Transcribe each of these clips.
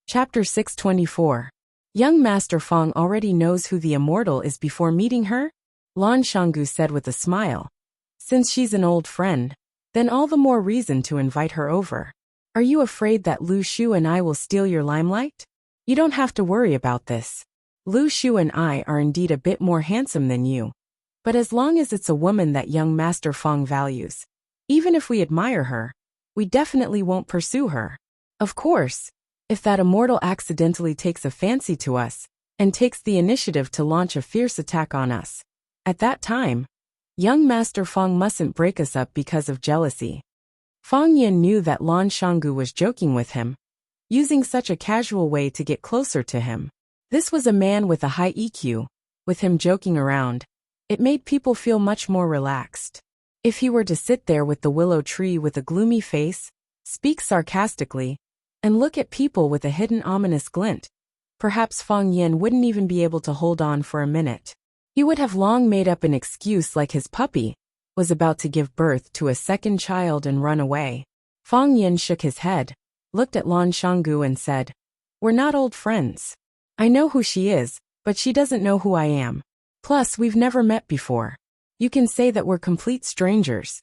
Chapter 624. Young Master Fong already knows who the immortal is before meeting her? Lan Shanggu said with a smile. Since she's an old friend, then all the more reason to invite her over. Are you afraid that Lu Shu and I will steal your limelight? You don't have to worry about this. Lu Shu and I are indeed a bit more handsome than you. But as long as it's a woman that young Master Fong values, even if we admire her, we definitely won't pursue her. Of course, if that immortal accidentally takes a fancy to us, and takes the initiative to launch a fierce attack on us, at that time, young Master Fong mustn't break us up because of jealousy. Fong Yin knew that Lan Shanggu was joking with him, using such a casual way to get closer to him. This was a man with a high EQ. With him joking around, it made people feel much more relaxed. If he were to sit there with the willow tree with a gloomy face, speak sarcastically, and look at people with a hidden ominous glint, perhaps Fong Yin wouldn't even be able to hold on for a minute. He would have long made up an excuse like his puppy was about to give birth to a second child and run away. Fong Yin shook his head, looked at Lan Shanggu and said, "We're not old friends. I know who she is, but she doesn't know who I am. Plus, we've never met before. You can say that we're complete strangers."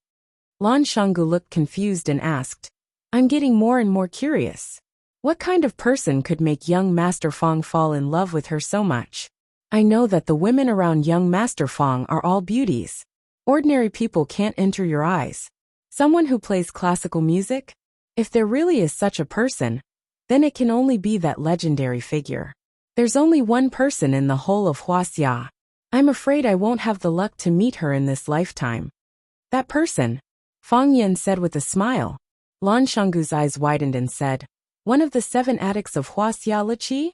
Lan Shanggu looked confused and asked, "I'm getting more and more curious. What kind of person could make young Master Fong fall in love with her so much? I know that the women around young Master Fong are all beauties. Ordinary people can't enter your eyes. Someone who plays classical music? If there really is such a person, then it can only be that legendary figure. There's only one person in the whole of Huaxia. I'm afraid I won't have the luck to meet her in this lifetime." "That person?" Fong Yin said with a smile. Lan Shanggu's eyes widened and said, "One of the 7 addicts of Huaxia Liqi?"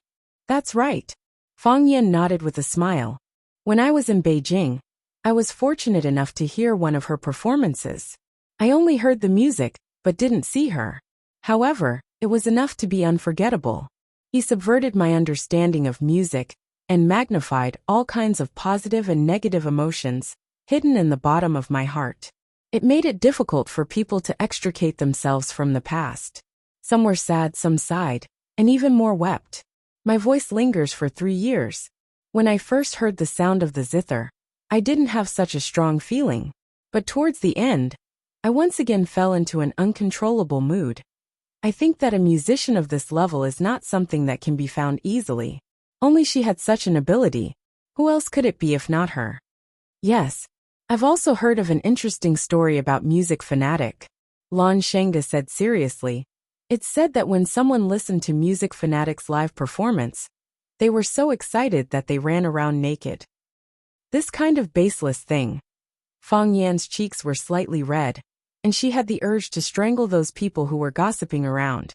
"That's right." Fong Yin nodded with a smile. "When I was in Beijing, I was fortunate enough to hear one of her performances. I only heard the music, but didn't see her. However, it was enough to be unforgettable. He subverted my understanding of music and magnified all kinds of positive and negative emotions hidden in the bottom of my heart. It made it difficult for people to extricate themselves from the past. Some were sad, some sighed, and even more wept. My voice lingers for 3 years. When I first heard the sound of the zither, I didn't have such a strong feeling. But towards the end, I once again fell into an uncontrollable mood. I think that a musician of this level is not something that can be found easily. Only she had such an ability. Who else could it be if not her?" "Yes. I've also heard of an interesting story about Music Fanatic," Lan Shanggu said seriously. "It's said that when someone listened to Music Fanatic's live performance, they were so excited that they ran around naked. This kind of baseless thing." Fong Yan's cheeks were slightly red, and she had the urge to strangle those people who were gossiping around.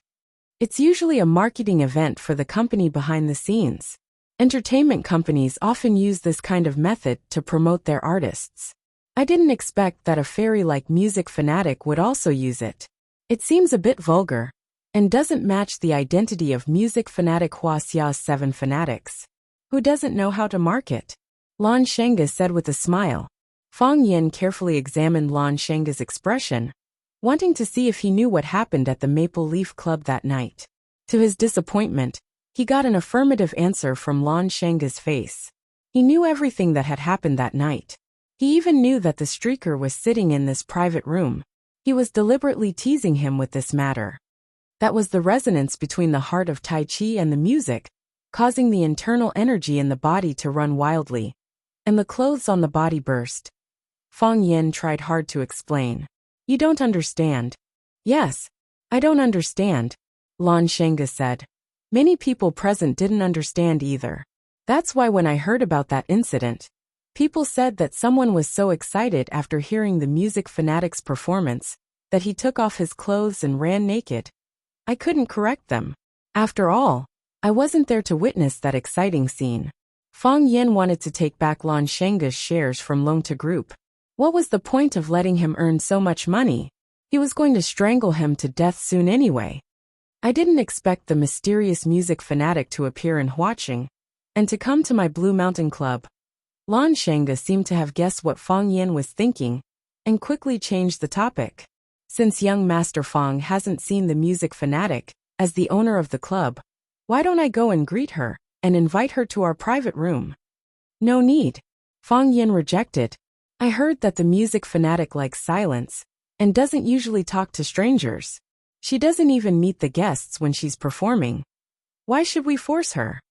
It's usually a marketing event for the company behind the scenes. Entertainment companies often use this kind of method to promote their artists. I didn't expect that a fairy like Music Fanatic would also use it. It seems a bit vulgar, and doesn't match the identity of Music Fanatic Huaxia's 7 fanatics. Who doesn't know how to market? Lan Shanggu said with a smile. Fong Yin carefully examined Lan Shanggu's expression, wanting to see if he knew what happened at the Maple Leaf Club that night. To his disappointment, he got an affirmative answer from Lan Shanggu's face. He knew everything that had happened that night. He even knew that the streaker was sitting in this private room. He was deliberately teasing him with this matter. That was the resonance between the heart of Tai Chi and the music, causing the internal energy in the body to run wildly, and the clothes on the body burst. Fong Yin tried hard to explain. "You don't understand." "Yes, I don't understand," Lan Shanggu said. "Many people present didn't understand either. That's why when I heard about that incident, people said that someone was so excited after hearing the Music Fanatic's performance that he took off his clothes and ran naked. I couldn't correct them. After all, I wasn't there to witness that exciting scene." Fong Yin wanted to take back Lan Shanggu's shares from Longta Group. What was the point of letting him earn so much money? He was going to strangle him to death soon anyway. "I didn't expect the mysterious Music Fanatic to appear in Huaqing, and to come to my Blue Mountain Club." Lan Shanggu seemed to have guessed what Fong Yin was thinking, and quickly changed the topic. Since young Master Fong hasn't seen the Music Fanatic, as the owner of the club, Why don't I go and greet her, and invite her to our private room? No need. Fang Yin rejected. I heard that the music fanatic likes silence, and doesn't usually talk to strangers. She doesn't even meet the guests when she's performing. Why should we force her?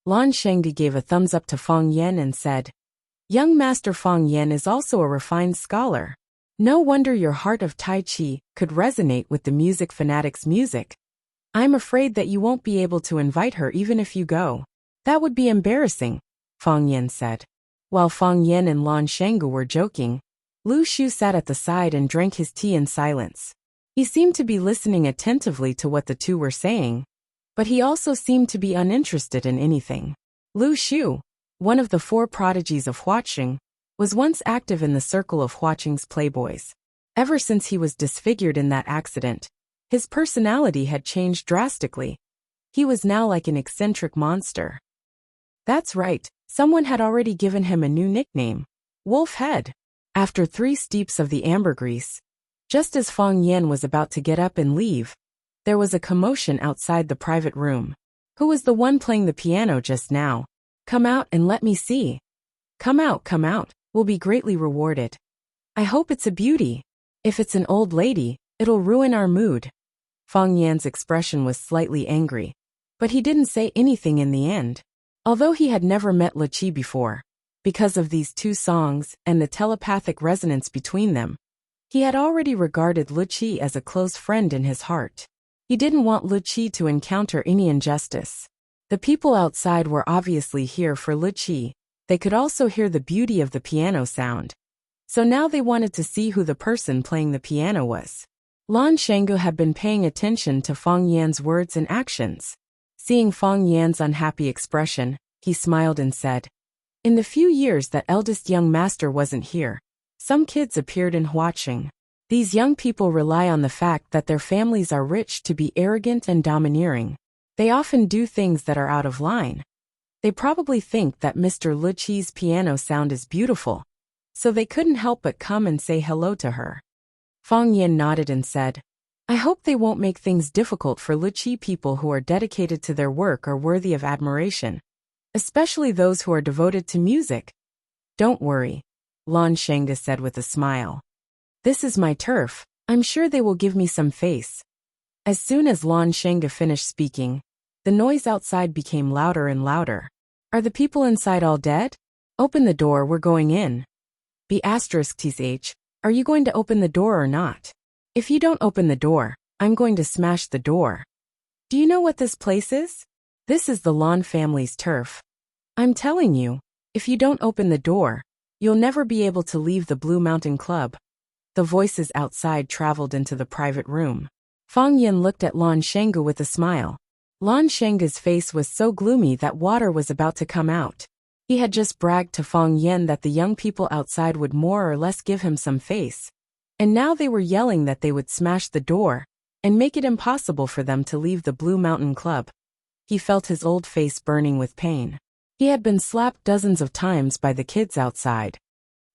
Lan Shengdi gave a thumbs up to Fang Yin and said, Young Master Fang Yin is also a refined scholar. No wonder your heart of Tai Chi could resonate with the music fanatic's music. I'm afraid that you won't be able to invite her even if you go. That would be embarrassing, Fang Yin said. While Fang Yin and Lan Shenggu were joking, Lu Shu sat at the side and drank his tea in silence. He seemed to be listening attentively to what the two were saying, but he also seemed to be uninterested in anything. Lu Shu, one of the 4 prodigies of Huaqing, was once active in the circle of Huaqing's playboys. Ever since he was disfigured in that accident, his personality had changed drastically. He was now like an eccentric monster. That's right, someone had already given him a new nickname, Wolf Head. After 3 steeps of the ambergris, just as Fang Yin was about to get up and leave, there was a commotion outside the private room. Who was the one playing the piano just now? Come out and let me see. Come out, we'll be greatly rewarded. I hope it's a beauty. If it's an old lady, it'll ruin our mood. Fang Yan's expression was slightly angry, but he didn't say anything in the end. Although he had never met Li Qi before, because of these 2 songs and the telepathic resonance between them, he had already regarded Li Qi as a close friend in his heart. He didn't want Li Qi to encounter any injustice. The people outside were obviously here for Li Qi. They could also hear the beauty of the piano sound. So now they wanted to see who the person playing the piano was. Lan Shenggu had been paying attention to Fang Yan's words and actions. Seeing Fang Yan's unhappy expression, he smiled and said, In the few years that eldest young master wasn't here, some kids appeared in Huaqing. These young people rely on the fact that their families are rich to be arrogant and domineering. They often do things that are out of line. They probably think that Mr. Li Qi's piano sound is beautiful, so they couldn't help but come and say hello to her. Fang Yin nodded and said, I hope they won't make things difficult for Li Qi. People who are dedicated to their work are worthy of admiration, especially those who are devoted to music. Don't worry, Lan Shenggu said with a smile. This is my turf. I'm sure they will give me some face. As soon as Lan Shenggu finished speaking, the noise outside became louder and louder. Are the people inside all dead? Open the door, we're going in. B*TH, are you going to open the door or not? If you don't open the door, I'm going to smash the door. Do you know what this place is? This is the Lan family's turf. I'm telling you, if you don't open the door, you'll never be able to leave the Blue Mountain Club. The voices outside traveled into the private room. Fang Yin looked at Lan Shenggu with a smile. Lan Shenggu's face was so gloomy that water was about to come out. He had just bragged to Fang Yin that the young people outside would more or less give him some face. And now they were yelling that they would smash the door and make it impossible for them to leave the Blue Mountain Club. He felt his old face burning with pain. He had been slapped dozens of times by the kids outside.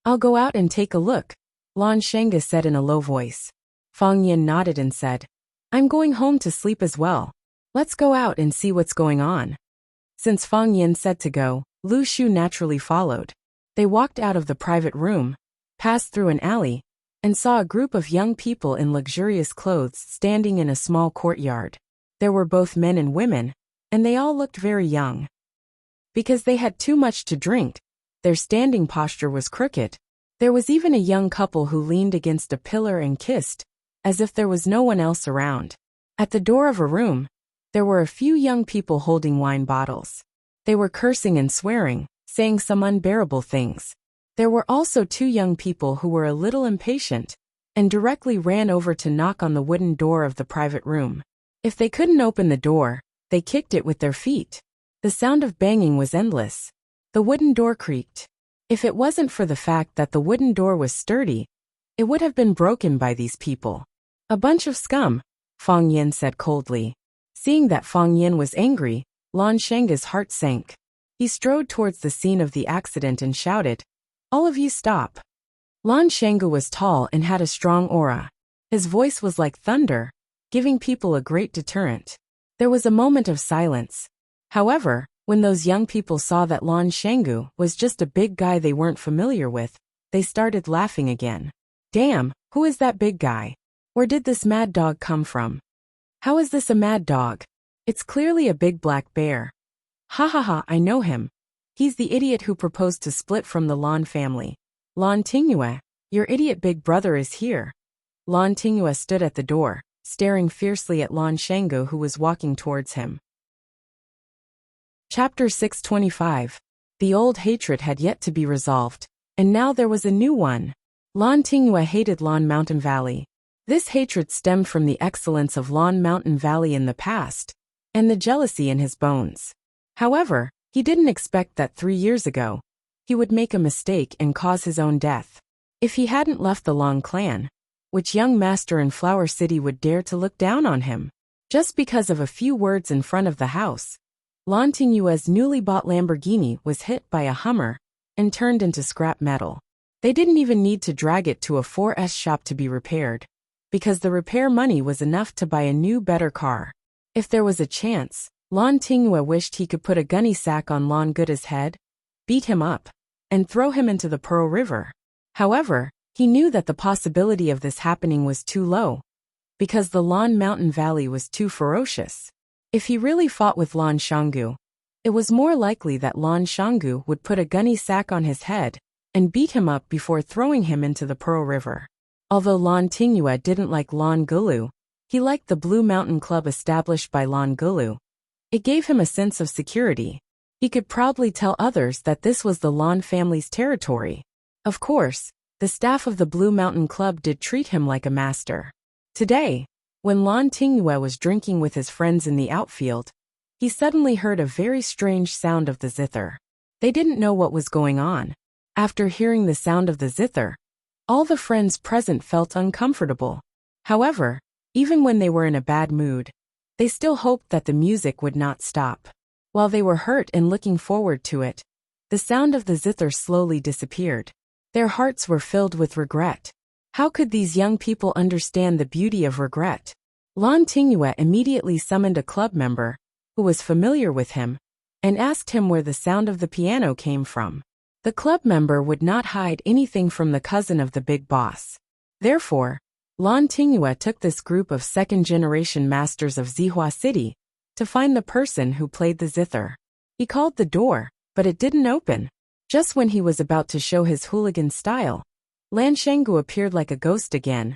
I'll go out and take a look, Lan Shenggu said in a low voice. Fang Yin nodded and said, I'm going home to sleep as well. Let's go out and see what's going on. Since Fang Yin said to go, Lu Shu naturally followed. They walked out of the private room, passed through an alley, and saw a group of young people in luxurious clothes standing in a small courtyard. There were both men and women, and they all looked very young. Because they had too much to drink, their standing posture was crooked. There was even a young couple who leaned against a pillar and kissed, as if there was no one else around. At the door of a room, there were a few young people holding wine bottles. They were cursing and swearing, saying some unbearable things. There were also 2 young people who were a little impatient and directly ran over to knock on the wooden door of the private room. If they couldn't open the door, they kicked it with their feet. The sound of banging was endless. The wooden door creaked. If it wasn't for the fact that the wooden door was sturdy, it would have been broken by these people. A bunch of scum, Fang Yin said coldly. Seeing that Fang Yin was angry, Lan Shenggu's heart sank. He strode towards the scene of the accident and shouted, All of you stop. Lan Shenggu was tall and had a strong aura. His voice was like thunder, giving people a great deterrent. There was a moment of silence. However, when those young people saw that Lan Shanggu was just a big guy they weren't familiar with, they started laughing again. Damn, who is that big guy? Where did this mad dog come from? How is this a mad dog? It's clearly a big black bear. Ha ha ha, I know him. He's the idiot who proposed to split from the Lan family. Lan Tingyue, your idiot big brother is here. Lan Tingyue stood at the door, staring fiercely at Lan Shanggu who was walking towards him. Chapter 625. The old hatred had yet to be resolved, and now there was a new one. Lan Tingyue hated Lan Mountain Valley. This hatred stemmed from the excellence of Lan Mountain Valley in the past, and the jealousy in his bones. However, he didn't expect that 3 years ago, he would make a mistake and cause his own death. If he hadn't left the Lan clan, which young master in Flower City would dare to look down on him? Just because of a few words in front of the house, Lan Tingyue's newly bought Lamborghini was hit by a Hummer and turned into scrap metal. They didn't even need to drag it to a 4S shop to be repaired, because the repair money was enough to buy a new, better car. If there was a chance, Lan Tingyue wished he could put a gunny sack on Lan Guda's head, beat him up, and throw him into the Pearl River. However, he knew that the possibility of this happening was too low, because the Lan Mountain Valley was too ferocious. If he really fought with Lan Shanggu, it was more likely that Lan Shanggu would put a gunny sack on his head and beat him up before throwing him into the Pearl River. Although Lan Tingyue didn't like Lan Gulu, he liked the Blue Mountain Club established by Lan Gulu. It gave him a sense of security. He could proudly tell others that this was the Lan family's territory. Of course, the staff of the Blue Mountain Club did treat him like a master. Today, when Lan Tingyue was drinking with his friends in the outfield, he suddenly heard a very strange sound of the zither. They didn't know what was going on. After hearing the sound of the zither, all the friends present felt uncomfortable. However, even when they were in a bad mood, they still hoped that the music would not stop. While they were hurt and looking forward to it, the sound of the zither slowly disappeared. Their hearts were filled with regret. How could these young people understand the beauty of regret? Lan Tingyue immediately summoned a club member, who was familiar with him, and asked him where the sound of the piano came from. The club member would not hide anything from the cousin of the big boss. Therefore, Lan Tingyue took this group of second-generation masters of Zihua City to find the person who played the zither. He called the door, but it didn't open. Just when he was about to show his hooligan style, Lan Shanggu appeared like a ghost again.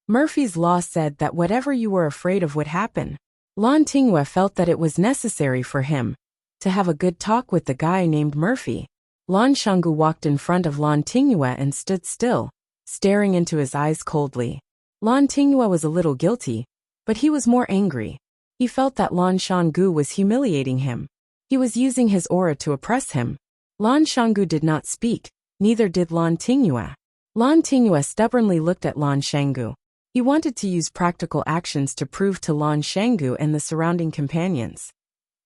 Murphy's Law said that whatever you were afraid of would happen. Lan Tingyue felt that it was necessary for him to have a good talk with the guy named Murphy. Lan Shanggu walked in front of Lan Tingyue and stood still, staring into his eyes coldly. Lan Tingyue was a little guilty, but he was more angry. He felt that Lan Shanggu was humiliating him. He was using his aura to oppress him. Lan Shanggu did not speak, neither did Lan Tingyue. Lan Tingyue stubbornly looked at Lan Shanggu. He wanted to use practical actions to prove to Lan Shanggu and the surrounding companions.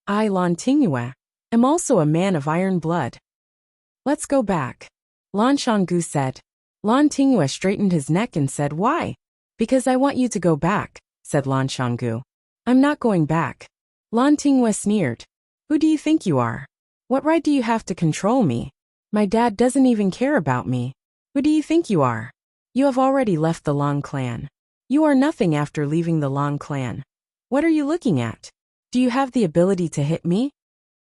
I, Lan Tingyue, am also a man of iron blood. Let's go back, Lan Shanggu said. Lan Tingyue straightened his neck and said, Why? Because I want you to go back, said Lan Shanggu. I'm not going back. Lan Tingyue sneered. Who do you think you are? What right do you have to control me? My dad doesn't even care about me. Who do you think you are? You have already left the Lan clan. You are nothing after leaving the Lan clan. What are you looking at? Do you have the ability to hit me?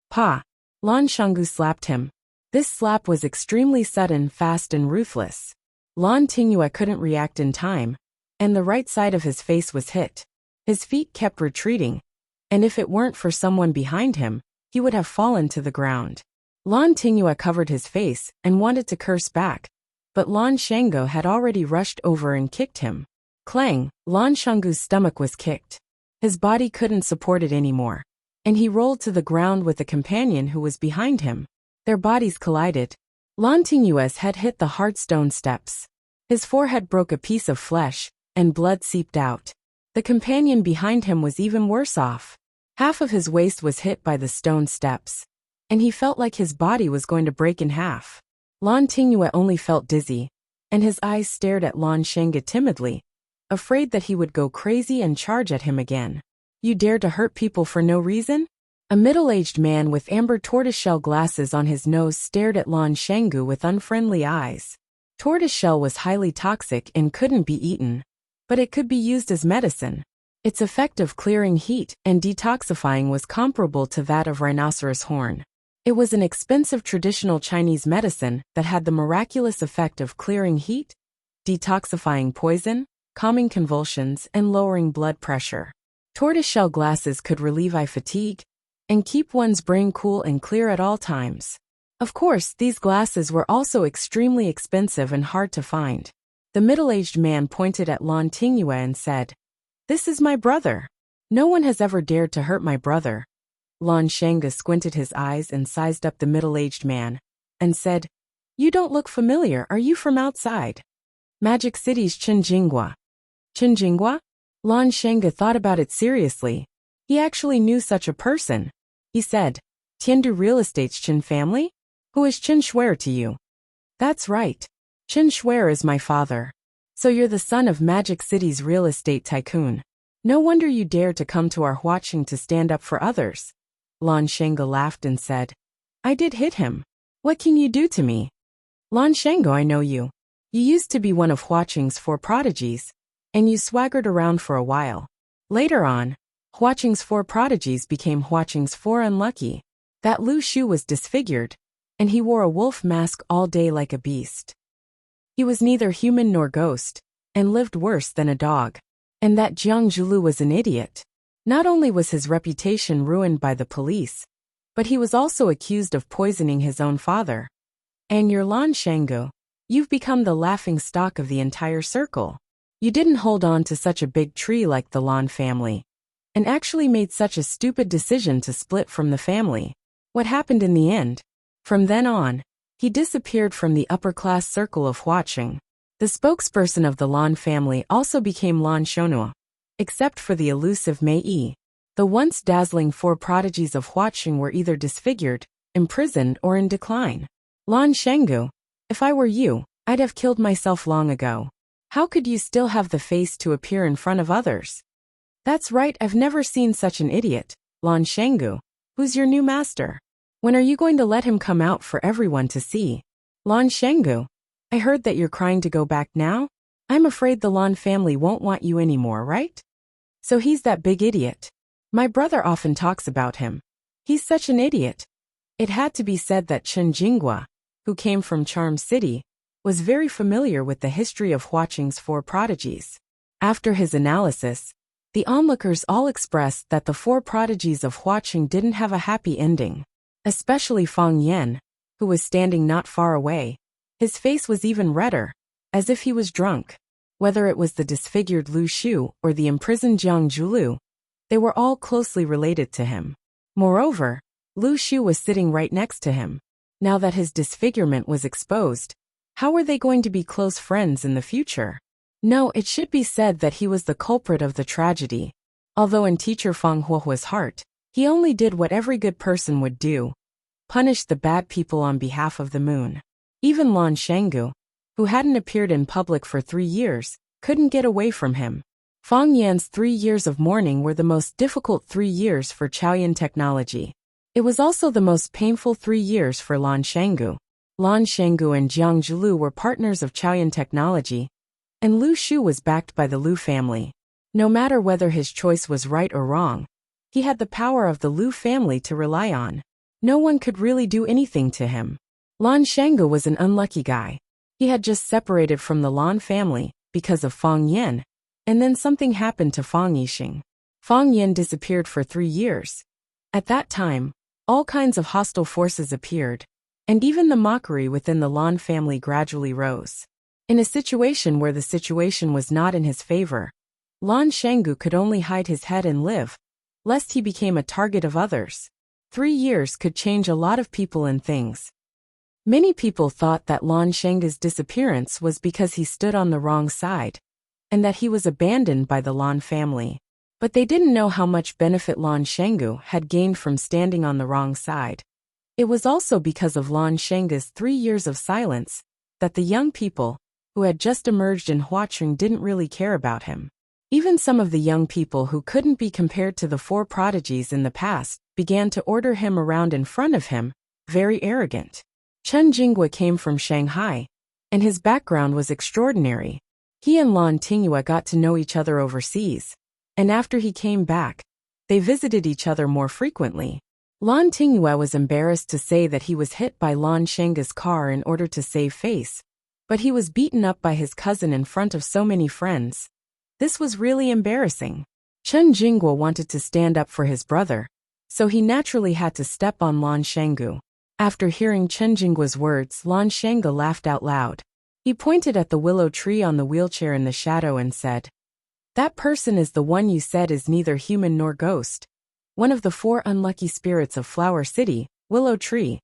Pa! Lan Shanggu slapped him. This slap was extremely sudden, fast and ruthless. Lan Tingyue couldn't react in time, and the right side of his face was hit. His feet kept retreating, and if it weren't for someone behind him, he would have fallen to the ground. Lan Tingyue covered his face and wanted to curse back, but Lan Shanggu had already rushed over and kicked him. Clang! Lan Shanggu's stomach was kicked. His body couldn't support it anymore, and he rolled to the ground with a companion who was behind him. Their bodies collided. Lan Tingyue's head hit the hard stone steps. His forehead broke a piece of flesh, and blood seeped out. The companion behind him was even worse off. Half of his waist was hit by the stone steps, and he felt like his body was going to break in half. Lan Tingyue only felt dizzy, and his eyes stared at Lan Shanggu timidly, afraid that he would go crazy and charge at him again. You dare to hurt people for no reason? A middle-aged man with amber tortoiseshell glasses on his nose stared at Lan Shanggu with unfriendly eyes. Tortoiseshell was highly toxic and couldn't be eaten, but it could be used as medicine. Its effect of clearing heat and detoxifying was comparable to that of rhinoceros horn. It was an expensive traditional Chinese medicine that had the miraculous effect of clearing heat, detoxifying poison, calming convulsions, and lowering blood pressure. Tortoiseshell glasses could relieve eye fatigue and keep one's brain cool and clear at all times. Of course, these glasses were also extremely expensive and hard to find. The middle-aged man pointed at Lan Tingyue and said, "This is my brother. No one has ever dared to hurt my brother." Lan Shanggu squinted his eyes and sized up the middle-aged man, and said, "You don't look familiar. Are you from outside?" Magic City's Qinjingua. Qinjingua? Lan Shanggu thought about it seriously. He actually knew such a person. He said, "Tiandu Real Estate's Qin family? Who is Qin Shuer to you?" "That's right. Qin Shuer is my father. So you're the son of Magic City's real estate tycoon. No wonder you dare to come to our Huaqing to stand up for others." Lan Shanggu laughed and said, "I did hit him. What can you do to me?" "Lan Shanggu, I know you. You used to be one of Huaqing's 4 prodigies, and you swaggered around for a while. Later on, Huaqing's 4 prodigies became Huaqing's 4 unlucky. That Lu Shu was disfigured, and he wore a wolf mask all day like a beast. He was neither human nor ghost, and lived worse than a dog. And that Jiang Zhulu was an idiot. Not only was his reputation ruined by the police, but he was also accused of poisoning his own father. And you're Lan Shanggu. You've become the laughing stock of the entire circle. You didn't hold on to such a big tree like the Lan family, and actually made such a stupid decision to split from the family. What happened in the end? From then on, he disappeared from the upper-class circle of Huaqing. The spokesperson of the Lan family also became Lan Shonua. Except for the elusive Mei Yi, the once dazzling 4 prodigies of Huaqing were either disfigured, imprisoned, or in decline. Lan Shanggu, if I were you, I'd have killed myself long ago. How could you still have the face to appear in front of others? That's right, I've never seen such an idiot. Lan Shanggu, who's your new master? When are you going to let him come out for everyone to see? Lan Shanggu, I heard that you're crying to go back now? I'm afraid the Lan family won't want you anymore, right? So he's that big idiot. My brother often talks about him. He's such an idiot. It had to be said that Chen Jinghua, who came from Charm City, was very familiar with the history of Huaqing's 4 prodigies. After his analysis, the onlookers all expressed that the 4 prodigies of Huaqing didn't have a happy ending. Especially Fang Yan, who was standing not far away. His face was even redder, as if he was drunk. Whether it was the disfigured Lu Shu or the imprisoned Jiang Zhulu, they were all closely related to him. Moreover, Lu Shu was sitting right next to him. Now that his disfigurement was exposed, how were they going to be close friends in the future? No, it should be said that he was the culprit of the tragedy. Although in teacher Fang Huohua's heart, he only did what every good person would do: punish the bad people on behalf of the moon. Even Lan Shanggu, who hadn't appeared in public for 3 years, couldn't get away from him. Fang Yan's 3 years of mourning were the most difficult 3 years for Chaoyan technology. It was also the most painful 3 years for Lan Shanggu. Lan Shanggu and Jiang Zhulu were partners of Chaoyan technology, and Lu Shu was backed by the Lu family. No matter whether his choice was right or wrong, he had the power of the Lu family to rely on. No one could really do anything to him. Lan Shanggu was an unlucky guy. He had just separated from the Lan family because of Fang Yan, and then something happened to Fang Yixing. Fang Yan disappeared for 3 years. At that time, all kinds of hostile forces appeared, and even the mockery within the Lan family gradually rose. In a situation where the situation was not in his favor, Lan Shanggu could only hide his head and live, lest he became a target of others. 3 years could change a lot of people and things. Many people thought that Lan Shanggu's disappearance was because he stood on the wrong side, and that he was abandoned by the Lan family. But they didn't know how much benefit Lan Shanggu had gained from standing on the wrong side. It was also because of Lan Shanggu's 3 years of silence that the young people, who had just emerged in Huaqing, didn't really care about him. Even some of the young people who couldn't be compared to the four prodigies in the past began to order him around in front of him, very arrogant. Chen Jinghua came from Shanghai, and his background was extraordinary. He and Lan Tingyue got to know each other overseas, and after he came back, they visited each other more frequently. Lan Tingyue was embarrassed to say that he was hit by Lan Shenge's car in order to save face, but he was beaten up by his cousin in front of so many friends. This was really embarrassing. Chen Jinghua wanted to stand up for his brother, so he naturally had to step on Lan Shenggu. After hearing Chen Jinghua's words, Lan Shengge laughed out loud. He pointed at the willow tree on the wheelchair in the shadow and said, "That person is the one you said is neither human nor ghost. One of the four unlucky spirits of Flower City, Willow Tree."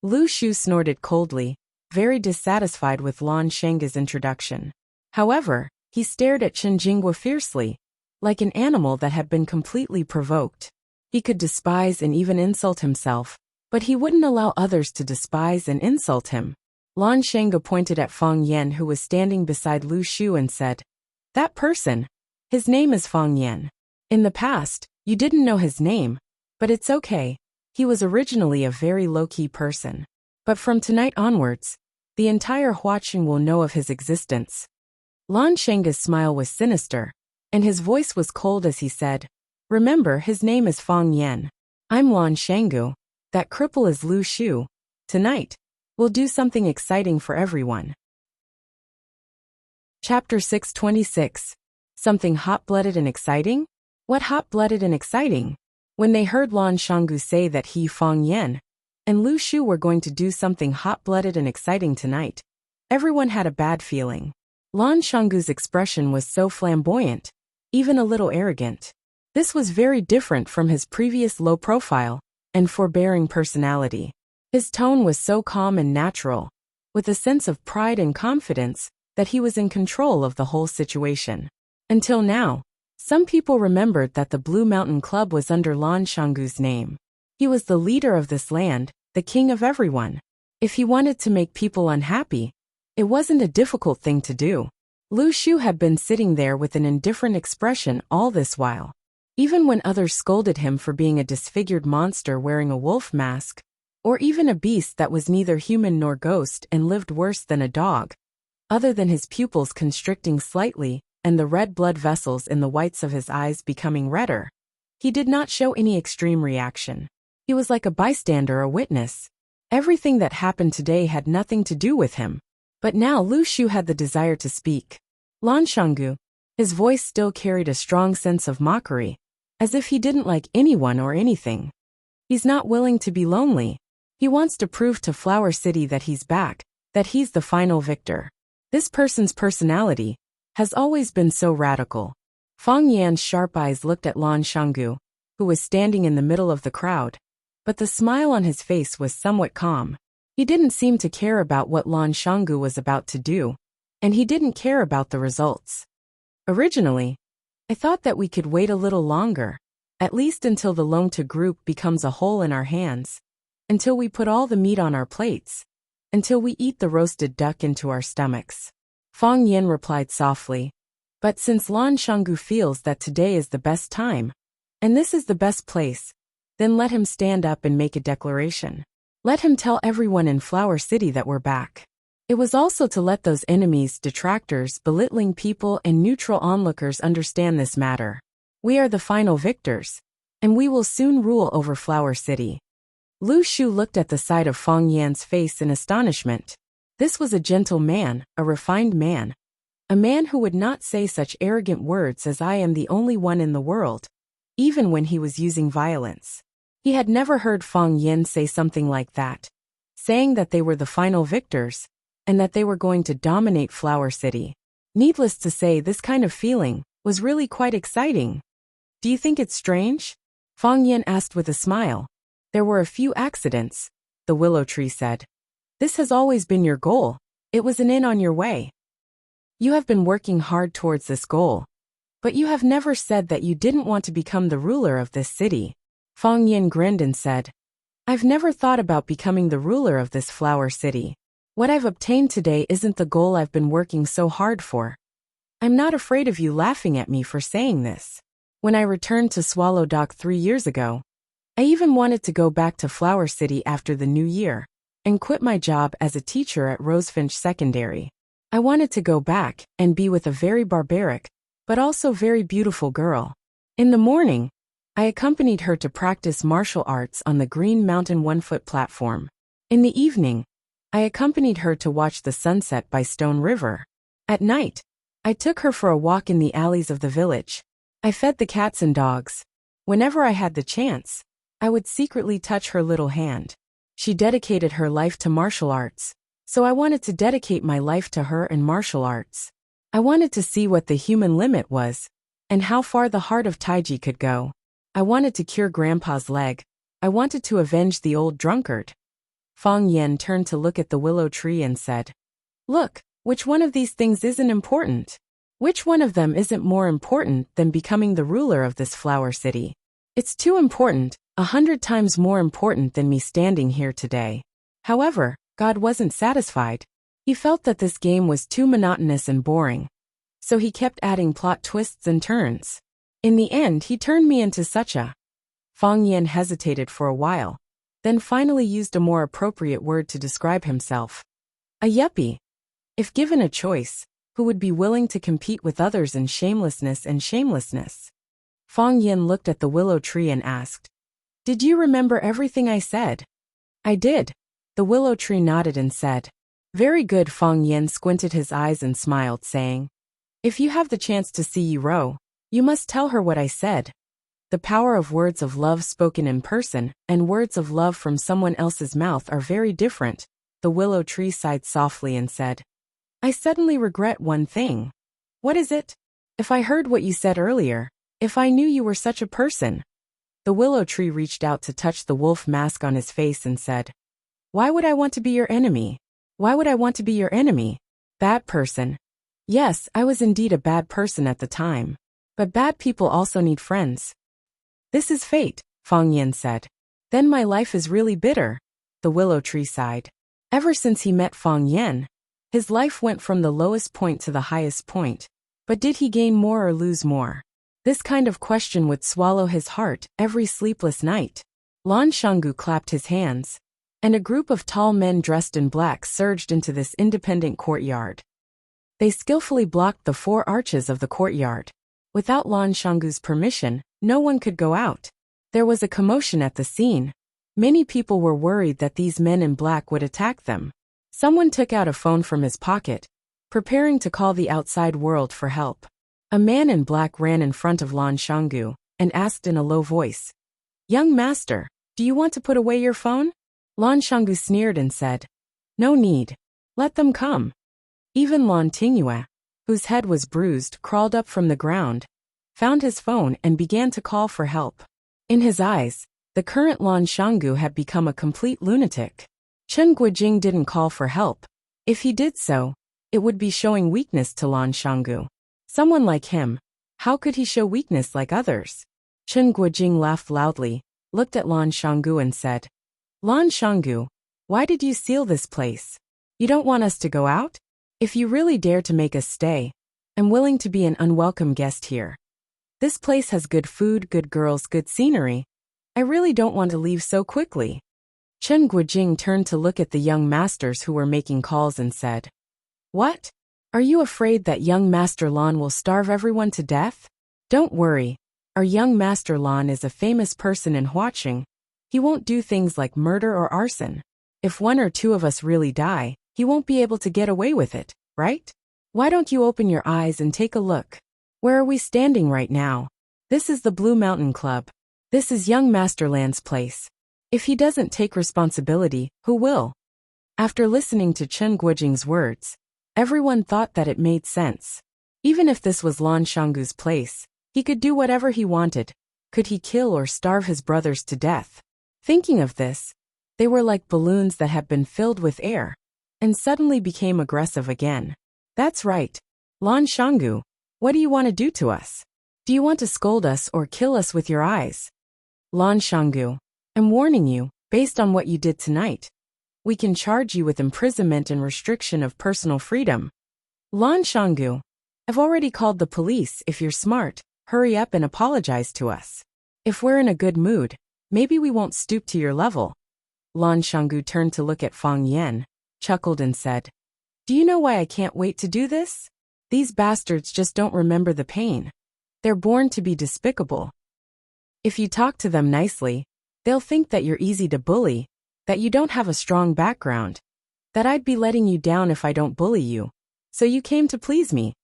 Lu Shu snorted coldly, very dissatisfied with Lan Shenge's introduction. However, he stared at Chen Jinghua fiercely, like an animal that had been completely provoked. He could despise and even insult himself, but he wouldn't allow others to despise and insult him. Lan Shenge pointed at Fang Yan, who was standing beside Lu Shu, and said, "That person, his name is Fang Yan. In the past, you didn't know his name, but it's okay. He was originally a very low-key person. But from tonight onwards, the entire Huaqing will know of his existence." Lan Shenge's smile was sinister, and his voice was cold as he said, "Remember, his name is Fang Yan. I'm Lan Shenggu. That cripple is Lu Shu. Tonight, we'll do something exciting for everyone." Chapter 626. Something hot-blooded and exciting? What hot-blooded and exciting? When they heard Lan Shanggu say that he, Fang Yan, and Lu Shu were going to do something hot-blooded and exciting tonight, everyone had a bad feeling. Lan Shanggu's expression was so flamboyant, even a little arrogant. This was very different from his previous low-profile and forbearing personality. His tone was so calm and natural, with a sense of pride and confidence that he was in control of the whole situation. Until now, some people remembered that the Blue Mountain Club was under Lan Shanggu's name. He was the leader of this land, the king of everyone. If he wanted to make people unhappy, it wasn't a difficult thing to do. Lu Shu had been sitting there with an indifferent expression all this while. Even when others scolded him for being a disfigured monster wearing a wolf mask, or even a beast that was neither human nor ghost and lived worse than a dog, other than his pupils constricting slightly and the red blood vessels in the whites of his eyes becoming redder, he did not show any extreme reaction. He was like a bystander, a witness. Everything that happened today had nothing to do with him. But now Lu Shu had the desire to speak. Lan Shanggu, his voice still carried a strong sense of mockery, as if he didn't like anyone or anything. He's not willing to be lonely. He wants to prove to Flower City that he's back, that he's the final victor. This person's personality has always been so radical. Fang Yan's sharp eyes looked at Lan Shanggu, who was standing in the middle of the crowd, but the smile on his face was somewhat calm. He didn't seem to care about what Lan Shanggu was about to do, and he didn't care about the results. Originally, I thought that we could wait a little longer, at least until the Longta group becomes a whole in our hands, until we put all the meat on our plates, until we eat the roasted duck into our stomachs. Fang Yan replied softly, "But since Lan Shanggu feels that today is the best time, and this is the best place, then let him stand up and make a declaration. Let him tell everyone in Flower City that we're back." It was also to let those enemies, detractors, belittling people, and neutral onlookers understand this matter. We are the final victors, and we will soon rule over Flower City. Lu Shu looked at the sight of Fang Yan's face in astonishment. This was a gentle man, a refined man. A man who would not say such arrogant words as "I am the only one in the world," even when he was using violence. He had never heard Fang Yan say something like that, saying that they were the final victors, and that they were going to dominate Flower City. Needless to say, this kind of feeling was really quite exciting. "Do you think it's strange?" Fang Yan asked with a smile. "There were a few accidents," the willow tree said. "This has always been your goal. It was an in on your way. You have been working hard towards this goal. But you have never said that you didn't want to become the ruler of this city." Fang Yan grinned and said, "I've never thought about becoming the ruler of this Flower City. What I've obtained today isn't the goal I've been working so hard for. I'm not afraid of you laughing at me for saying this. When I returned to Swallow Dock 3 years ago, I even wanted to go back to Flower City after the new year and quit my job as a teacher at Rosefinch Secondary. I wanted to go back and be with a very barbaric, but also very beautiful girl. In the morning, I accompanied her to practice martial arts on the Green Mountain 1-foot platform. In the evening, I accompanied her to watch the sunset by Stone River. At night, I took her for a walk in the alleys of the village. I fed the cats and dogs. Whenever I had the chance, I would secretly touch her little hand. She dedicated her life to martial arts, so I wanted to dedicate my life to her and martial arts. I wanted to see what the human limit was, and how far the heart of Taiji could go. I wanted to cure Grandpa's leg. I wanted to avenge the old drunkard. Fang Yen turned to look at the willow tree and said, "Look, which one of these things isn't important? Which one of them isn't more important than becoming the ruler of this flower city? It's too important, 100 times more important than me standing here today." However, God wasn't satisfied. He felt that this game was too monotonous and boring. So he kept adding plot twists and turns. In the end, he turned me into such a... Fang Yen hesitated for a while, then finally used a more appropriate word to describe himself. A yuppie. If given a choice, who would be willing to compete with others in shamelessness and shamelessness? Fang Yen looked at the willow tree and asked, "Did you remember everything I said?" "I did." The willow tree nodded and said, "Very good." Fang Yen squinted his eyes and smiled, saying, "If you have the chance to see Yiro, you must tell her what I said." The power of words of love spoken in person and words of love from someone else's mouth are very different. The willow tree sighed softly and said, "I suddenly regret one thing." "What is it?" "If I heard what you said earlier, if I knew you were such a person." The willow tree reached out to touch the wolf mask on his face and said, "Why would I want to be your enemy? Why would I want to be your enemy? Bad person." Yes, I was indeed a bad person at the time. But bad people also need friends. "This is fate," Fang Yen said. "Then my life is really bitter." The willow tree sighed. Ever since he met Fang Yen, his life went from the lowest point to the highest point. But did he gain more or lose more? This kind of question would swallow his heart every sleepless night. Lan Shanggu clapped his hands, and a group of tall men dressed in black surged into this independent courtyard. They skillfully blocked the 4 arches of the courtyard. Without Lan Shanggu's permission, no one could go out. There was a commotion at the scene. Many people were worried that these men in black would attack them. Someone took out a phone from his pocket, preparing to call the outside world for help. A man in black ran in front of Lan Shanggu and asked in a low voice, "Young master, do you want to put away your phone?" Lan Shanggu sneered and said, "No need. Let them come." Even Lan Tingyue, whose head was bruised, crawled up from the ground, found his phone and began to call for help. In his eyes, the current Lan Shanggu had become a complete lunatic. Chen Guojing didn't call for help. If he did so, it would be showing weakness to Lan Shanggu. Someone like him, how could he show weakness like others? Chen Guojing laughed loudly, looked at Lan Shanggu and said, "Lan Shanggu, why did you seal this place? You don't want us to go out? If you really dare to make us stay, I'm willing to be an unwelcome guest here. This place has good food, good girls, good scenery. I really don't want to leave so quickly." Chen Guojing turned to look at the young masters who were making calls and said, "What? Are you afraid that young Master Lan will starve everyone to death? Don't worry. Our young Master Lan is a famous person in Huaqing. He won't do things like murder or arson. If 1 or 2 of us really die, he won't be able to get away with it, right? Why don't you open your eyes and take a look? Where are we standing right now? This is the Blue Mountain Club. This is young Master Lan's place. If he doesn't take responsibility, who will?" After listening to Chen Guojing's words, everyone thought that it made sense. Even if this was Lan Shanggu's place, he could do whatever he wanted. Could he kill or starve his brothers to death? Thinking of this, they were like balloons that had been filled with air, and suddenly became aggressive again. "That's right. Lan Shanggu, what do you want to do to us? Do you want to scold us or kill us with your eyes?" "Lan Shanggu, I'm warning you, based on what you did tonight, we can charge you with imprisonment and restriction of personal freedom." "Lan Shanggu, I've already called the police. If you're smart, hurry up and apologize to us. If we're in a good mood, maybe we won't stoop to your level. Lan Shanggu turned to look at Fang Yan, chuckled and said, Do you know why I can't wait to do this? These bastards just don't remember the pain. They're born to be despicable. If you talk to them nicely, they'll think that you're easy to bully, that you don't have a strong background, that I'd be letting you down if I don't bully you. So you came to please me.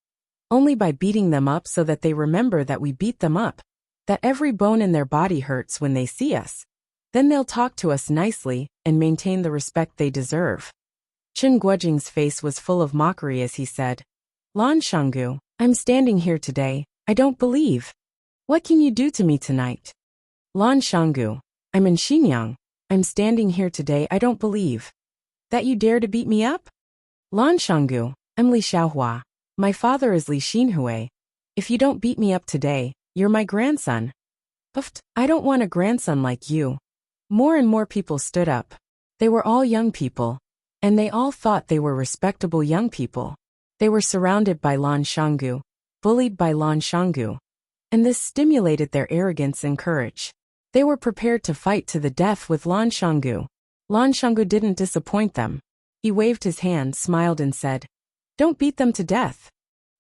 Only by beating them up so that they remember that we beat them up, that every bone in their body hurts when they see us. Then they'll talk to us nicely and maintain the respect they deserve. Chen Guojing's face was full of mockery as he said, Lan Shanggu, I'm standing here today, I don't believe. What can you do to me tonight? Lan Shanggu, I'm in Xinyang, I'm standing here today, I don't believe. That you dare to beat me up? Lan Shanggu, I'm Li Xiaohua. My father is Li Xinhui. If you don't beat me up today, you're my grandson. Puffed, I don't want a grandson like you. More and more people stood up. They were all young people, and they all thought they were respectable young people. They were surrounded by Lan Shanggu, bullied by Lan Shanggu, and this stimulated their arrogance and courage. They were prepared to fight to the death with Lan Shanggu. Lan Shanggu didn't disappoint them. He waved his hand, smiled and said, Don't beat them to death.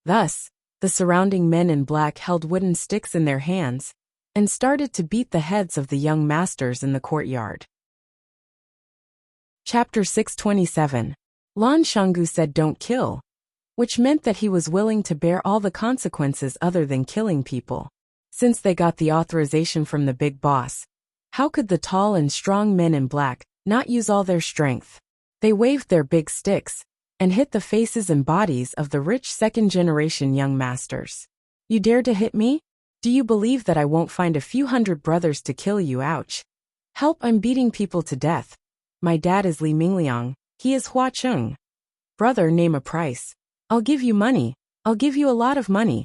Thus, the surrounding men in black held wooden sticks in their hands and started to beat the heads of the young masters in the courtyard. Chapter 627. Lan Shanggu said don't kill, which meant that he was willing to bear all the consequences other than killing people. Since they got the authorization from the big boss, how could the tall and strong men in black not use all their strength? They waved their big sticks and hit the faces and bodies of the rich second-generation young masters. You dare to hit me? Do you believe that I won't find a few hundred brothers to kill you? Ouch. Help, I'm beating people to death. My dad is Li Mingliang, he is Hua Cheng. Brother, name a price. I'll give you money. I'll give you a lot of money.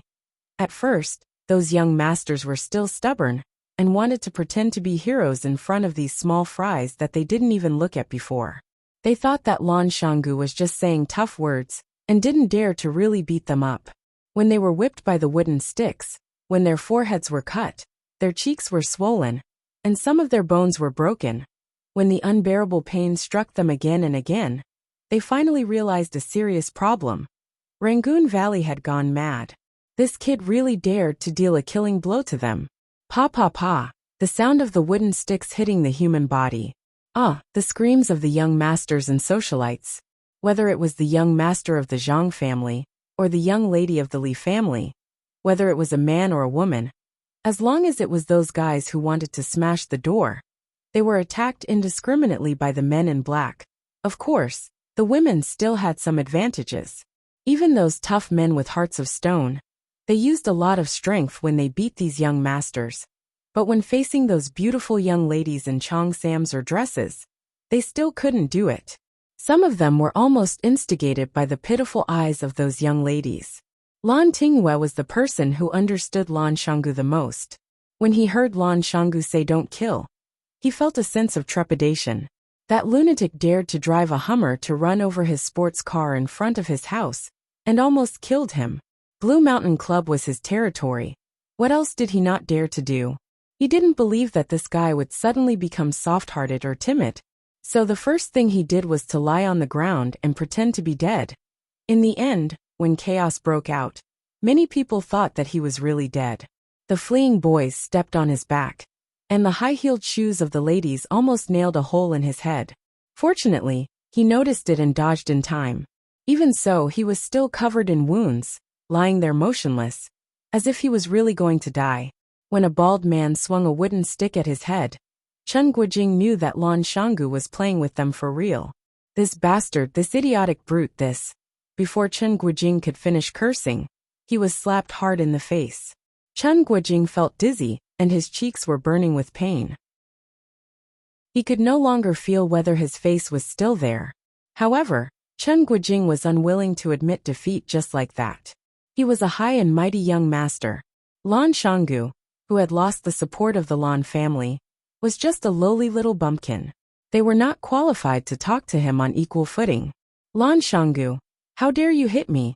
At first, those young masters were still stubborn and wanted to pretend to be heroes in front of these small fries that they didn't even look at before. They thought that Lan Shanggu was just saying tough words and didn't dare to really beat them up. When they were whipped by the wooden sticks, when their foreheads were cut, their cheeks were swollen, and some of their bones were broken, when the unbearable pain struck them again and again, they finally realized a serious problem. Rangoon Valley had gone mad. This kid really dared to deal a killing blow to them. Pa pa pa, the sound of the wooden sticks hitting the human body. The screams of the young masters and socialites. Whether it was the young master of the Zhang family, or the young lady of the Li family, whether it was a man or a woman, as long as it was those guys who wanted to smash the door, they were attacked indiscriminately by the men in black. Of course, the women still had some advantages. Even those tough men with hearts of stone, they used a lot of strength when they beat these young masters. But when facing those beautiful young ladies in cheongsams or dresses, they still couldn't do it. Some of them were almost instigated by the pitiful eyes of those young ladies. Lan Tingwei was the person who understood Lan Shanggu the most. When he heard Lan Shanggu say don't kill, he felt a sense of trepidation. That lunatic dared to drive a Hummer to run over his sports car in front of his house, and almost killed him. Blue Mountain Club was his territory. What else did he not dare to do? He didn't believe that this guy would suddenly become soft-hearted or timid. So the first thing he did was to lie on the ground and pretend to be dead. In the end, when chaos broke out, many people thought that he was really dead. The fleeing boys stepped on his back, and the high-heeled shoes of the ladies almost nailed a hole in his head. Fortunately, he noticed it and dodged in time. Even so, he was still covered in wounds, lying there motionless, as if he was really going to die. When a bald man swung a wooden stick at his head, Chen Guojing knew that Lan Shanggu was playing with them for real. This bastard, this idiotic brute, this. Before Chen Guojing could finish cursing, he was slapped hard in the face. Chen Guojing felt dizzy, and his cheeks were burning with pain. He could no longer feel whether his face was still there. However, Chen Guojing was unwilling to admit defeat just like that. He was a high and mighty young master. Lan Shanggu, who had lost the support of the Lan family, was just a lowly little bumpkin. They were not qualified to talk to him on equal footing. Lan Shanggu, how dare you hit me?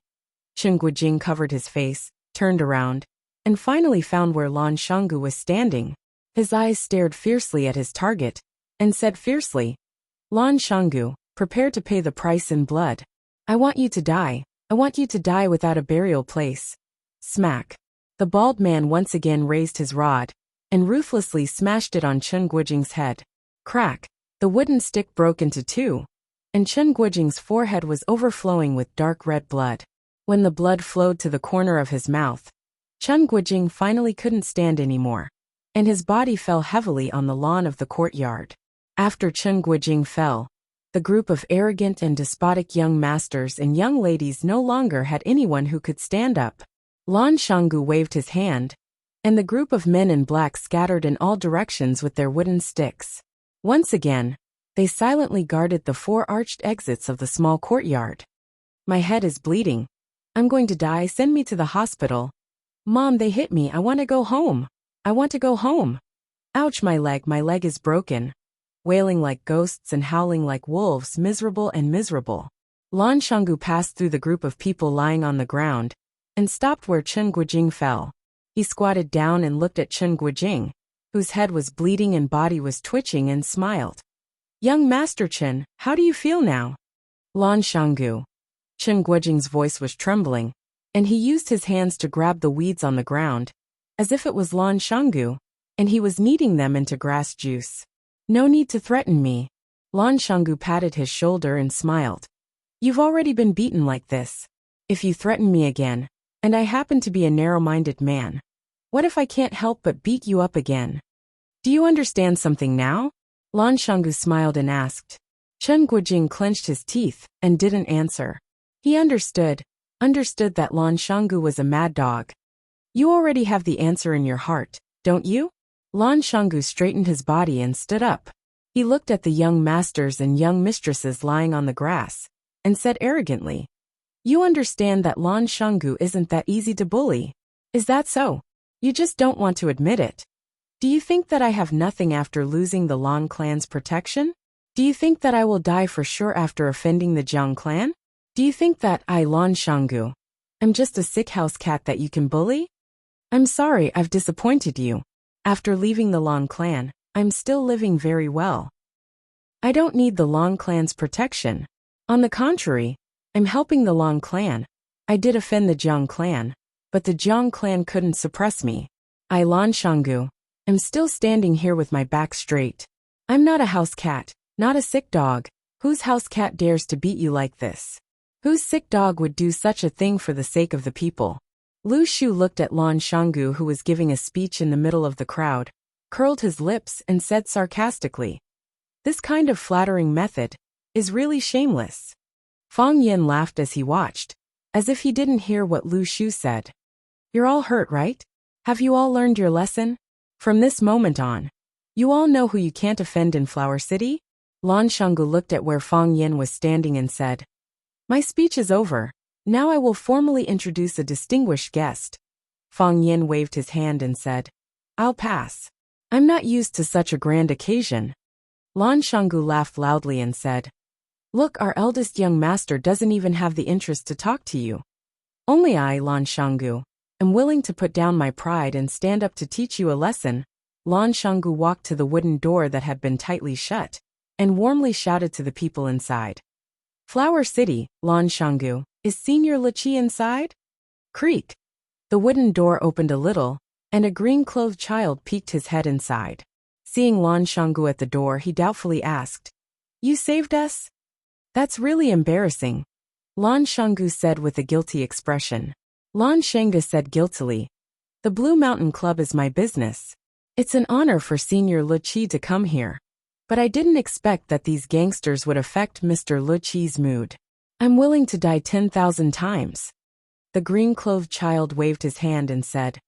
Chen Guojing covered his face, turned around, and finally found where Lan Shanggu was standing. His eyes stared fiercely at his target, and said fiercely, Lan Shanggu, prepare to pay the price in blood. I want you to die. I want you to die without a burial place. Smack. The bald man once again raised his rod, and ruthlessly smashed it on Chen Guojing's head. Crack. The wooden stick broke into two, and Chen Guojing's forehead was overflowing with dark red blood. When the blood flowed to the corner of his mouth, Chen Guojing finally couldn't stand anymore, and his body fell heavily on the lawn of the courtyard. After Chen Guojing fell, the group of arrogant and despotic young masters and young ladies no longer had anyone who could stand up. Lan Shanggu waved his hand, and the group of men in black scattered in all directions with their wooden sticks. Once again, they silently guarded the four arched exits of the small courtyard. My head is bleeding. I'm going to die. Send me to the hospital. Mom, they hit me. I want to go home. I want to go home. Ouch, my leg is broken. Wailing like ghosts and howling like wolves, miserable and miserable. Lan Shanggu passed through the group of people lying on the ground, and stopped where Chen Guojing fell. He squatted down and looked at Chen Guojing, whose head was bleeding and body was twitching, and smiled. Young Master Chen, how do you feel now? Lan Shanggu. Chen Guojing's voice was trembling, and he used his hands to grab the weeds on the ground, as if it was Lan Shanggu, and he was kneading them into grass juice. No need to threaten me. Lan Shanggu patted his shoulder and smiled. You've already been beaten like this. If you threaten me again, and I happen to be a narrow-minded man, what if I can't help but beat you up again? Do you understand something now? Lan Shanggu smiled and asked. Chen Guojing clenched his teeth and didn't answer. He understood that Lan Shanggu was a mad dog. You already have the answer in your heart, don't you? Lan Shanggu straightened his body and stood up. He looked at the young masters and young mistresses lying on the grass, and said arrogantly, You understand that Lan Shanggu isn't that easy to bully. Is that so? You just don't want to admit it. Do you think that I have nothing after losing the Lan clan's protection? Do you think that I will die for sure after offending the Jiang clan? Do you think that I, Lan Shanggu, am just a sick house cat that you can bully? I'm sorry I've disappointed you. After leaving the Lan clan, I'm still living very well. I don't need the Lan clan's protection. On the contrary, I'm helping the Lan clan. I did offend the Jiang clan, but the Jiang clan couldn't suppress me. I, Lan Shanggu, am still standing here with my back straight. I'm not a house cat, not a sick dog. Whose house cat dares to beat you like this? Whose sick dog would do such a thing for the sake of the people? Lu Shu looked at Lan Shanggu, who was giving a speech in the middle of the crowd, curled his lips and said sarcastically, This kind of flattering method is really shameless. Fang Yin laughed as he watched, as if he didn't hear what Lu Shu said. You're all hurt, right? Have you all learned your lesson? From this moment on, you all know who you can't offend in Flower City? Lan Shanggu looked at where Fang Yin was standing and said, My speech is over. Now I will formally introduce a distinguished guest. Fang Yin waved his hand and said, I'll pass. I'm not used to such a grand occasion. Lan Shanggu laughed loudly and said, Look, our eldest young master doesn't even have the interest to talk to you. Only I, Lan Shanggu, am willing to put down my pride and stand up to teach you a lesson. Lan Shanggu walked to the wooden door that had been tightly shut, and warmly shouted to the people inside. Flower City, Lan Shanggu, is Senior Liqi inside? Creak. The wooden door opened a little, and a green-clothed child peeked his head inside. Seeing Lan Shanggu at the door, he doubtfully asked, You saved us? That's really embarrassing. Lan Shanggu said with a guilty expression. Lan Shanggu said guiltily, The Blue Mountain Club is my business. It's an honor for Senior Liqi to come here. But I didn't expect that these gangsters would affect Mr. Liqi's mood. I'm willing to die 10,000 times. The green-clothed child waved his hand and said,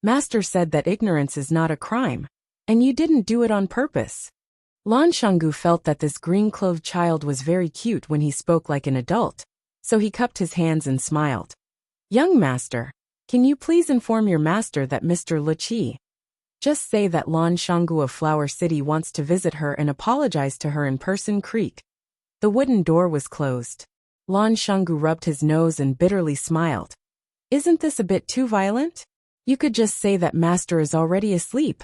Master said that ignorance is not a crime, and you didn't do it on purpose. Lan Shanggu felt that this green-clothed child was very cute when he spoke like an adult, so he cupped his hands and smiled. Young master, can you please inform your master that Mr. Liqi? Just say that Lan Shanggu of Flower City wants to visit her and apologize to her in person. Creak. The wooden door was closed. Lan Shanggu rubbed his nose and bitterly smiled. Isn't this a bit too violent? You could just say that master is already asleep.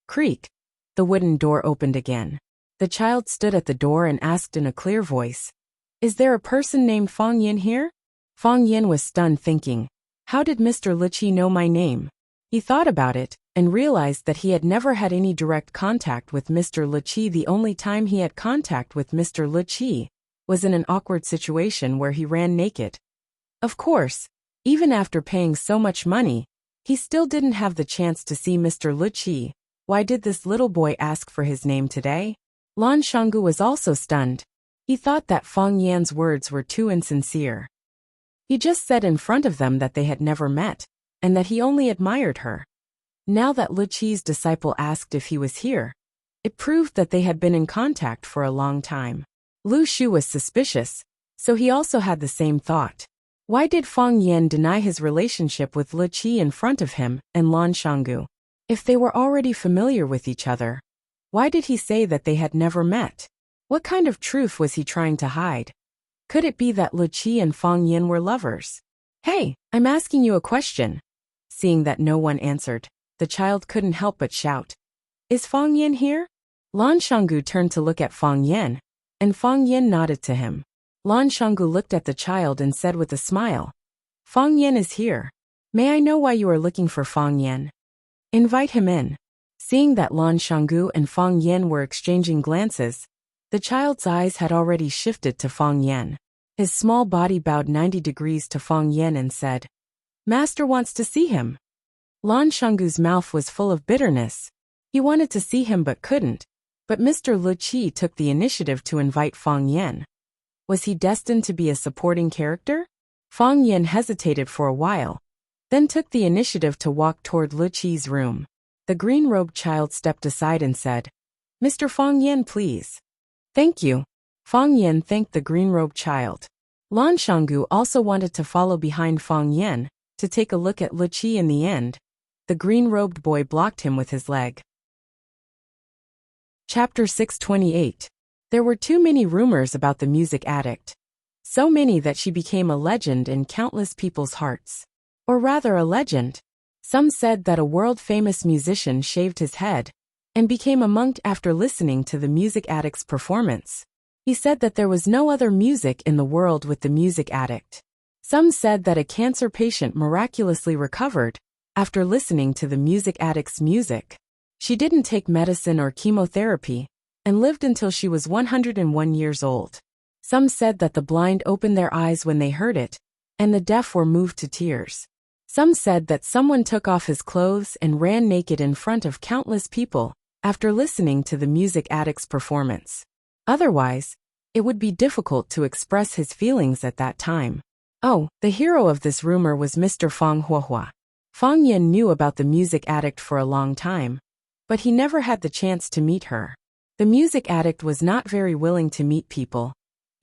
Creak. The wooden door opened again. The child stood at the door and asked in a clear voice, Is there a person named Fang Yin here? Fang Yin was stunned, thinking, How did Mr. Liqi know my name? He thought about it, and realized that he had never had any direct contact with Mr. Liqi. The only time he had contact with Mr. Liqi was in an awkward situation where he ran naked. Of course, even after paying so much money, he still didn't have the chance to see Mr. Liqi. Why did this little boy ask for his name today? Lan Shanggu was also stunned. He thought that Fang Yan's words were too insincere. He just said in front of them that they had never met, and that he only admired her. Now that Liqi's disciple asked if he was here, it proved that they had been in contact for a long time. Lu Shu was suspicious, so he also had the same thought. Why did Fang Yan deny his relationship with Liqi in front of him and Lan Shanggu? If they were already familiar with each other, why did he say that they had never met? What kind of truth was he trying to hide? Could it be that Liqi and Fang Yan were lovers? Hey, I'm asking you a question. Seeing that no one answered, the child couldn't help but shout. Is Fang Yan here? Lan Shanggu turned to look at Fang Yan, and Fang Yan nodded to him. Lan Shanggu looked at the child and said with a smile, Fang Yan is here. May I know why you are looking for Fang Yan? Invite him in. Seeing that Lan Shanggu and Fang Yan were exchanging glances, the child's eyes had already shifted to Fang Yan. His small body bowed 90 degrees to Fang Yan and said, Master wants to see him. Lan Shanggu's mouth was full of bitterness. He wanted to see him but couldn't. But Mr. Liqi took the initiative to invite Fang Yan. Was he destined to be a supporting character? Fang Yan hesitated for a while, then took the initiative to walk toward Liqi's room. The green-robed child stepped aside and said, Mr. Fang Yan, please. Thank you. Fang Yan thanked the green-robed child. Lan Shanggu also wanted to follow behind Fang Yan to take a look at Liqi. In the end, the green-robed boy blocked him with his leg. Chapter 628. There were too many rumors about the music addict. So many that she became a legend in countless people's hearts. Or rather a legend. Some said that a world-famous musician shaved his head and became a monk after listening to the music addict's performance. He said that there was no other music in the world with the music addict. Some said that a cancer patient miraculously recovered after listening to the music addict's music. She didn't take medicine or chemotherapy and lived until she was 101 years old. Some said that the blind opened their eyes when they heard it, and the deaf were moved to tears. Some said that someone took off his clothes and ran naked in front of countless people after listening to the music addict's performance. Otherwise, it would be difficult to express his feelings at that time. Oh, the hero of this rumor was Mr. Fang Huahua. Fang Yan knew about the music addict for a long time, but he never had the chance to meet her. The music addict was not very willing to meet people,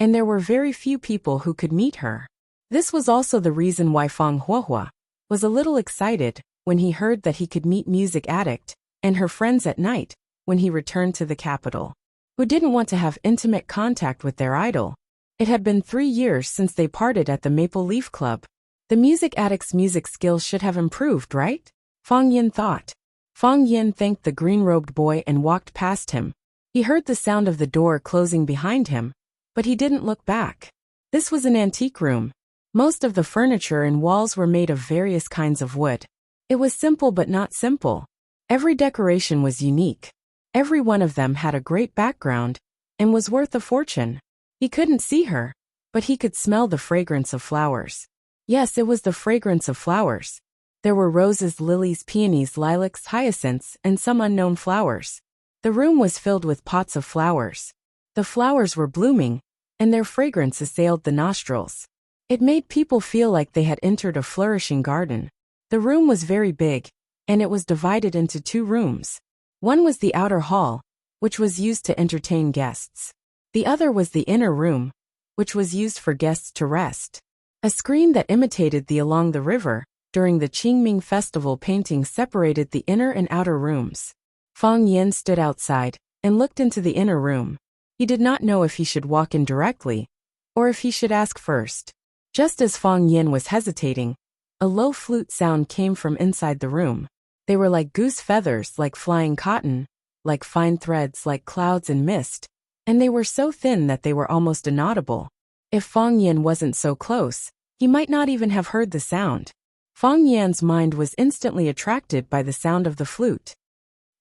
and there were very few people who could meet her. This was also the reason why Fang Huahua was a little excited when he heard that he could meet music addict and her friends at night when he returned to the capital, who didn't want to have intimate contact with their idol. It had been 3 years since they parted at the Maple Leaf Club. The music addict's music skills should have improved, right? Fang Yin thought. Fang Yin thanked the green-robed boy and walked past him. He heard the sound of the door closing behind him, but he didn't look back. This was an antique room. Most of the furniture and walls were made of various kinds of wood. It was simple but not simple. Every decoration was unique. Every one of them had a great background and was worth a fortune. He couldn't see her, but he could smell the fragrance of flowers. Yes, it was the fragrance of flowers. There were roses, lilies, peonies, lilacs, hyacinths, and some unknown flowers. The room was filled with pots of flowers. The flowers were blooming, and their fragrance assailed the nostrils. It made people feel like they had entered a flourishing garden. The room was very big, and it was divided into 2 rooms. One was the outer hall, which was used to entertain guests. The other was the inner room, which was used for guests to rest. A screen that imitated the along the river during the Qingming festival painting separated the inner and outer rooms. Fang Yin stood outside and looked into the inner room. He did not know if he should walk in directly or if he should ask first. Just as Fang Yin was hesitating, a low flute sound came from inside the room. They were like goose feathers, like flying cotton, like fine threads, like clouds and mist, and they were so thin that they were almost inaudible. If Fang Yin wasn't so close, he might not even have heard the sound. Fang Yan's mind was instantly attracted by the sound of the flute.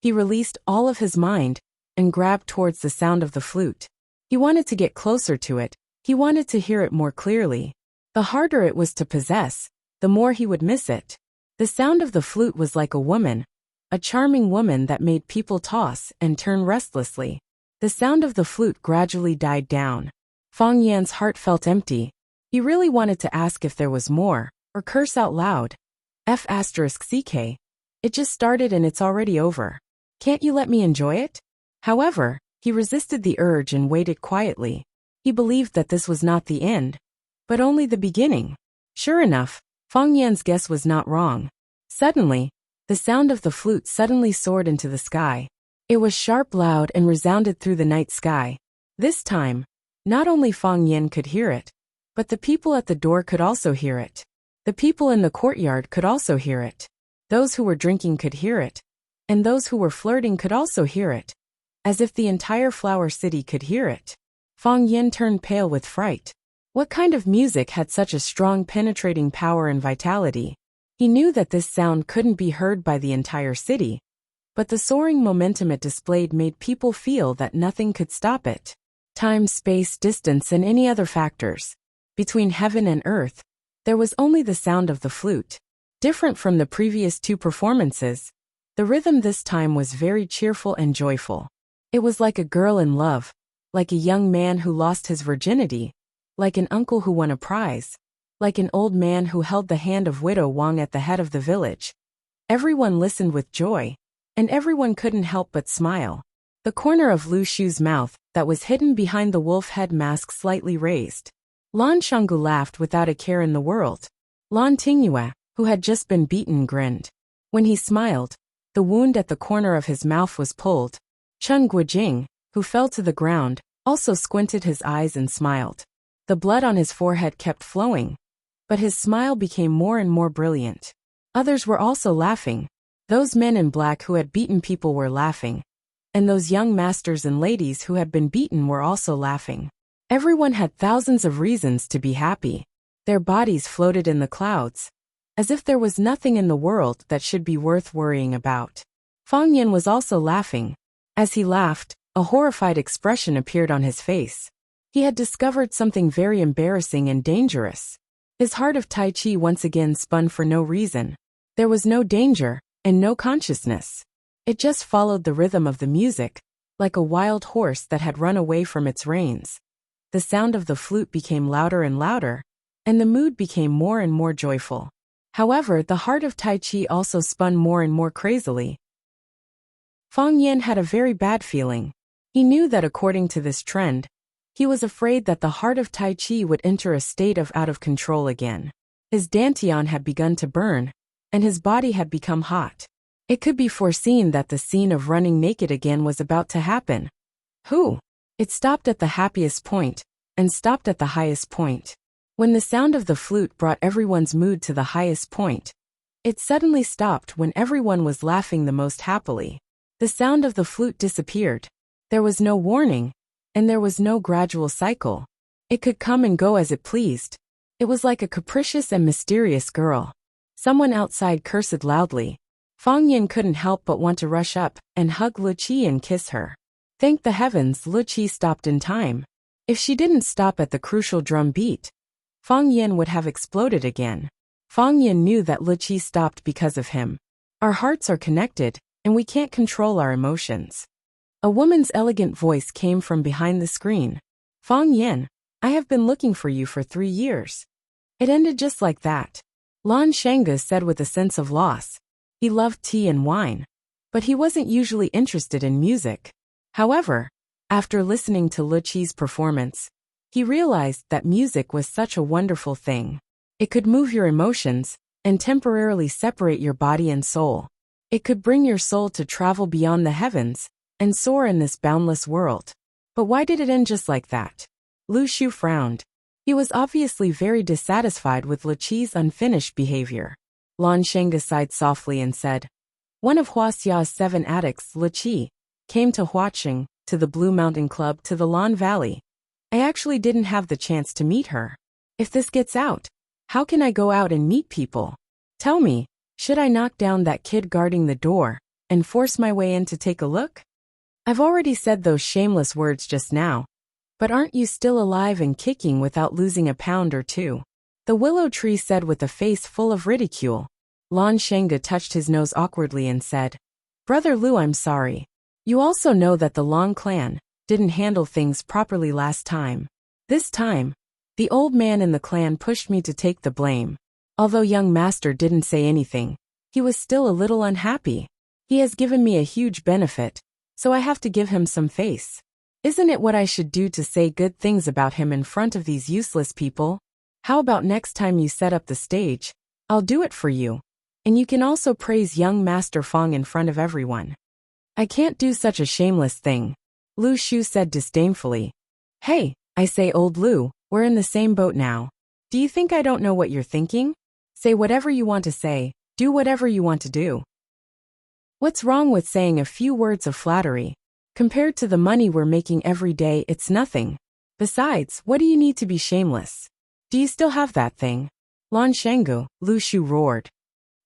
He released all of his mind and grabbed towards the sound of the flute. He wanted to get closer to it. He wanted to hear it more clearly. The harder it was to possess, the more he would miss it. The sound of the flute was like a woman, a charming woman that made people toss and turn restlessly. The sound of the flute gradually died down. Fang Yan's heart felt empty. He really wanted to ask if there was more, or curse out loud. F***ck. It just started and it's already over. Can't you let me enjoy it? However, he resisted the urge and waited quietly. He believed that this was not the end, but only the beginning. Sure enough, Fang Yan's guess was not wrong. Suddenly, the sound of the flute suddenly soared into the sky. It was sharp, loud, and resounded through the night sky. This time, not only Fang Yan could hear it, but the people at the door could also hear it. The people in the courtyard could also hear it. Those who were drinking could hear it, and those who were flirting could also hear it, as if the entire flower city could hear it. Fang Yan turned pale with fright. What kind of music had such a strong penetrating power and vitality? He knew that this sound couldn't be heard by the entire city, but the soaring momentum it displayed made people feel that nothing could stop it. Time, space, distance, and any other factors. Between heaven and earth, there was only the sound of the flute. Different from the previous two performances, the rhythm this time was very cheerful and joyful. It was like a girl in love, like a young man who lost his virginity, like an uncle who won a prize, like an old man who held the hand of widow Wang at the head of the village. Everyone listened with joy, and everyone couldn't help but smile. The corner of Lu Shu's mouth, that was hidden behind the wolf head mask, slightly raised. Lan Shanggu laughed without a care in the world. Lan Tingyue, who had just been beaten, grinned. When he smiled, the wound at the corner of his mouth was pulled. Chen Guojing, who fell to the ground, also squinted his eyes and smiled. The blood on his forehead kept flowing, but his smile became more and more brilliant. Others were also laughing. Those men in black who had beaten people were laughing, and those young masters and ladies who had been beaten were also laughing. Everyone had thousands of reasons to be happy. Their bodies floated in the clouds, as if there was nothing in the world that should be worth worrying about. Fang Yin was also laughing. As he laughed, a horrified expression appeared on his face. He had discovered something very embarrassing and dangerous. His heart of Tai Chi once again spun for no reason. There was no danger, and no consciousness. It just followed the rhythm of the music, like a wild horse that had run away from its reins. The sound of the flute became louder and louder, and the mood became more and more joyful. However, the heart of Tai Chi also spun more and more crazily. Fang Yin had a very bad feeling. He knew that according to this trend, he was afraid that the heart of Tai Chi would enter a state of out of control again. His dantian had begun to burn, and his body had become hot. It could be foreseen that the scene of running naked again was about to happen. It stopped at the happiest point, and stopped at the highest point. When the sound of the flute brought everyone's mood to the highest point, it suddenly stopped when everyone was laughing the most happily. The sound of the flute disappeared. There was no warning, and there was no gradual cycle. It could come and go as it pleased. It was like a capricious and mysterious girl. Someone outside cursed loudly. Fang Yin couldn't help but want to rush up and hug Lu Qi and kiss her. Thank the heavens Lu Qi stopped in time. If she didn't stop at the crucial drum beat, Fang Yin would have exploded again. Fang Yin knew that Lu Qi stopped because of him. Our hearts are connected, and we can't control our emotions. A woman's elegant voice came from behind the screen. Fang Yin, I have been looking for you for 3 years. It ended just like that. Lan Shanggu said with a sense of loss. He loved tea and wine, but he wasn't usually interested in music. However, after listening to Lu Qi's performance, he realized that music was such a wonderful thing. It could move your emotions and temporarily separate your body and soul. It could bring your soul to travel beyond the heavens and soar in this boundless world. But why did it end just like that? Lu Shu frowned. He was obviously very dissatisfied with Lachi's unfinished behavior. Lan Shengge sighed softly and said, "One of Huaxia's 7 addicts, Lachi, came to Huaqing, to the Blue Mountain Club, to the Lan Valley. I actually didn't have the chance to meet her. If this gets out, how can I go out and meet people? Tell me, should I knock down that kid guarding the door and force my way in to take a look? I've already said those shameless words just now, but aren't you still alive and kicking without losing a pound or two?" The willow tree said with a face full of ridicule. Lan Shengge touched his nose awkwardly and said, "Brother Lu, I'm sorry. You also know that the Lan clan didn't handle things properly last time. This time, the old man in the clan pushed me to take the blame. Although young master didn't say anything, he was still a little unhappy. He has given me a huge benefit, so I have to give him some face. Isn't it what I should do to say good things about him in front of these useless people? How about next time you set up the stage, I'll do it for you. And you can also praise young Master Fong in front of everyone." "I can't do such a shameless thing," Lu Shu said disdainfully. "Hey, I say, old Lu, we're in the same boat now. Do you think I don't know what you're thinking? Say whatever you want to say, do whatever you want to do. What's wrong with saying a few words of flattery? Compared to the money we're making every day, it's nothing. Besides, what do you need to be shameless? Do you still have that thing?" "Lan Shengge," Lu Shu roared.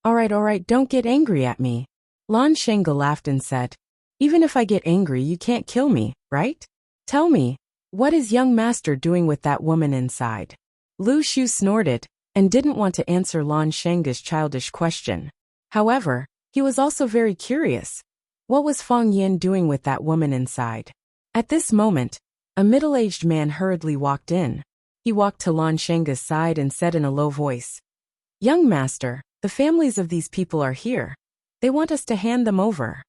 All right, don't get angry at me." Lan Shengge laughed and said, "Even if I get angry, you can't kill me, right? Tell me, what is young master doing with that woman inside?" Lu Shu snorted and didn't want to answer Lan Shengge's childish question. However, he was also very curious. What was Fong Yin doing with that woman inside? At this moment, a middle-aged man hurriedly walked in. He walked to Lan Shengge's side and said in a low voice, "Young master, the families of these people are here. They want us to hand them over."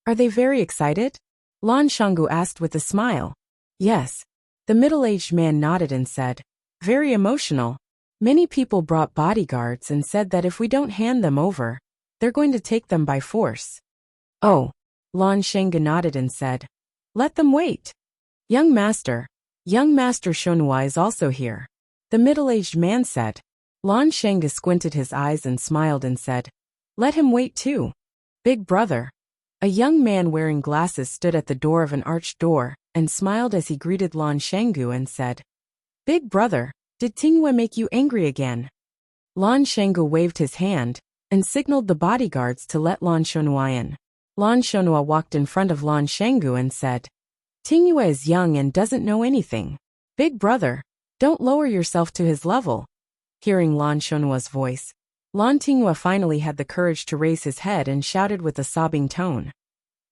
"Are they very excited?" Lan Shengge asked with a smile. "Yes." The middle-aged man nodded and said, "Very emotional. Many people brought bodyguards and said that if we don't hand them over, they're going to take them by force." "Oh." Lan Shengge nodded and said, "Let them wait." Young Master Shonhua is also here," the middle-aged man said. Lan Shengge squinted his eyes and smiled and said, "Let him wait too." "Big brother." A young man wearing glasses stood at the door of an arched door and smiled as he greeted Lan Shengge and said, "Big brother, did Tingyue make you angry again?" Lan Shengge waved his hand and signaled the bodyguards to let Lan Shonhua in. Lan Shonhua walked in front of Lan Shengge and said, "Tingyue is young and doesn't know anything. Big brother, don't lower yourself to his level." Hearing Lan Shonhua's voice, Lan Tingyue finally had the courage to raise his head and shouted with a sobbing tone,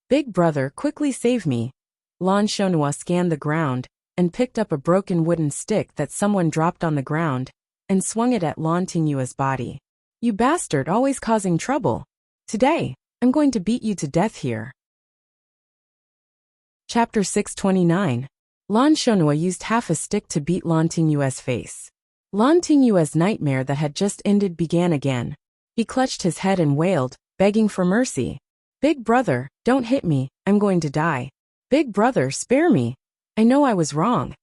"Big brother, quickly save me." Lan Shonhua scanned the ground and picked up a broken wooden stick that someone dropped on the ground and swung it at Lan Tingyue's body. "You bastard, always causing trouble. Today, I'm going to beat you to death here." Chapter 629. Lan Shonhua used half a stick to beat Lan Tingyue's face. Lan Tingyue's nightmare that had just ended began again. He clutched his head and wailed, begging for mercy. "Big brother, don't hit me, I'm going to die. Big brother, spare me. I know I was wrong."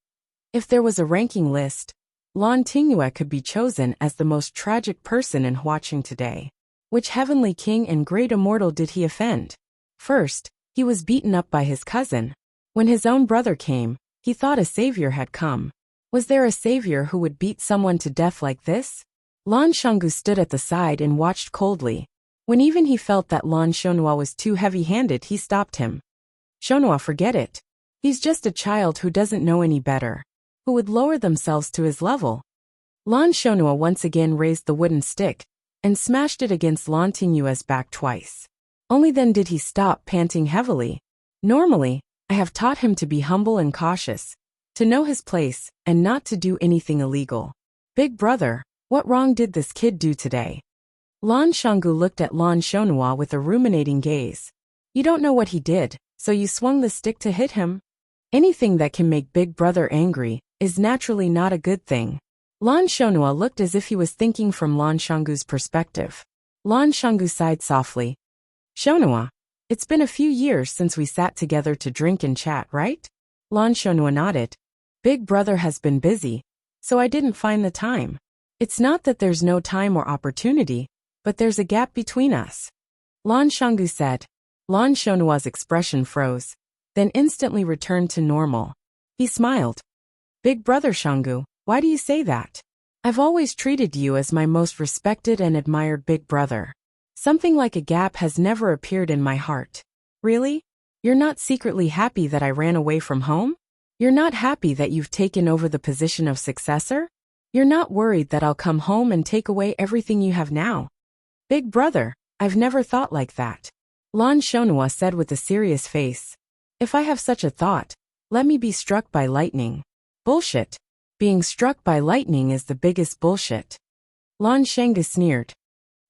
If there was a ranking list, Lan Tingyue could be chosen as the most tragic person in Huaqing today. Which heavenly king and great immortal did he offend? First, he was beaten up by his cousin. When his own brother came, he thought a savior had come. Was there a savior who would beat someone to death like this? Lan Shengge stood at the side and watched coldly. When even he felt that Lan Shonhua was too heavy-handed, he stopped him. "Shonhua, forget it. He's just a child who doesn't know any better. Who would lower themselves to his level?" Lan Shonhua once again raised the wooden stick and smashed it against Lan Tingyue's back twice. Only then did he stop, panting heavily. "Normally, I have taught him to be humble and cautious, to know his place, and not to do anything illegal. Big brother, what wrong did this kid do today?" Lan Shengge looked at Lan Shonhua with a ruminating gaze. "You don't know what he did, so you swung the stick to hit him? Anything that can make big brother angry is naturally not a good thing." Lan Shonhua looked as if he was thinking from Lan Shengge's perspective. Lan Shengge sighed softly. "Shonhua, it's been a few years since we sat together to drink and chat, right?" Lan Shonhua nodded. "Big brother has been busy, so I didn't find the time. It's not that there's no time or opportunity, but there's a gap between us. Lan Shanggu said. Lan Shounua's expression froze, then instantly returned to normal. He smiled. Big brother Shanggu, why do you say that? I've always treated you as my most respected and admired big brother. Something like a gap has never appeared in my heart. Really? You're not secretly happy that I ran away from home? You're not happy that you've taken over the position of successor? You're not worried that I'll come home and take away everything you have now? Big brother, I've never thought like that. Lan Shonua said with a serious face. If I have such a thought, let me be struck by lightning. Bullshit. Being struck by lightning is the biggest bullshit. Lan Shanggu sneered.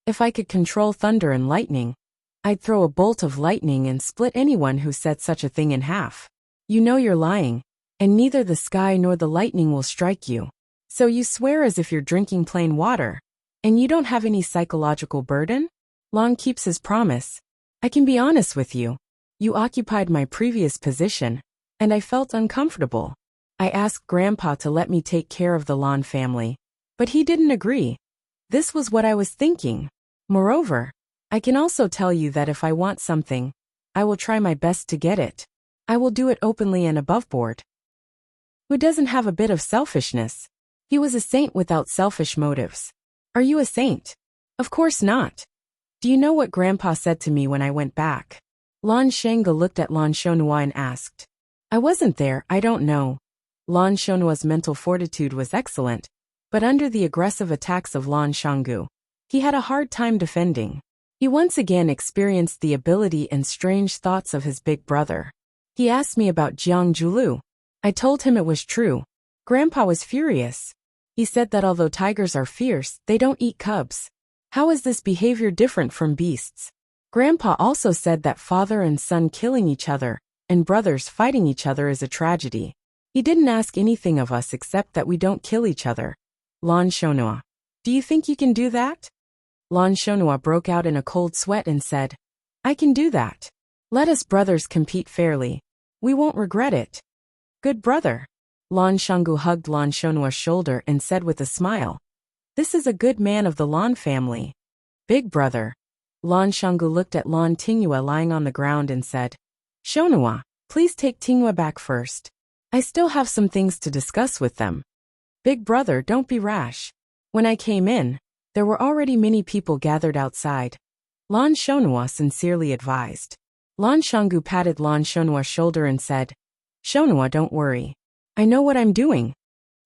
If I could control thunder and lightning, I'd throw a bolt of lightning and split anyone who said such a thing in half. You know you're lying, and neither the sky nor the lightning will strike you. So you swear as if you're drinking plain water, and you don't have any psychological burden? Lan keeps his promise. I can be honest with you. You occupied my previous position, and I felt uncomfortable. I asked Grandpa to let me take care of the Lan family, but he didn't agree. This was what I was thinking. Moreover, I can also tell you that if I want something, I will try my best to get it. I will do it openly and above board. Who doesn't have a bit of selfishness? He was a saint without selfish motives. Are you a saint? Of course not. Do you know what Grandpa said to me when I went back? Lan Shanggu looked at Lan Shonua and asked. I wasn't there, I don't know. Lan Shonua's mental fortitude was excellent, but under the aggressive attacks of Lan Shanggu, he had a hard time defending. He once again experienced the ability and strange thoughts of his big brother. He asked me about Jiang Julu. I told him it was true. Grandpa was furious. He said that although tigers are fierce, they don't eat cubs. How is this behavior different from beasts? Grandpa also said that father and son killing each other, and brothers fighting each other is a tragedy. He didn't ask anything of us except that we don't kill each other. Lan Shonua. Do you think you can do that? Lan Shonua broke out in a cold sweat and said, I can do that. Let us brothers compete fairly. We won't regret it. Good brother. Lan Shanggu hugged Lan Shonua's shoulder and said with a smile, This is a good man of the Lan family. Big brother. Lan Shanggu looked at Lan Tingyue lying on the ground and said, Shonua, please take Tingyue back first. I still have some things to discuss with them. Big brother, don't be rash. When I came in, there were already many people gathered outside. Lan Shonua sincerely advised. Lan Shanggu patted Lan Shonua's shoulder and said, Shonua, don't worry. I know what I'm doing.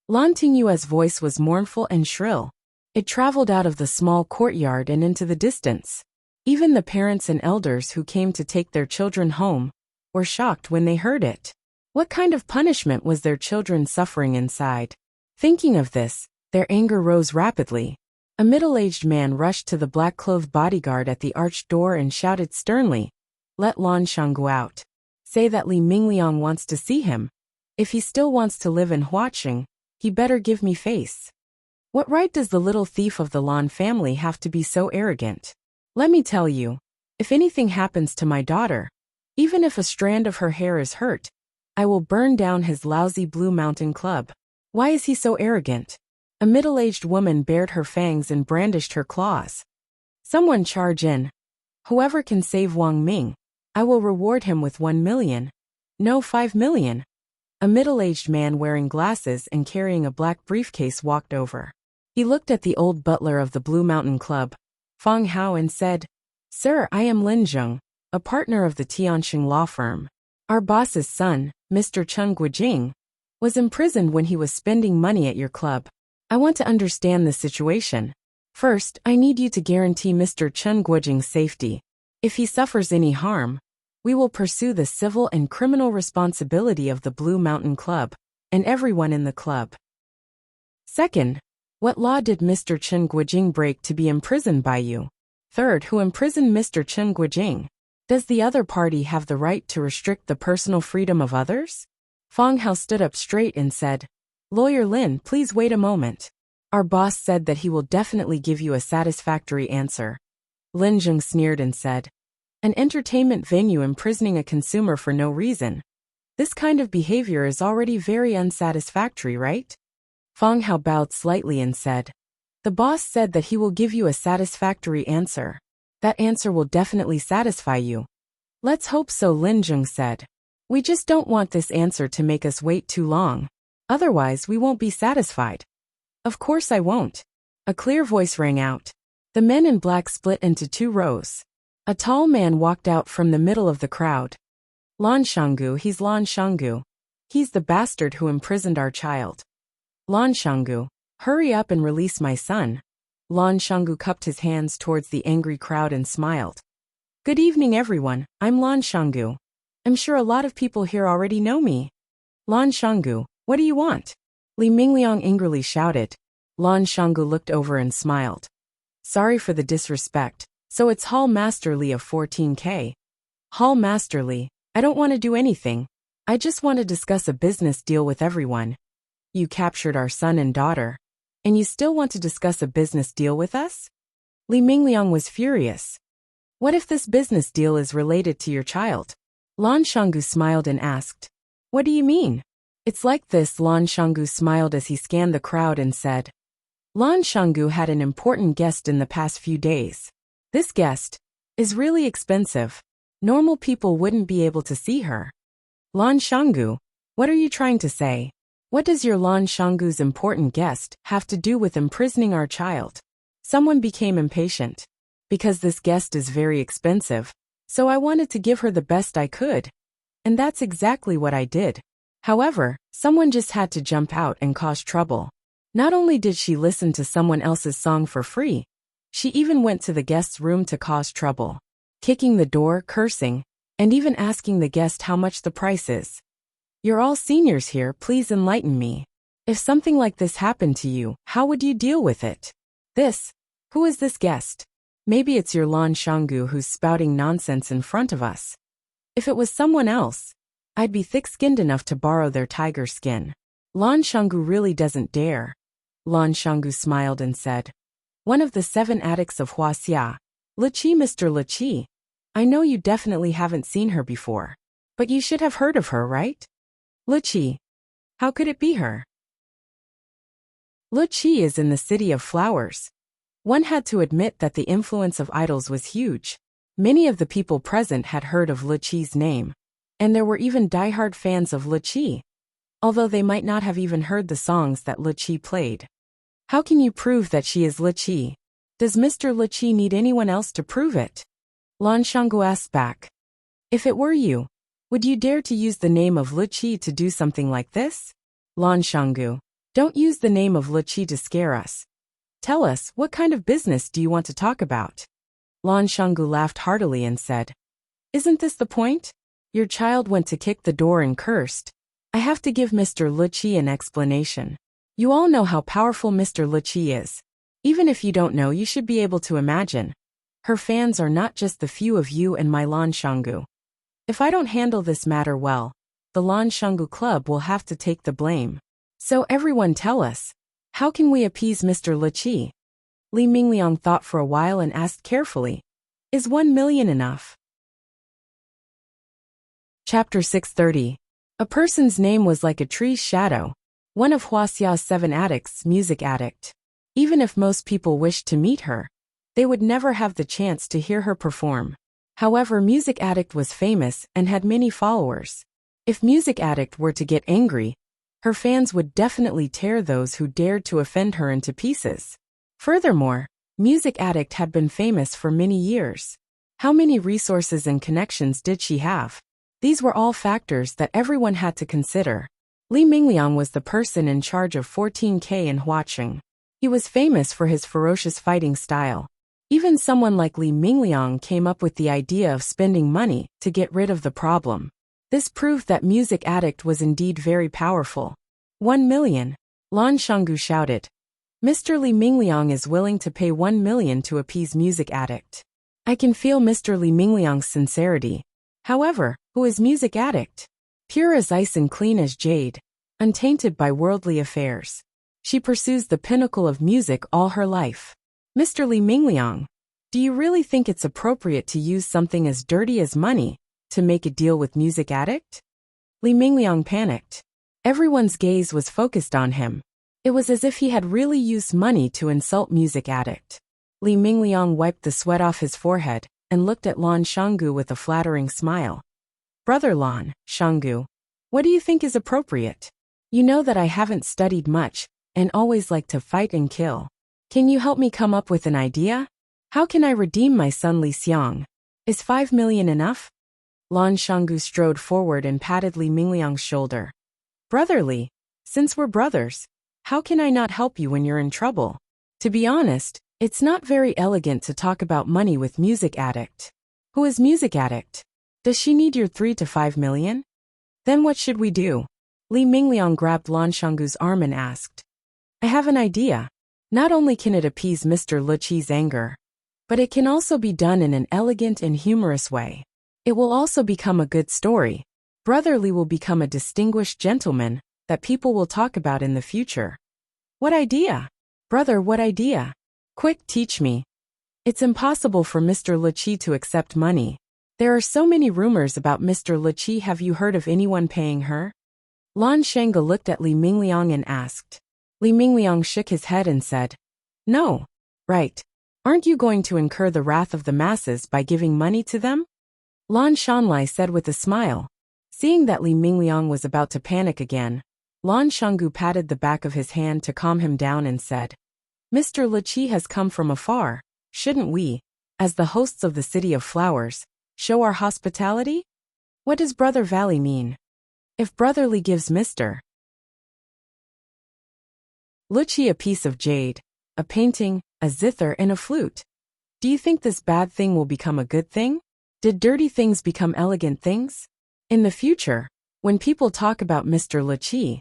Lan Tingyue's voice was mournful and shrill. It traveled out of the small courtyard and into the distance. Even the parents and elders who came to take their children home were shocked when they heard it. What kind of punishment was their children suffering inside? Thinking of this, their anger rose rapidly. A middle-aged man rushed to the black-clothed bodyguard at the arched door and shouted sternly, Let Lan Shanggu out. Say that Li Mingliang wants to see him. If he still wants to live in Huaqing, he better give me face. What right does the little thief of the Lan family have to be so arrogant? Let me tell you, if anything happens to my daughter, even if a strand of her hair is hurt, I will burn down his lousy Blue Mountain Club. Why is he so arrogant? A middle-aged woman bared her fangs and brandished her claws. Someone charge in. Whoever can save Wang Ming, I will reward him with 1 million. No, 5 million. A middle-aged man wearing glasses and carrying a black briefcase walked over. He looked at the old butler of the Blue Mountain Club, Fang Hao, and said, Sir, I am Lin Zheng, a partner of the Tianxing law firm. Our boss's son, Mr. Chen Guijing, was imprisoned when he was spending money at your club. I want to understand the situation. First, I need you to guarantee Mr. Chen Guijing's safety. If he suffers any harm, we will pursue the civil and criminal responsibility of the Blue Mountain Club and everyone in the club. Second, what law did Mr. Chen Guijing break to be imprisoned by you? Third, who imprisoned Mr. Chen Guijing? Does the other party have the right to restrict the personal freedom of others? Fang Hao stood up straight and said, Lawyer Lin, please wait a moment. Our boss said that he will definitely give you a satisfactory answer. Lin Zheng sneered and said, An entertainment venue imprisoning a consumer for no reason. This kind of behavior is already very unsatisfactory, right? Fang Hao bowed slightly and said, "The boss said that he will give you a satisfactory answer. That answer will definitely satisfy you." "Let's hope so," Lin Zheng said. "We just don't want this answer to make us wait too long. Otherwise, we won't be satisfied." "Of course I won't." A clear voice rang out. The men in black split into two rows. A tall man walked out from the middle of the crowd. "Lan Shanggu, he's Lan Shanggu. He's the bastard who imprisoned our child. Lan Shanggu, hurry up and release my son." Lan Shanggu cupped his hands towards the angry crowd and smiled. "Good evening, everyone. I'm Lan Shanggu. I'm sure a lot of people here already know me." "Lan Shanggu, what do you want?" Li Mingliang angrily shouted. Lan Shanggu looked over and smiled. "Sorry for the disrespect. So it's Hall Master Li of 14K. Hall Master Li, I don't want to do anything. I just want to discuss a business deal with everyone. You captured our son and daughter, and you still want to discuss a business deal with us?" Li Mingliang was furious. "What if this business deal is related to your child?" Lan Shanggu smiled and asked, "What do you mean?" "It's like this." Lan Shanggu smiled as he scanned the crowd and said, "Lan Shanggu had an important guest in the past few days. This guest is really expensive. Normal people wouldn't be able to see her." "Lan Shanggu, what are you trying to say? What does your Lan Shanggu's important guest have to do with imprisoning our child?" Someone became impatient. "Because this guest is very expensive, so I wanted to give her the best I could. And that's exactly what I did. However, someone just had to jump out and cause trouble. Not only did she listen to someone else's song for free, she even went to the guest's room to cause trouble, kicking the door, cursing, and even asking the guest how much the price is. You're all seniors here, please enlighten me. If something like this happened to you, how would you deal with it? Who is this guest? Maybe it's your Lan Shanggu who's spouting nonsense in front of us. If it was someone else, I'd be thick-skinned enough to borrow their tiger skin. Lan Shanggu really doesn't dare." Lan Shanggu smiled and said, "One of the 7 addicts of Huaxia, Liqi, Mr. Liqi. I know you definitely haven't seen her before, but you should have heard of her, right? Liqi. How could it be her? Liqi is in the City of Flowers." One had to admit that the influence of idols was huge. Many of the people present had heard of Liqi's name, and there were even diehard fans of Liqi, although they might not have even heard the songs that Liqi played. "How can you prove that she is Liqi? Does Mr. Liqi need anyone else to prove it?" Lan Shanggu asked back. "If it were you, would you dare to use the name of Liqi to do something like this?" "Lan Shanggu, don't use the name of Liqi to scare us. Tell us, what kind of business do you want to talk about?" Lan Shanggu laughed heartily and said, "Isn't this the point? Your child went to kick the door and cursed. I have to give Mr. Liqi an explanation. You all know how powerful Mr. Liqi is. Even if you don't know, you should be able to imagine. Her fans are not just the few of you and my Lan Shanggu. If I don't handle this matter well, the Lan Shanggu Club will have to take the blame. So everyone tell us, how can we appease Mr. Liqi?" Li Mingliang thought for a while and asked carefully, "Is 1 million enough?" Chapter 630. A person's name was like a tree's shadow. One of Huaxia's 7 addicts, music addict. Even if most people wished to meet her, they would never have the chance to hear her perform. However, music addict was famous and had many followers. If music addict were to get angry, her fans would definitely tear those who dared to offend her into pieces. Furthermore, music addict had been famous for many years. How many resources and connections did she have? These were all factors that everyone had to consider. Li Mingliang was the person in charge of 14K in Huaqing. He was famous for his ferocious fighting style. Even someone like Li Mingliang came up with the idea of spending money to get rid of the problem. This proved that music addict was indeed very powerful. 1 million. Lan Shanggu shouted. Mr. Li Mingliang is willing to pay 1 million to appease music addict. I can feel Mr. Li Mingliang's sincerity. However, who is music addict? Pure as ice and clean as jade, untainted by worldly affairs. She pursues the pinnacle of music all her life. Mr. Li Mingliang, do you really think it's appropriate to use something as dirty as money to make a deal with music addict? Li Mingliang panicked. Everyone's gaze was focused on him. It was as if he had really used money to insult music addict. Li Mingliang wiped the sweat off his forehead and looked at Lan Shanggu with a flattering smile. Brother Lan, Shanggu, what do you think is appropriate? You know that I haven't studied much and always like to fight and kill. Can you help me come up with an idea? How can I redeem my son Li Xiang? Is 5 million enough? Lan Shanggu strode forward and patted Li Mingliang's shoulder. Brother Li, since we're brothers, how can I not help you when you're in trouble? To be honest, it's not very elegant to talk about money with music addict. Who is music addict? Does she need your 3 to 5 million? Then what should we do? Li Mingliang grabbed Lan Shanggu's arm and asked. I have an idea. Not only can it appease Mr. Luqi's anger, but it can also be done in an elegant and humorous way. It will also become a good story. Brother Li will become a distinguished gentleman that people will talk about in the future. What idea? Brother, what idea? Quick, teach me. It's impossible for Mr. Luqi to accept money. There are so many rumors about Mr. Luqi. Have you heard of anyone paying her? Lan Shanggu looked at Li Mingliang and asked. Li Mingliang shook his head and said, No. Right. Aren't you going to incur the wrath of the masses by giving money to them? Lan Shanlai said with a smile. Seeing that Li Mingliang was about to panic again, Lan Shanggu patted the back of his hand to calm him down and said, Mr. Luqi has come from afar. Shouldn't we, as the hosts of the City of Flowers, show our hospitality? What does Brother Valley mean? If Brother Li gives Mr. Luqi a piece of jade, a painting, a zither and a flute, do you think this bad thing will become a good thing? Did dirty things become elegant things? In the future, when people talk about Mr. Luqi,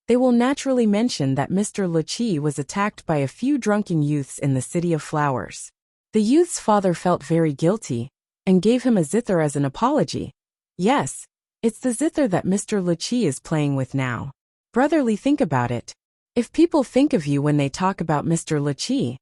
they will naturally mention that Mr. Luqi was attacked by a few drunken youths in the City of Flowers. The youth's father felt very guilty and gave him a zither as an apology. Yes, it's the zither that Mr. Luqi is playing with now. Brother Li, think about it. If people think of you when they talk about Mr. Luqi,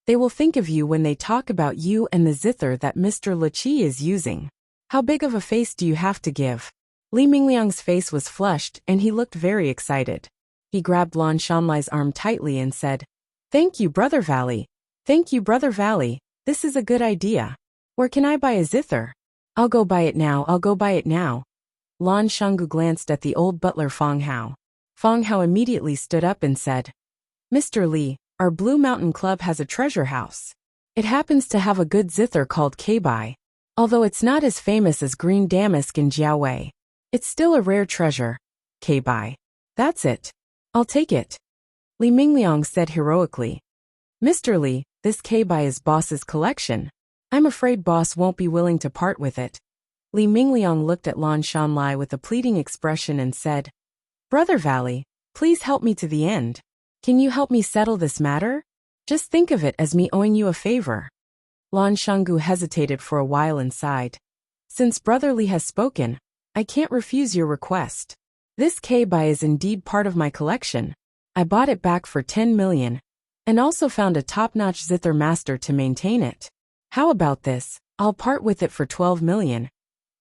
they will think of you when they talk about you and the zither that Mr. Luqi is using. How big of a face do you have to give? Li Mingliang's face was flushed and he looked very excited. He grabbed Lan Shanlai's arm tightly and said, Thank you, Brother Valley. Thank you, Brother Valley. This is a good idea. Where can I buy a zither? I'll go buy it now. I'll go buy it now. Lan Shanggu glanced at the old butler Feng Hao. Feng Hao immediately stood up and said, Mr. Li, our Blue Mountain Club has a treasure house. It happens to have a good zither called Kaibai. Although it's not as famous as green damask in Jiaowei, it's still a rare treasure. Kaibai. That's it. I'll take it. Li Mingliang said heroically. Mr. Li, this Kaibai is boss's collection. I'm afraid boss won't be willing to part with it. Li Mingliang looked at Lan Shanlai with a pleading expression and said, Brother Valley, please help me to the end. Can you help me settle this matter? Just think of it as me owing you a favor. Lan Shanggu hesitated for a while and sighed. Since Brother Li has spoken, I can't refuse your request. This Kaibai is indeed part of my collection. I bought it back for 10 million, and also found a top-notch zither master to maintain it. How about this? I'll part with it for 12 million,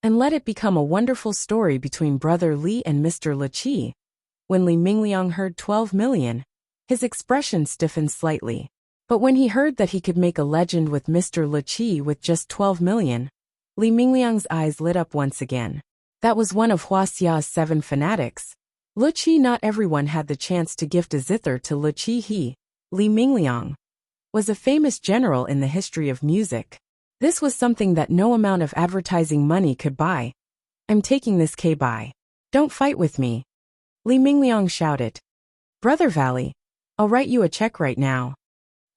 and let it become a wonderful story between Brother Li and Mr. Luqi. When Li Mingliang heard 12 million, his expression stiffened slightly. But when he heard that he could make a legend with Mr. Luqi with just 12 million, Li Mingliang's eyes lit up once again. That was one of Huaxia's 7 fanatics. Luqi, not everyone had the chance to gift a zither to Luqi. He, Li Mingliang, was a famous general in the history of music. This was something that no amount of advertising money could buy. I'm taking this Kaibai. Don't fight with me. Li Mingliang shouted. Brother Valley, I'll write you a check right now.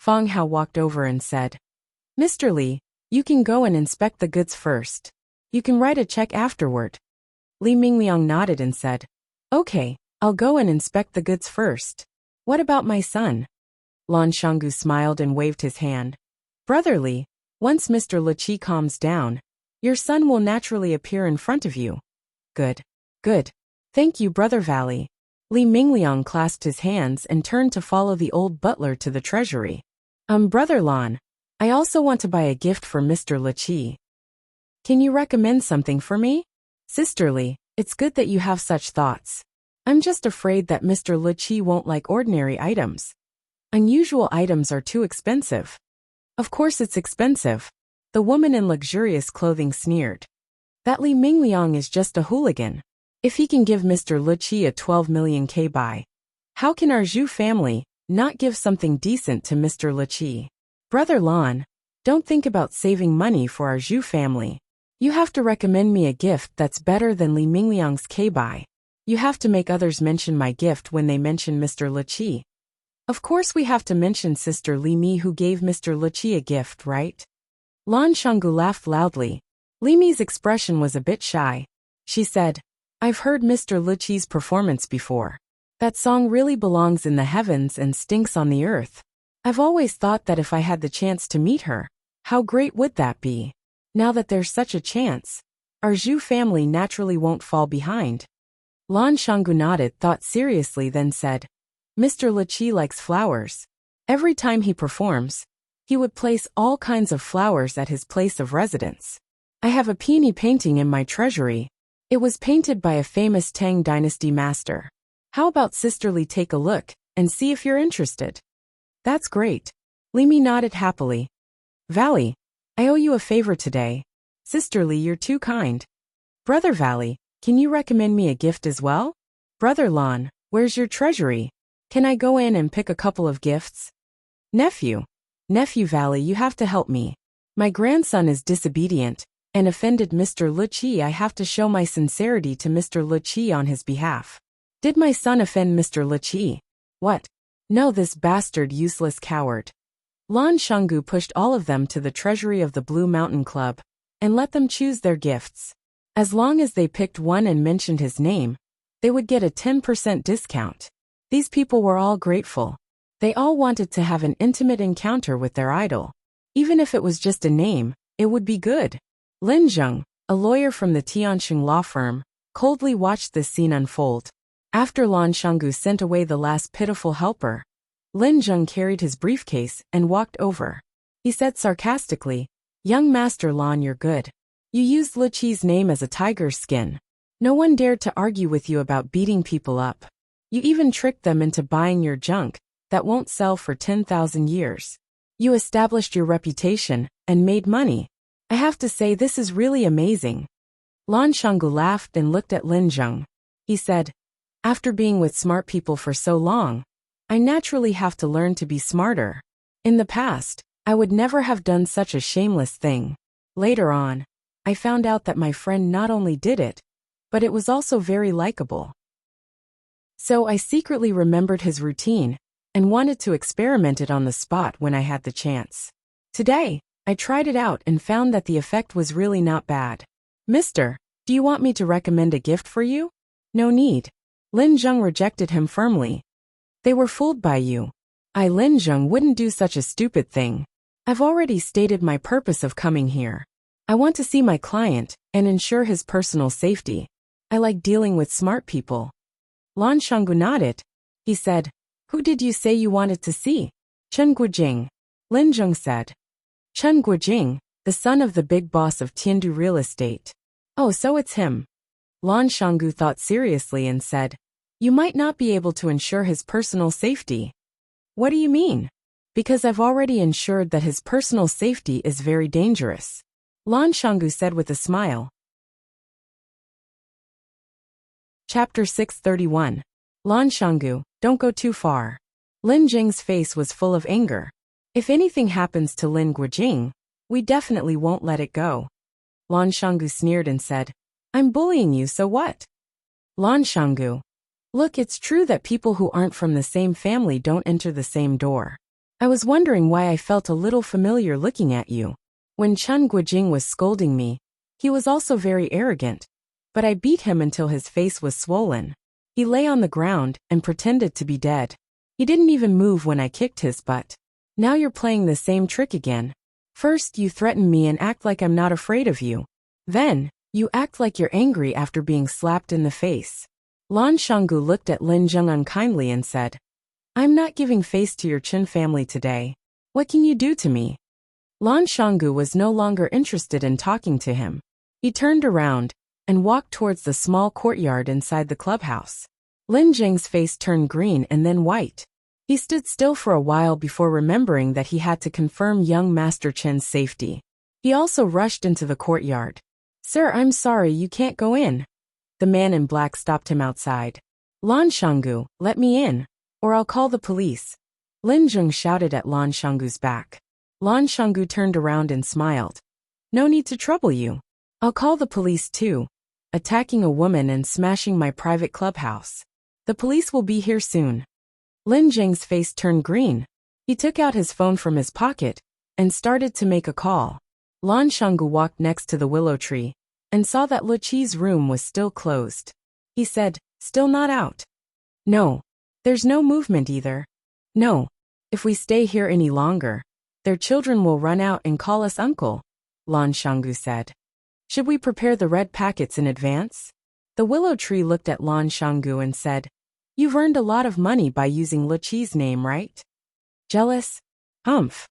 Feng Hao walked over and said, Mr. Li, you can go and inspect the goods first. You can write a check afterward. Li Mingliang nodded and said, Okay, I'll go and inspect the goods first. What about my son? Lan Shanggu smiled and waved his hand. Brother Li, once Mr. Luqi calms down, your son will naturally appear in front of you. Good. Good. Thank you, Brother Valley. Li Mingliang clasped his hands and turned to follow the old butler to the treasury. Brother Lan, I also want to buy a gift for Mr. Luqi. Can you recommend something for me? Sister Li, it's good that you have such thoughts. I'm just afraid that Mr. Liqi won't like ordinary items. Unusual items are too expensive. Of course it's expensive. The woman in luxurious clothing sneered. That Li Mingliang is just a hooligan. If he can give Mr. Liqi a 12 million K buy, how can our Zhu family not give something decent to Mr. Liqi? Brother Lan, don't think about saving money for our Zhu family. You have to recommend me a gift that's better than Li Mingliang's K buy. You have to make others mention my gift when they mention Mr. Liqi. Of course we have to mention Sister Li Mi who gave Mr. Liqi a gift, right? Lan Shanggu laughed loudly. Li Mi's expression was a bit shy. She said, I've heard Mr. Liqi's performance before. That song really belongs in the heavens and stinks on the earth. I've always thought that if I had the chance to meet her, how great would that be? Now that there's such a chance, our Zhu family naturally won't fall behind. Lan Shanggu nodded, thought seriously, then said, Mr. Liqi likes flowers. Every time he performs, he would place all kinds of flowers at his place of residence. I have a peony painting in my treasury. It was painted by a famous Tang dynasty master. How about Sister Li take a look and see if you're interested? That's great. Li Mi nodded happily. Valley, I owe you a favor today. Sister Li, you're too kind. Brother Valley, can you recommend me a gift as well? Brother Lan, where's your treasury? Can I go in and pick a couple of gifts? Nephew Valley, you have to help me. My grandson is disobedient and offended Mr. Liqi. I have to show my sincerity to Mr. Liqi on his behalf. Did my son offend Mr. Liqi? What? No, this bastard, useless coward. Lan Shanggu pushed all of them to the treasury of the Blue Mountain Club and let them choose their gifts. As long as they picked one and mentioned his name, they would get a 10% discount. These people were all grateful. They all wanted to have an intimate encounter with their idol. Even if it was just a name, it would be good. Lin Zheng, a lawyer from the Tianxing law firm, coldly watched this scene unfold. After Lan Shanggu sent away the last pitiful helper, Lin Zheng carried his briefcase and walked over. He said sarcastically, Young Master Lan, you're good. You used Liqi's name as a tiger's skin. No one dared to argue with you about beating people up. You even tricked them into buying your junk that won't sell for 10,000 years. You established your reputation and made money. I have to say, this is really amazing. Lan Shanggu laughed and looked at Lin Zheng. He said, After being with smart people for so long, I naturally have to learn to be smarter. In the past, I would never have done such a shameless thing. Later on, I found out that my friend not only did it, but it was also very likable. So I secretly remembered his routine and wanted to experiment it on the spot when I had the chance. Today, I tried it out and found that the effect was really not bad. Mister, do you want me to recommend a gift for you? No need. Lin Zheng rejected him firmly. They were fooled by you. I, Lin Zheng, wouldn't do such a stupid thing. I've already stated my purpose of coming here. I want to see my client and ensure his personal safety. I like dealing with smart people. Lan Shanggu nodded. He said, Who did you say you wanted to see? Chen Guojing. Lin Zheng said. Chen Guojing, the son of the big boss of Tiandu Real Estate. Oh, so it's him. Lan Shanggu thought seriously and said, You might not be able to ensure his personal safety. What do you mean? Because I've already ensured that his personal safety is very dangerous. Lan Shanggu said with a smile. Chapter 631. Lan Shanggu, don't go too far. Lin Jing's face was full of anger. If anything happens to Lin Guojing, we definitely won't let it go. Lan Shanggu sneered and said, I'm bullying you, so what? Lan Shanggu. Look, it's true that people who aren't from the same family don't enter the same door. I was wondering why I felt a little familiar looking at you. When Chen Guojing was scolding me, he was also very arrogant, but I beat him until his face was swollen. He lay on the ground and pretended to be dead. He didn't even move when I kicked his butt. Now you're playing the same trick again. First, you threaten me and act like I'm not afraid of you. Then, you act like you're angry after being slapped in the face. Lan Shanggu looked at Lin Zheng unkindly and said, I'm not giving face to your Chen family today. What can you do to me? Lan Shanggu was no longer interested in talking to him. He turned around and walked towards the small courtyard inside the clubhouse. Lin Zheng's face turned green and then white. He stood still for a while before remembering that he had to confirm young Master Chen's safety. He also rushed into the courtyard. "Sir, I'm sorry, you can't go in." The man in black stopped him outside. "Lan Shanggu, let me in, or I'll call the police." Lin Zheng shouted at Lan Shanggu's back. Lan Shanggu turned around and smiled. "No need to trouble you. I'll call the police too. Attacking a woman and smashing my private clubhouse. The police will be here soon." Lin Zheng's face turned green. He took out his phone from his pocket and started to make a call. Lan Shanggu walked next to the willow tree and saw that Lu Qi's room was still closed. He said, "Still not out?" "No. There's no movement either." "No. If we stay here any longer, their children will run out and call us uncle," Lan Shanggu said. "Should we prepare the red packets in advance?" The willow tree looked at Lan Shanggu and said, "You've earned a lot of money by using Lu Qi's name, right?" "Jealous? Humph.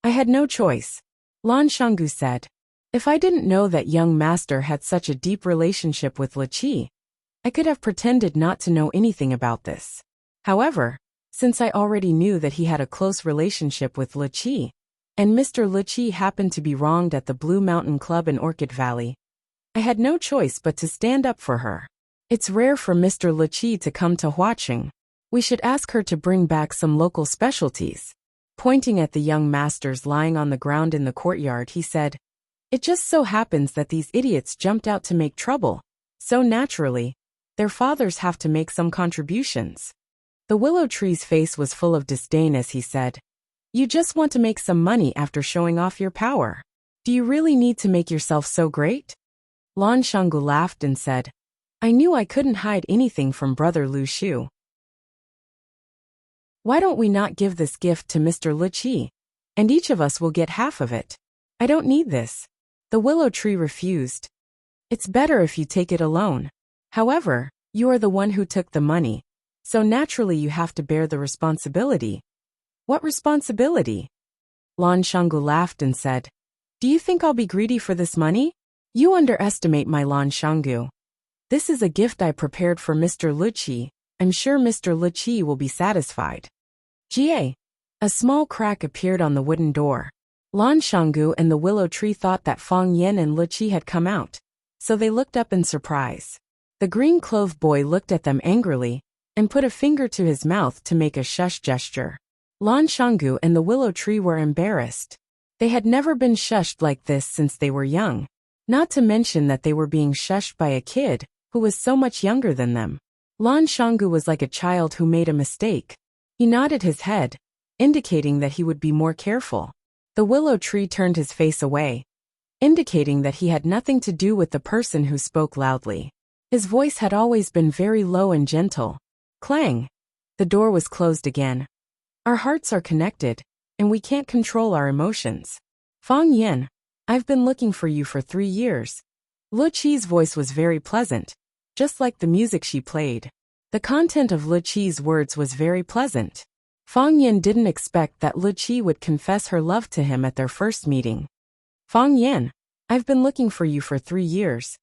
I had no choice," Lan Shanggu said. "If I didn't know that young master had such a deep relationship with Lu Qi, I could have pretended not to know anything about this. However, since I already knew that he had a close relationship with Lu Qi, and Mr. Lu Qi happened to be wronged at the Blue Mountain Club in Orchid Valley, I had no choice but to stand up for her. It's rare for Mr. Lu Qi to come to Huaqing. We should ask her to bring back some local specialties." Pointing at the young masters lying on the ground in the courtyard, he said, "It just so happens that these idiots jumped out to make trouble, so naturally, their fathers have to make some contributions." The willow tree's face was full of disdain as he said, "You just want to make some money after showing off your power. Do you really need to make yourself so great?" Lan Shanggu laughed and said, "I knew I couldn't hide anything from Brother Lu Shu. Why don't we not give this gift to Mr. Lu Qi, and each of us will get half of it? I don't need this." The willow tree refused. "It's better if you take it alone. However, you are the one who took the money, so naturally you have to bear the responsibility." "What responsibility?" Lan Shanggu laughed and said, "Do you think I'll be greedy for this money? You underestimate my Lan Shanggu. This is a gift I prepared for Mr. Lu Qi. I'm sure Mr. Lu Qi will be satisfied." "Jie." A small crack appeared on the wooden door. Lan Shanggu and the willow tree thought that Fang Yen and Lu Qi had come out, so they looked up in surprise. The green-clothed boy looked at them angrily and put a finger to his mouth to make a shush gesture. Lan Shanggu and the willow tree were embarrassed. They had never been shushed like this since they were young, not to mention that they were being shushed by a kid who was so much younger than them. Lan Shanggu was like a child who made a mistake. He nodded his head, indicating that he would be more careful. The willow tree turned his face away, indicating that he had nothing to do with the person who spoke loudly. His voice had always been very low and gentle. Clang! The door was closed again. Our hearts are connected, and we can't control our emotions. "Fang Yen, I've been looking for you for 3 years." Lu Qi's voice was very pleasant, just like the music she played. The content of Lu Qi's words was very pleasant. Fang Yen didn't expect that Lu Qi would confess her love to him at their first meeting. "Fang Yen, I've been looking for you for 3 years."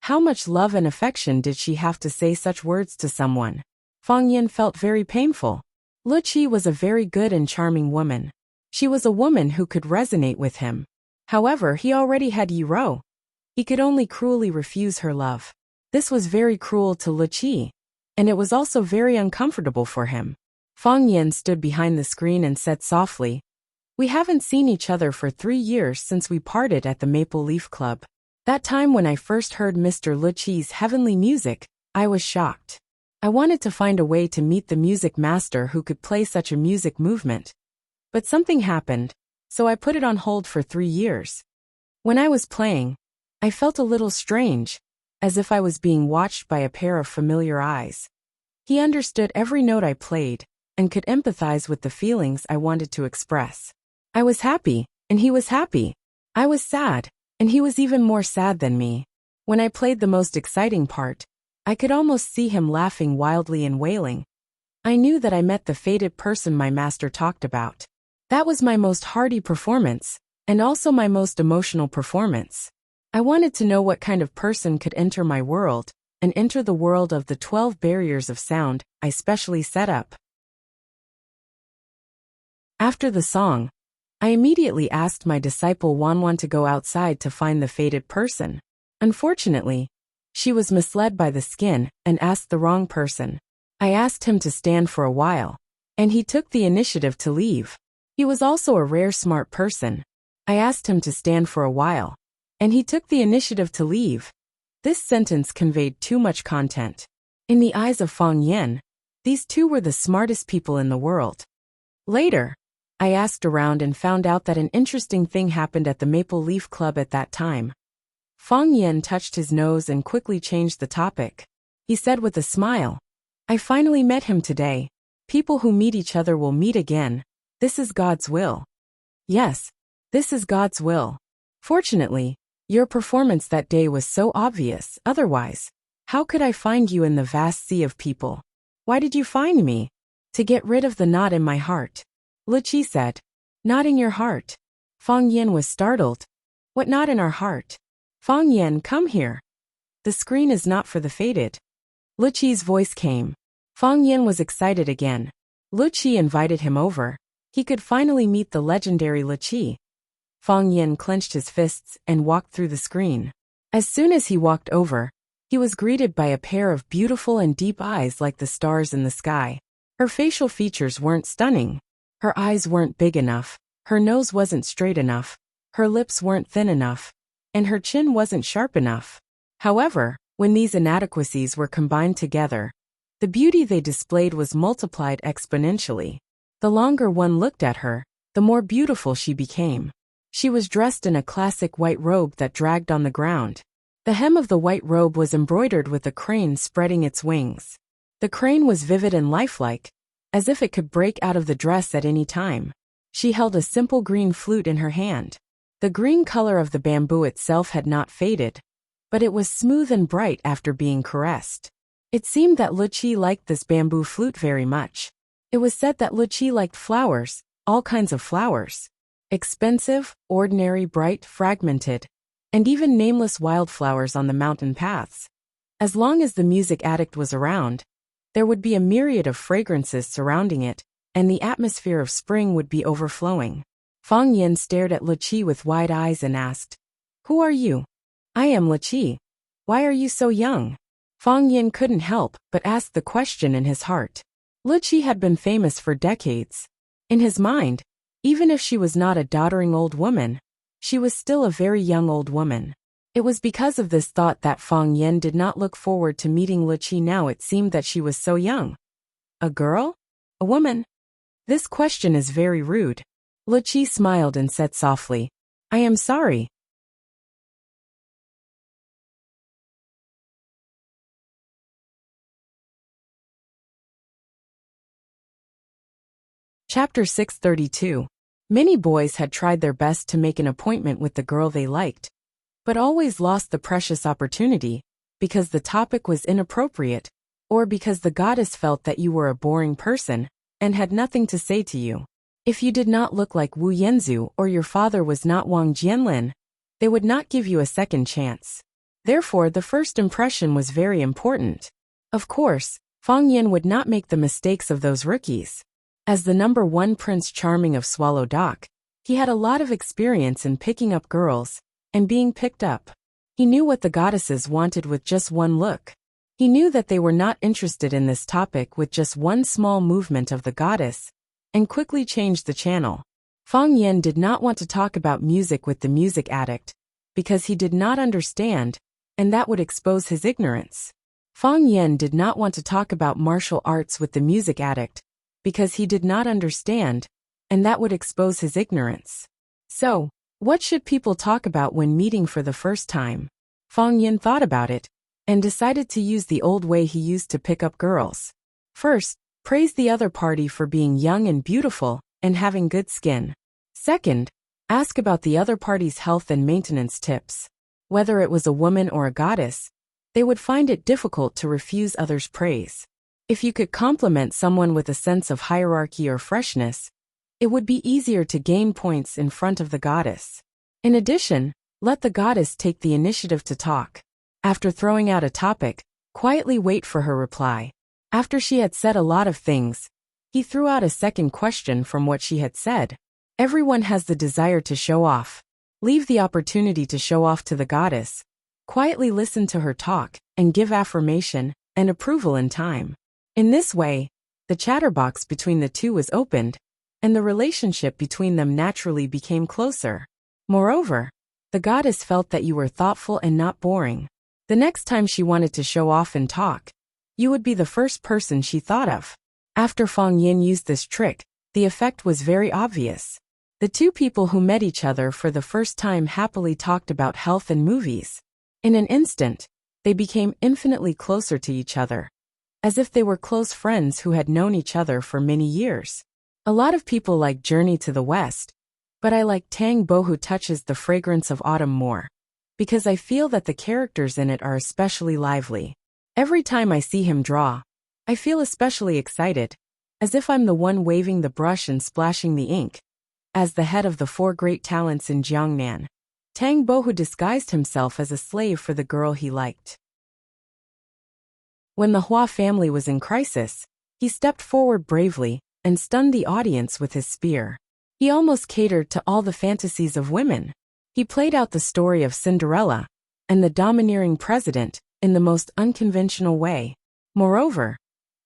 How much love and affection did she have to say such words to someone? Fang Yen felt very painful. Lu Qi was a very good and charming woman. She was a woman who could resonate with him. However, he already had Yi Rou. He could only cruelly refuse her love. This was very cruel to Lu Qi, and it was also very uncomfortable for him. Fang Yen stood behind the screen and said softly, "We haven't seen each other for 3 years since we parted at the Maple Leaf Club. That time when I first heard Mr. Lu Qi's heavenly music, I was shocked. I wanted to find a way to meet the music master who could play such a music movement. But something happened, so I put it on hold for 3 years. When I was playing, I felt a little strange, as if I was being watched by a pair of familiar eyes. He understood every note I played, and could empathize with the feelings I wanted to express. I was happy, and he was happy. I was sad, and he was even more sad than me. When I played the most exciting part, I could almost see him laughing wildly and wailing. I knew that I met the fated person my master talked about. That was my most hearty performance, and also my most emotional performance. I wanted to know what kind of person could enter my world and enter the world of the 12 barriers of sound I specially set up. After the song, I immediately asked my disciple Wanwan to go outside to find the fated person. Unfortunately, she was misled by the skin and asked the wrong person. I asked him to stand for a while, and he took the initiative to leave. He was also a rare smart person. I asked him to stand for a while, and he took the initiative to leave. This sentence conveyed too much content. In the eyes of Fang Yen, these two were the smartest people in the world. Later, I asked around and found out that an interesting thing happened at the Maple Leaf Club at that time. Fang Yen touched his nose and quickly changed the topic. He said with a smile, "I finally met him today. People who meet each other will meet again. This is God's will." Yes, this is God's will. Fortunately, your performance that day was so obvious, otherwise, how could I find you in the vast sea of people? Why did you find me? To get rid of the knot in my heart. Luqi said. Knot in your heart. Fang Yen was startled. What knot in our heart? Fang Yen, come here. The screen is not for the fated. Luqi's voice came. Fang Yen was excited again. Luqi invited him over. He could finally meet the legendary Luqi. Fang Yen clenched his fists and walked through the screen. As soon as he walked over, he was greeted by a pair of beautiful and deep eyes like the stars in the sky. Her facial features weren't stunning. Her eyes weren't big enough, her nose wasn't straight enough, her lips weren't thin enough, and her chin wasn't sharp enough. However, when these inadequacies were combined together, the beauty they displayed was multiplied exponentially. The longer one looked at her, the more beautiful she became. She was dressed in a classic white robe that dragged on the ground. The hem of the white robe was embroidered with a crane spreading its wings. The crane was vivid and lifelike, as if it could break out of the dress at any time. She held a simple green flute in her hand. The green color of the bamboo itself had not faded, but it was smooth and bright after being caressed. It seemed that Luqi liked this bamboo flute very much. It was said that Luqi liked flowers, all kinds of flowers. Expensive, ordinary, bright, fragmented, and even nameless wildflowers on the mountain paths. As long as the music addict was around, there would be a myriad of fragrances surrounding it, and the atmosphere of spring would be overflowing. Fang Yen stared at Luqi with wide eyes and asked, "Who are you?" "I am Luqi. Why are you so young?" Fang Yen couldn't help but ask the question in his heart. Luqi had been famous for decades. In his mind, even if she was not a doddering old woman, she was still a very young old woman. It was because of this thought that Fang Yen did not look forward to meeting Luqi now. It seemed that she was so young. A girl? A woman? This question is very rude. Luqi smiled and said softly, "I am sorry." Chapter 632. Many boys had tried their best to make an appointment with the girl they liked, but always lost the precious opportunity, because the topic was inappropriate, or because the goddess felt that you were a boring person, and had nothing to say to you. If you did not look like Wu Yanzu or your father was not Wang Jianlin, they would not give you a second chance. Therefore, the first impression was very important. Of course, Fang Yen would not make the mistakes of those rookies. As the number one Prince Charming of Swallow Dock, he had a lot of experience in picking up girls, and being picked up. He knew what the goddesses wanted with just one look. He knew that they were not interested in this topic with just one small movement of the goddess, and quickly changed the channel. Fang Yen did not want to talk about music with the music addict, because he did not understand, and that would expose his ignorance. Fang Yen did not want to talk about martial arts with the music addict, because he did not understand, and that would expose his ignorance. So, what should people talk about when meeting for the first time? Fang Yen thought about it, and decided to use the old way he used to pick up girls. First, praise the other party for being young and beautiful, and having good skin. Second, ask about the other party's health and maintenance tips. Whether it was a woman or a goddess, they would find it difficult to refuse others' praise. If you could compliment someone with a sense of hierarchy or freshness, it would be easier to gain points in front of the goddess. In addition, let the goddess take the initiative to talk. After throwing out a topic, quietly wait for her reply. After she had said a lot of things, he threw out a second question from what she had said. Everyone has the desire to show off. Leave the opportunity to show off to the goddess. Quietly listen to her talk, and give affirmation and approval in time. In this way, the chatterbox between the two was opened, and the relationship between them naturally became closer. Moreover, the goddess felt that you were thoughtful and not boring. The next time she wanted to show off and talk, you would be the first person she thought of. After Fang Yin used this trick, the effect was very obvious. The two people who met each other for the first time happily talked about health and movies. In an instant, they became infinitely closer to each other, as if they were close friends who had known each other for many years. A lot of people like Journey to the West, but I like Tang Bo who touches the fragrance of autumn more, because I feel that the characters in it are especially lively. Every time I see him draw, I feel especially excited, as if I'm the one waving the brush and splashing the ink. As the head of the 4 great talents in Jiangnan, Tang Bo who disguised himself as a slave for the girl he liked. When the Hua family was in crisis, he stepped forward bravely and stunned the audience with his spear. He almost catered to all the fantasies of women. He played out the story of Cinderella and the domineering president in the most unconventional way. Moreover,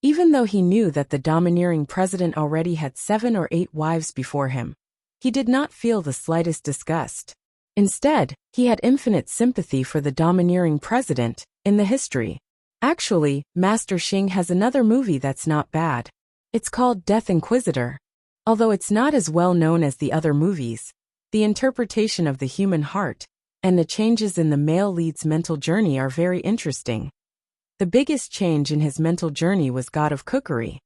even though he knew that the domineering president already had 7 or 8 wives before him, he did not feel the slightest disgust. Instead, he had infinite sympathy for the domineering president in the history. Actually, Master Xing has another movie that's not bad. It's called Death Inquisitor. Although it's not as well known as the other movies, the interpretation of the human heart and the changes in the male lead's mental journey are very interesting. The biggest change in his mental journey was God of Cookery.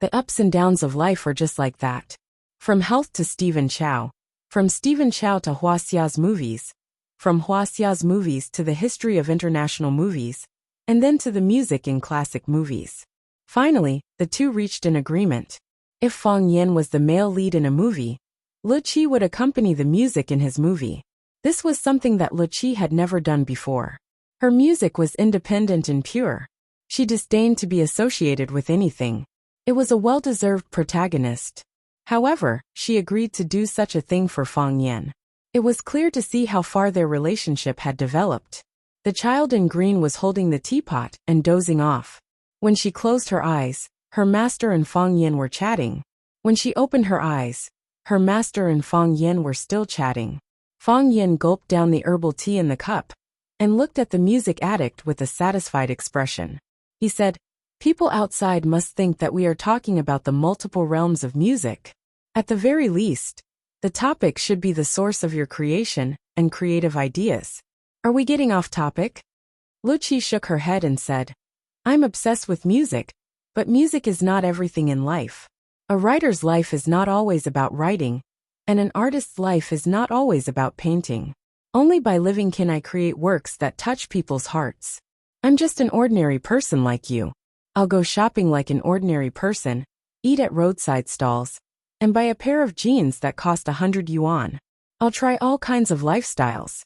The ups and downs of life are just like that. From health to Stephen Chow. From Stephen Chow to Hua Xia's movies. From Hua Xia's movies to the history of international movies. And then to the music in classic movies. Finally, the two reached an agreement. If Fang Yin was the male lead in a movie, Lu Qi would accompany the music in his movie. This was something that Lu Qi had never done before. Her music was independent and pure. She disdained to be associated with anything. It was a well-deserved protagonist. However, she agreed to do such a thing for Fang Yin. It was clear to see how far their relationship had developed. The child in green was holding the teapot and dozing off. When she closed her eyes, her master and Fang Yin were chatting. When she opened her eyes, her master and Fang Yin were still chatting. Fang Yin gulped down the herbal tea in the cup and looked at the music addict with a satisfied expression. He said, "People outside must think that we are talking about the multiple realms of music. At the very least, the topic should be the source of your creation and creative ideas. Are we getting off topic?" Lu Qi shook her head and said, "I'm obsessed with music, but music is not everything in life. A writer's life is not always about writing, and an artist's life is not always about painting. Only by living can I create works that touch people's hearts. I'm just an ordinary person like you. I'll go shopping like an ordinary person, eat at roadside stalls, and buy a pair of jeans that cost 100 yuan. I'll try all kinds of lifestyles.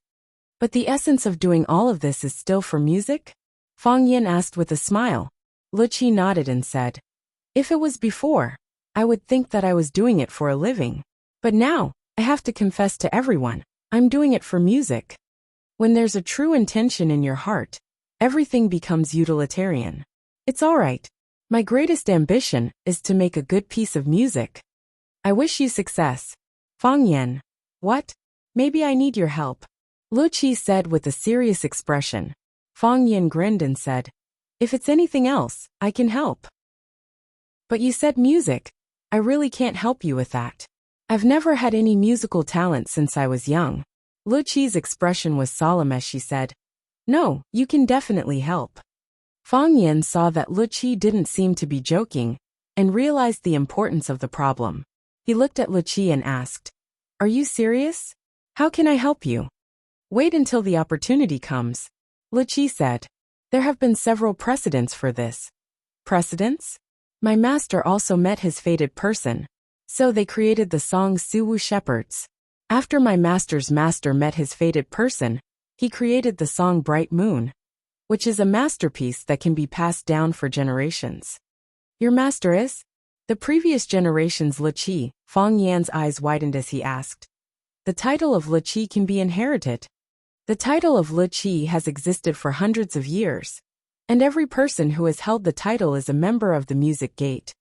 But the essence of doing all of this is still for music?" Fang Yin asked with a smile. Lu Qi nodded and said, "If it was before, I would think that I was doing it for a living. But now, I have to confess to everyone, I'm doing it for music. When there's a true intention in your heart, everything becomes utilitarian. It's all right. My greatest ambition is to make a good piece of music. I wish you success." Fang Yin. "What? Maybe I need your help," Lu Qi said with a serious expression. Fang Yin grinned and said, "If it's anything else, I can help." "But you said music. I really can't help you with that. I've never had any musical talent since I was young." Lu Qi's expression was solemn as she said, "No, you can definitely help." Fang Yin saw that Lu Qi didn't seem to be joking, and realized the importance of the problem. He looked at Lu Qi and asked, "Are you serious? How can I help you?" "Wait until the opportunity comes," Lu Qi said. "There have been several precedents for this." "Precedents?" "My master also met his fated person. So they created the song Suwu Shepherds. After my master's master met his fated person, he created the song Bright Moon. which is a masterpiece that can be passed down for generations. Your master is? The previous generation's Liqi. Fang Yan's eyes widened as he asked. The title of Liqi can be inherited. The title of Liqi has existed for hundreds of years, and every person who has held the title is a member of the music gate.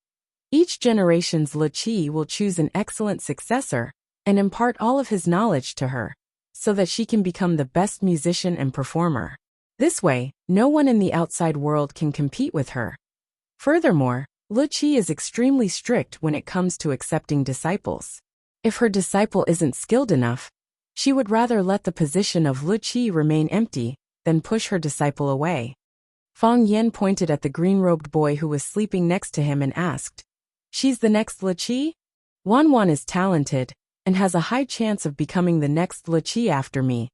Each generation's Liqi will choose an excellent successor and impart all of his knowledge to her, so that she can become the best musician and performer. This way, no one in the outside world can compete with her. Furthermore, Liqi is extremely strict when it comes to accepting disciples. If her disciple isn't skilled enough, she would rather let the position of Liqi remain empty than push her disciple away. Fang Yan pointed at the green-robed boy who was sleeping next to him and asked, "She's the next Liqi? Wanwan is talented and has a high chance of becoming the next Liqi after me,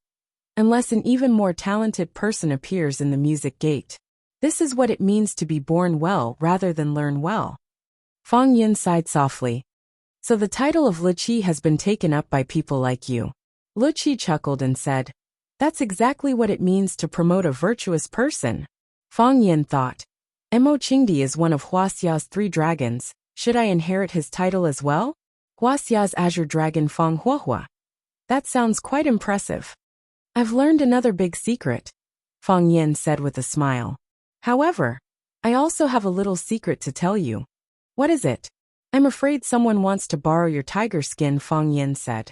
unless an even more talented person appears in the music gate. This is what it means to be born well rather than learn well." Fang Yan sighed softly. "So the title of Liqi has been taken up by people like you." Liqi chuckled and said, "That's exactly what it means to promote a virtuous person." Fang Yan thought, "Mo Qingdi is one of Huaxia's 3 dragons. Should I inherit his title as well? Huaxia's azure dragon Fang Huahua. That sounds quite impressive." "I've learned another big secret," Fang Yan said with a smile. "However, I also have a little secret to tell you." "What is it?" "I'm afraid someone wants to borrow your tiger skin," Fang Yan said.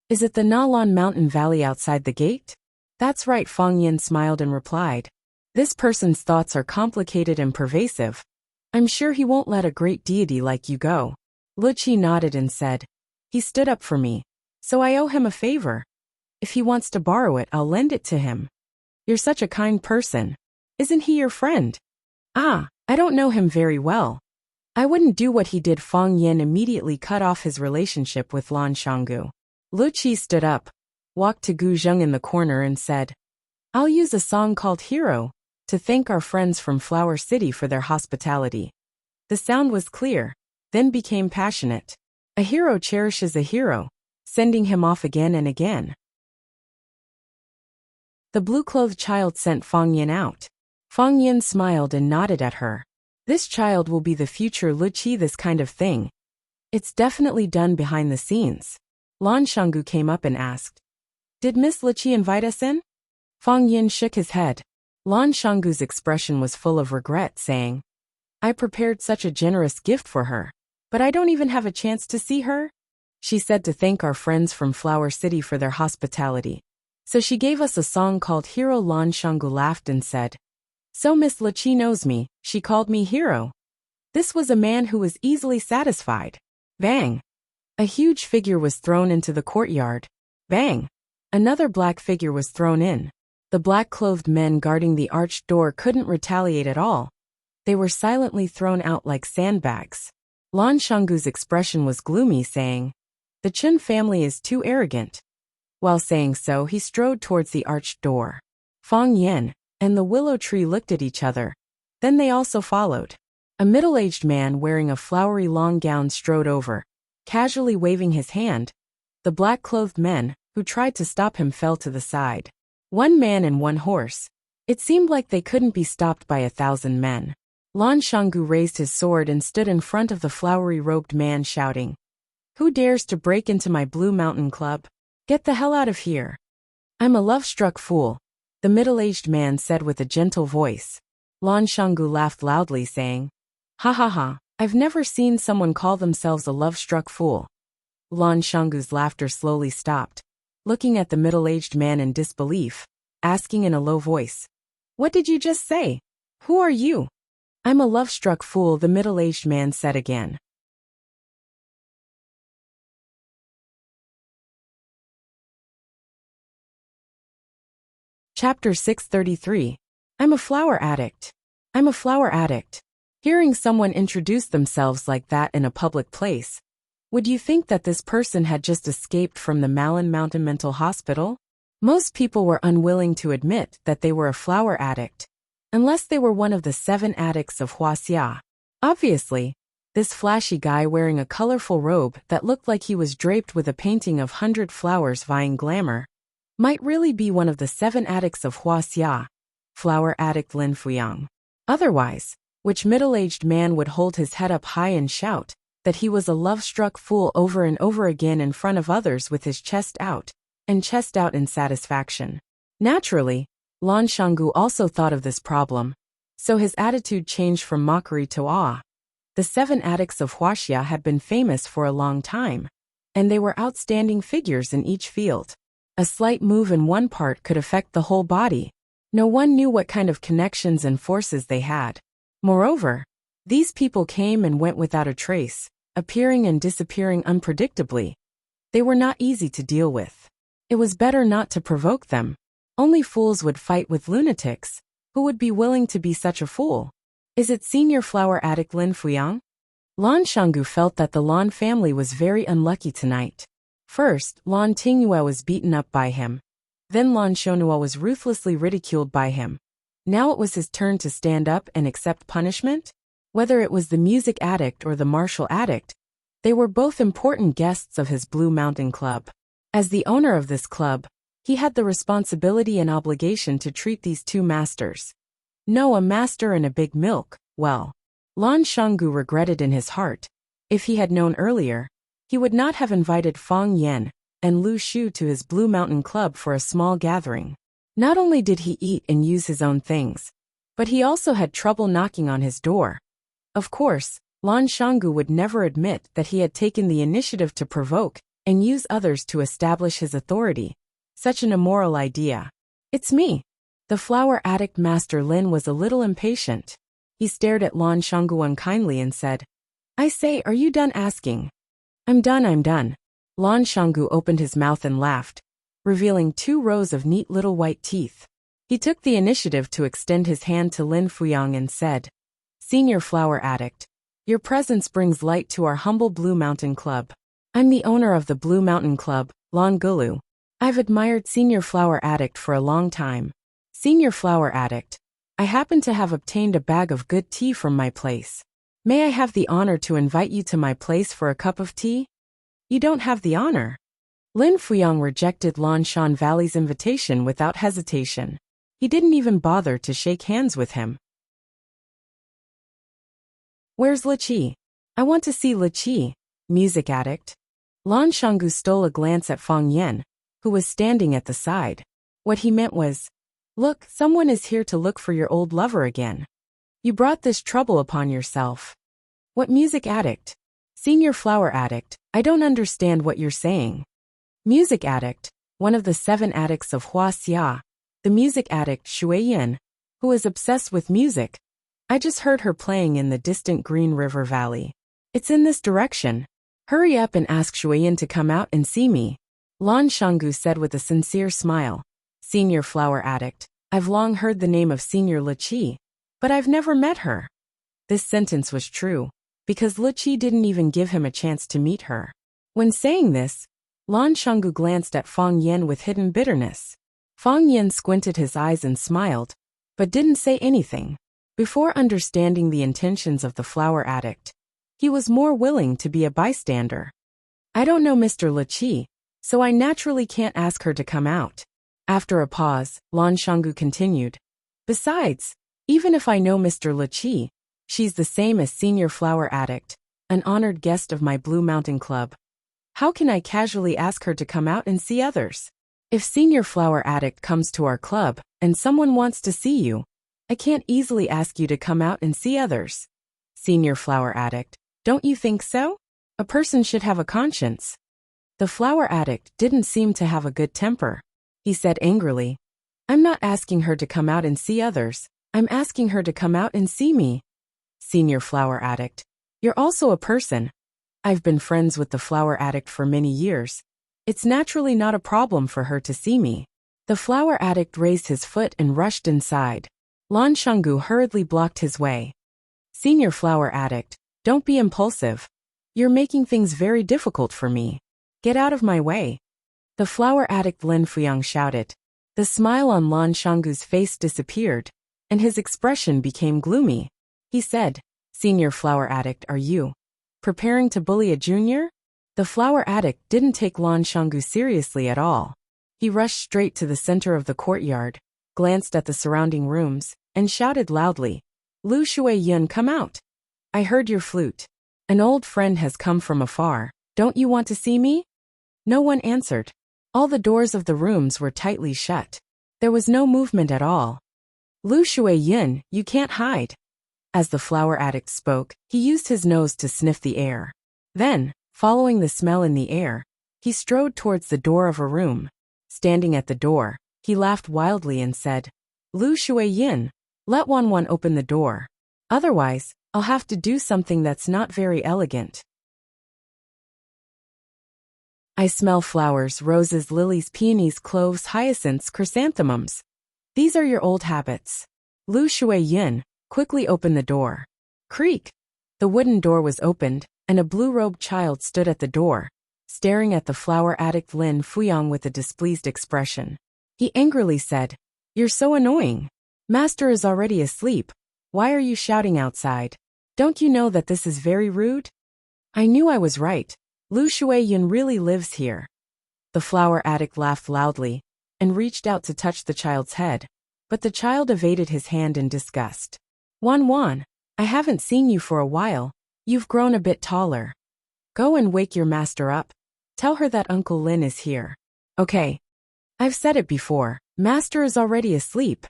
"Is it the Nalan mountain valley outside the gate?" "That's right," Fang Yan smiled and replied. "This person's thoughts are complicated and pervasive. I'm sure he won't let a great deity like you go." Liqi nodded and said, "He stood up for me, so I owe him a favor. If he wants to borrow it, I'll lend it to him." "You're such a kind person. Isn't he your friend?" "Ah, I don't know him very well. I wouldn't do what he did." Fang Yan immediately cut off his relationship with Lan Shanggu. Liqi stood up, walked to Gu Zheng in the corner and said, "I'll use a song called Hero to thank our friends from Flower City for their hospitality." The sound was clear, then became passionate. A hero cherishes a hero, sending him off again and again. The blue-clothed child sent Fang Yan out. Fang Yan smiled and nodded at her. "This child will be the future Liqi. This kind of thing. It's definitely done behind the scenes." Lan Shanggu came up and asked, "Did Miss Liqi invite us in?" Fang Yan shook his head. Lan Shanggu's expression was full of regret, saying, "I prepared such a generous gift for her, but I don't even have a chance to see her. She said to thank our friends from Flower City for their hospitality. So she gave us a song called Hero." Lan Shanggu laughed and said, "So Miss Liqi knows me, she called me Hero." This was a man who was easily satisfied. Bang! A huge figure was thrown into the courtyard. Bang! Another black figure was thrown in. The black-clothed men guarding the arched door couldn't retaliate at all. They were silently thrown out like sandbags. Lan Shanggu's expression was gloomy, saying, "The Chen family is too arrogant." While saying so, he strode towards the arched door. Fang Yan and the willow tree looked at each other. Then they also followed. A middle-aged man wearing a flowery long gown strode over, casually waving his hand. The black-clothed men, who tried to stop him, fell to the side. 1 man and 1 horse. It seemed like they couldn't be stopped by 1,000 men. Lan Shanggu raised his sword and stood in front of the flowery-robed man, shouting, "Who dares to break into my Blue Mountain Club? Get the hell out of here." "I'm a love-struck fool," the middle-aged man said with a gentle voice. Lan Shanggu laughed loudly, saying, "Ha ha ha, I've never seen someone call themselves a love-struck fool." Lan Shanggu's laughter slowly stopped, looking at the middle-aged man in disbelief, asking in a low voice, "What did you just say? Who are you?" "I'm a love-struck fool," the middle-aged man said again. Chapter 633. I'm a flower addict. I'm a flower addict. Hearing someone introduce themselves like that in a public place, would you think that this person had just escaped from the Malin Mountain Mental Hospital? Most people were unwilling to admit that they were a flower addict, unless they were one of the 7 addicts of Huaxia. Obviously, this flashy guy wearing a colorful robe that looked like he was draped with a painting of 100 flowers vying glamour might really be one of the 7 addicts of Huaxia. flower addict Lin Fuyang. Otherwise, which middle-aged man would hold his head up high and shout that he was a love-struck fool over and over again in front of others with his chest out in satisfaction. Naturally, Lan Shanggu also thought of this problem, so his attitude changed from mockery to awe. The 7 addicts of Huaxia had been famous for a long time, and they were outstanding figures in each field. A slight move in one part could affect the whole body. No one knew what kind of connections and forces they had. Moreover, these people came and went without a trace, appearing and disappearing unpredictably. They were not easy to deal with. It was better not to provoke them. Only fools would fight with lunatics. Who would be willing to be such a fool? Is it senior flower addict Lin Fuyang? Lan Shanggu felt that the Lan family was very unlucky tonight. First, Lan Tingyue was beaten up by him. Then Lan Shonua was ruthlessly ridiculed by him. Now it was his turn to stand up and accept punishment? Whether it was the music addict or the martial addict, they were both important guests of his Blue Mountain Club. As the owner of this club, he had the responsibility and obligation to treat these 2 masters. No, a master and a big milk. Well, Lan Shanggu regretted in his heart. If he had known earlier, he would not have invited Fang Yan and Lu Shu to his Blue Mountain Club for a small gathering. Not only did he eat and use his own things, but he also had trouble knocking on his door. Of course, Lan Shanggu would never admit that he had taken the initiative to provoke and use others to establish his authority. Such an immoral idea. It's me. The flower addict Master Lin was a little impatient. He stared at Lan Shanggu unkindly and said, "I say, are you done asking?" I'm done. Lan Shanggu opened his mouth and laughed, revealing 2 rows of neat little white teeth. He took the initiative to extend his hand to Lin Fuyang and said, "Senior flower addict, your presence brings light to our humble Blue Mountain Club. I'm the owner of the Blue Mountain Club, Lan Gulu. I've admired Senior Flower Addict for a long time. Senior Flower Addict, I happen to have obtained a bag of good tea from my place. May I have the honor to invite you to my place for a cup of tea?" "You don't have the honor." Lin Fuyang rejected Lan Shan Valley's invitation without hesitation. He didn't even bother to shake hands with him. "Where's Liqi? I want to see Liqi, music addict." Lan Shanggu stole a glance at Fang Yan, who was standing at the side. What he meant was, "Look, someone is here to look for your old lover again. You brought this trouble upon yourself." "What music addict? Senior flower addict, I don't understand what you're saying." Music addict, one of the 7 addicts of Huaxia, the music addict Shuiyan, who is obsessed with music. I just heard her playing in the distant Green River Valley. It's in this direction. Hurry up and ask Shuiyan to come out and see me. Lan Shanggu said with a sincere smile. "Senior flower addict, I've long heard the name of Senior Liqi, but I've never met her." This sentence was true, because Liqi didn't even give him a chance to meet her. When saying this, Lan Shanggu glanced at Fang Yan with hidden bitterness. Fang Yan squinted his eyes and smiled, but didn't say anything. Before understanding the intentions of the flower addict, he was more willing to be a bystander. "I don't know Mr. Liqi, so I naturally can't ask her to come out." After a pause, Lan Shanggu continued, "Besides, even if I know Mr. Liqi, she's the same as Senior Flower Addict, an honored guest of my Blue Mountain Club. How can I casually ask her to come out and see others? If Senior Flower Addict comes to our club and someone wants to see you, I can't easily ask you to come out and see others." "Senior Flower Addict, don't you think so? A person should have a conscience." The flower addict didn't seem to have a good temper. He said angrily, "I'm not asking her to come out and see others. I'm asking her to come out and see me." "Senior flower addict, you're also a person. I've been friends with the flower addict for many years. It's naturally not a problem for her to see me." The flower addict raised his foot and rushed inside. Lan Shanggu hurriedly blocked his way. "Senior flower addict, don't be impulsive. You're making things very difficult for me. Get out of my way." The flower addict Lin Fuyang shouted. The smile on Lan Shanggu's face disappeared, and his expression became gloomy. He said, "Senior flower addict, are you preparing to bully a junior?" The flower addict didn't take Lan Shanggu seriously at all. He rushed straight to the center of the courtyard, glanced at the surrounding rooms, and shouted loudly, Lu Shui-yun, come out! I heard your flute. An old friend has come from afar. Don't you want to see me? No one answered. All the doors of the rooms were tightly shut. There was no movement at all. Lu Shui-yun, you can't hide. As the flower addict spoke, he used his nose to sniff the air. Then, following the smell in the air, he strode towards the door of a room. Standing at the door, he laughed wildly and said, Lu Shui-yun, let Wanwan open the door. Otherwise, I'll have to do something that's not very elegant. I smell flowers, roses, lilies, peonies, cloves, hyacinths, chrysanthemums. These are your old habits. Lu Shui-yun, quickly open the door. Creak! The wooden door was opened, and a blue-robed child stood at the door, staring at the flower addict Lin Fuyang with a displeased expression. He angrily said, You're so annoying. Master is already asleep. Why are you shouting outside? Don't you know that this is very rude? I knew I was right. Lu Shui-yun really lives here. The flower addict laughed loudly and reached out to touch the child's head, but the child evaded his hand in disgust. Wan, I haven't seen you for a while. You've grown a bit taller. Go and wake your master up. Tell her that Uncle Lin is here. Okay. I've said it before. Master is already asleep.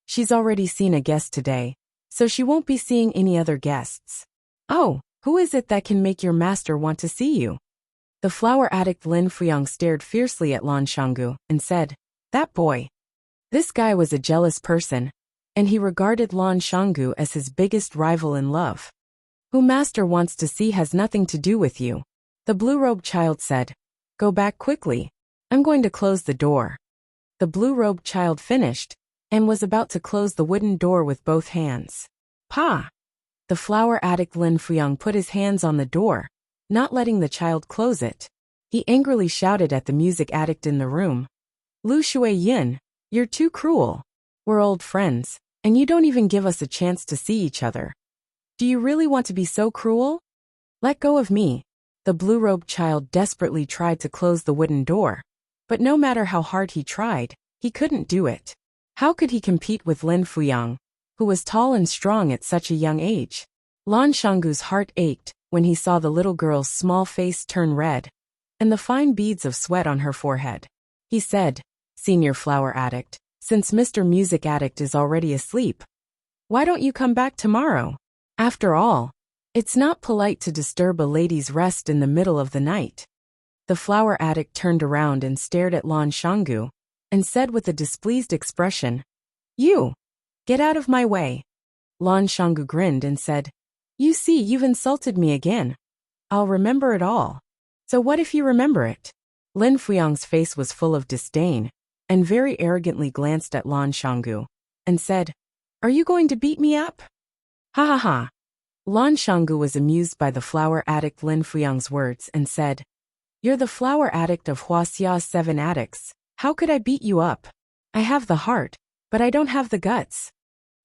She's already seen a guest today, so she won't be seeing any other guests. Oh, who is it that can make your master want to see you? The flower addict Lin Fuyang stared fiercely at Lan Shanggu and said, That boy. This guy was a jealous person, and he regarded Lan Shanggu as his biggest rival in love. Who master wants to see has nothing to do with you. The blue-robed child said, Go back quickly. I'm going to close the door. The blue-robed child finished, and was about to close the wooden door with both hands. Pa! The flower addict Lin Fuyang put his hands on the door, not letting the child close it. He angrily shouted at the music addict in the room. Lu Shui-yun, you're too cruel. We're old friends, and you don't even give us a chance to see each other. Do you really want to be so cruel? Let go of me. The blue-robed child desperately tried to close the wooden door, but no matter how hard he tried, he couldn't do it. How could he compete with Lin Fuyang, who was tall and strong at such a young age? Lan Shanggu's heart ached when he saw the little girl's small face turn red, and the fine beads of sweat on her forehead. He said, Senior flower addict, since Mr. Music Addict is already asleep, why don't you come back tomorrow? After all, it's not polite to disturb a lady's rest in the middle of the night. The flower addict turned around and stared at Lan Shanggu, and said with a displeased expression, You! Get out of my way. Lan Shanggu grinned and said, You see, you've insulted me again. I'll remember it all. So what if you remember it? Lin Fuyang's face was full of disdain, and very arrogantly glanced at Lan Shanggu, and said, Are you going to beat me up? Ha ha ha. Lan Shanggu was amused by the flower addict Lin Fuyang's words and said, You're the flower addict of Huaxia's 7 addicts. How could I beat you up? I have the heart, but I don't have the guts.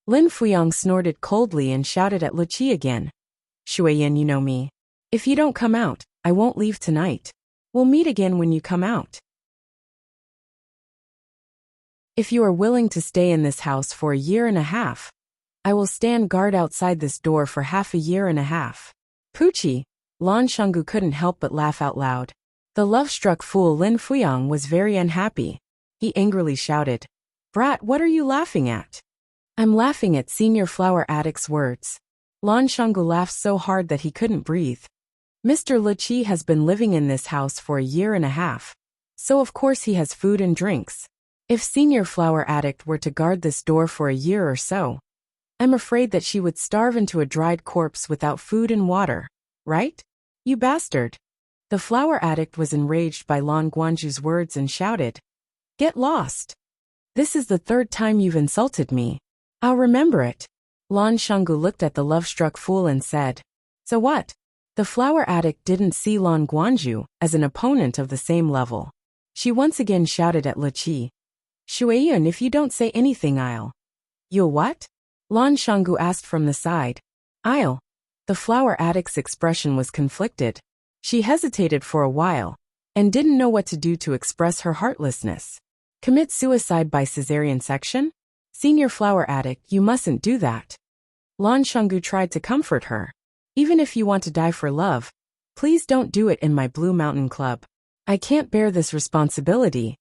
Lin Fuyang snorted coldly and shouted at Luqi again. Shui-yun, you know me. If you don't come out, I won't leave tonight. We'll meet again when you come out. If you are willing to stay in this house for 1.5 years, I will stand guard outside this door for half a year and a half. Poochie! Lan Shanggu couldn't help but laugh out loud. The love-struck fool Lin Fuyang was very unhappy. He angrily shouted, Brat, what are you laughing at? I'm laughing at Senior Flower Addict's words. Lan Shanggu laughed so hard that he couldn't breathe. Mr. Luqi has been living in this house for 1.5 years, so of course he has food and drinks. If Senior Flower Addict were to guard this door for 1 year or so, I'm afraid that she would starve into a dried corpse without food and water, right? You bastard! The flower addict was enraged by Lan Guanju's words and shouted, Get lost! This is the 3rd time you've insulted me. I'll remember it. Lan Shanggu looked at the love-struck fool and said, So what? The flower addict didn't see Lan Guanju as an opponent of the same level. She once again shouted at Luqi, Shui-yun, if you don't say anything, I'll. You'll what? Lan Shanggu asked from the side. I'll. The flower addict's expression was conflicted. She hesitated for a while, and didn't know what to do to express her heartlessness. Commit suicide by cesarean section? Senior flower addict, you mustn't do that. Lan Shanggu tried to comfort her. Even if you want to die for love, please don't do it in my Blue Mountain Club. I can't bear this responsibility.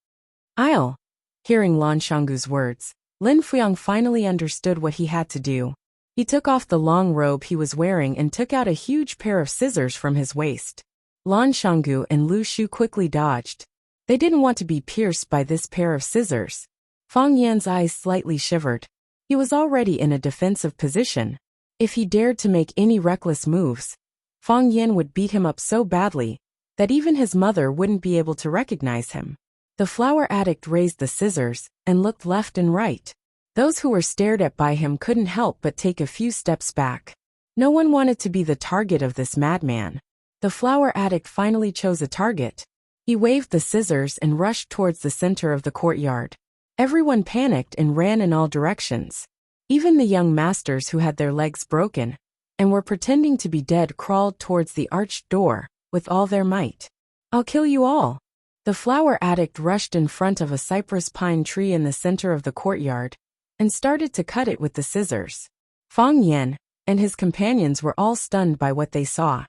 I'll. Hearing Lan Shanggu's words, Lin Fuyang finally understood what he had to do. He took off the long robe he was wearing and took out a huge pair of scissors from his waist. Lan Shanggu and Lu Shu quickly dodged. They didn't want to be pierced by this pair of scissors. Fang Yan's eyes slightly shivered. He was already in a defensive position. If he dared to make any reckless moves, Fang Yan would beat him up so badly that even his mother wouldn't be able to recognize him. The flower addict raised the scissors and looked left and right. Those who were stared at by him couldn't help but take a few steps back. No one wanted to be the target of this madman. The flower addict finally chose a target. He waved the scissors and rushed towards the center of the courtyard. Everyone panicked and ran in all directions. Even the young masters who had their legs broken and were pretending to be dead crawled towards the arched door with all their might. I'll kill you all. The flower addict rushed in front of a cypress pine tree in the center of the courtyard and started to cut it with the scissors. Fang Yan and his companions were all stunned by what they saw.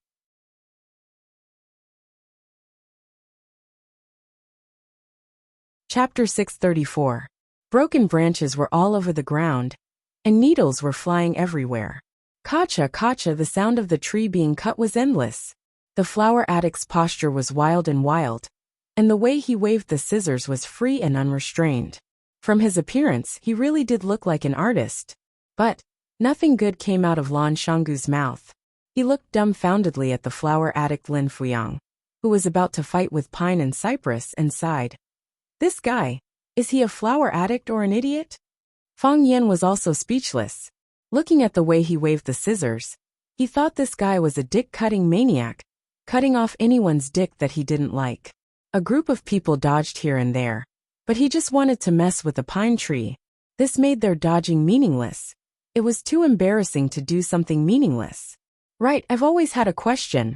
Chapter 634. Broken branches were all over the ground, and needles were flying everywhere. Kacha, kacha, the sound of the tree being cut was endless. The flower addict's posture was wild, and the way he waved the scissors was free and unrestrained. From his appearance, he really did look like an artist. But nothing good came out of Lan Shanggu's mouth. He looked dumbfoundedly at the flower addict Lin Fuyang, who was about to fight with Pine and Cypress, and sighed. This guy, is he a flower addict or an idiot? Fang Yan was also speechless. Looking at the way he waved the scissors, he thought this guy was a dick-cutting maniac, cutting off anyone's dick that he didn't like. A group of people dodged here and there, but he just wanted to mess with the pine tree. This made their dodging meaningless. It was too embarrassing to do something meaningless. Right, I've always had a question.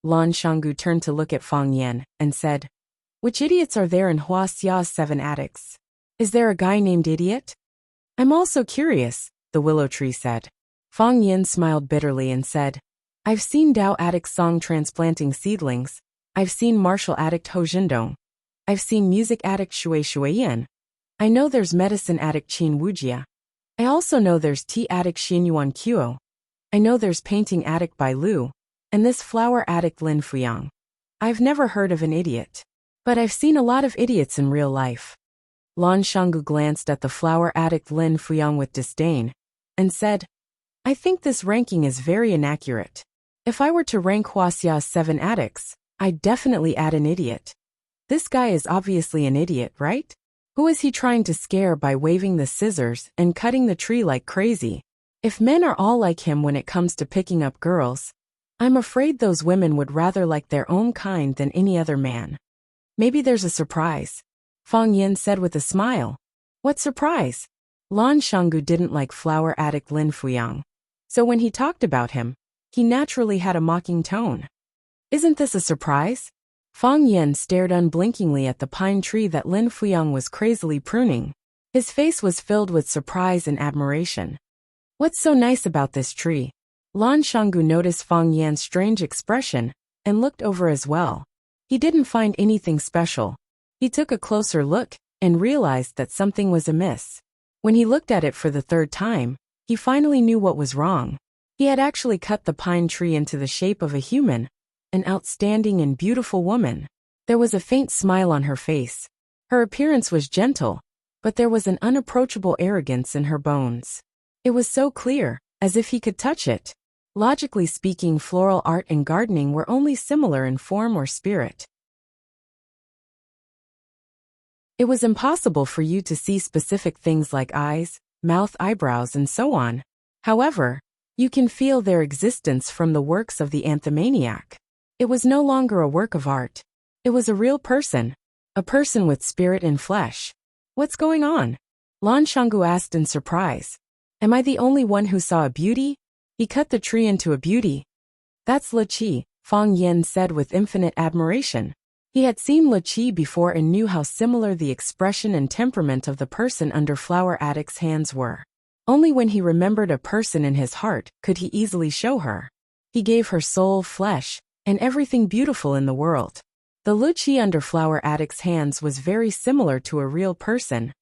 Lan Shanggu turned to look at Fang Yan and said, which idiots are there in Huaxia's 7 addicts? Is there a guy named Idiot? I'm also curious, the willow tree said. Fang Yan smiled bitterly and said, I've seen Dao addict Song transplanting seedlings. I've seen martial addict Ho Jindong. I've seen music addict Shui Shuiyan. I know there's medicine addict Qin Wujia. I also know there's tea addict Xin Yuan Qiu. I know there's painting addict Bai Lu, and this flower addict Lin Fuyang. I've never heard of an idiot. But I've seen a lot of idiots in real life. Lan Shanggu glanced at the flower addict Lin Fuyang with disdain, and said, I think this ranking is very inaccurate. If I were to rank Huaxia's 7 addicts, I'd definitely add an idiot. This guy is obviously an idiot, right? Who is he trying to scare by waving the scissors and cutting the tree like crazy? If men are all like him when it comes to picking up girls, I'm afraid those women would rather like their own kind than any other man. Maybe there's a surprise, Fang Yan said with a smile. What surprise? Lan Shanggu didn't like flower addict Lin Fuyang, so when he talked about him, he naturally had a mocking tone. Isn't this a surprise? Fang Yan stared unblinkingly at the pine tree that Lin Fuyang was crazily pruning. His face was filled with surprise and admiration. What's so nice about this tree? Lan Shanggu noticed Fang Yan's strange expression and looked over as well. He didn't find anything special. He took a closer look and realized that something was amiss. When he looked at it for the 3rd time, he finally knew what was wrong. He had actually cut the pine tree into the shape of a human, an outstanding and beautiful woman. There was a faint smile on her face. Her appearance was gentle, but there was an unapproachable arrogance in her bones. It was so clear, as if he could touch it. Logically speaking, floral art and gardening were only similar in form or spirit. It was impossible for you to see specific things like eyes, mouth, eyebrows, and so on. However, you can feel their existence from the works of the anthomaniac. It was no longer a work of art. It was a real person. A person with spirit and flesh. What's going on? Lan Shanggu asked in surprise. Am I the only one who saw a beauty? He cut the tree into a beauty. That's Le Qi, Fang Yan said with infinite admiration. He had seen Lu Qi before and knew how similar the expression and temperament of the person under Flower Addict's hands were. Only when he remembered a person in his heart could he easily show her. He gave her soul, flesh, and everything beautiful in the world. The Lu Qi under Flower Addict's hands was very similar to a real person,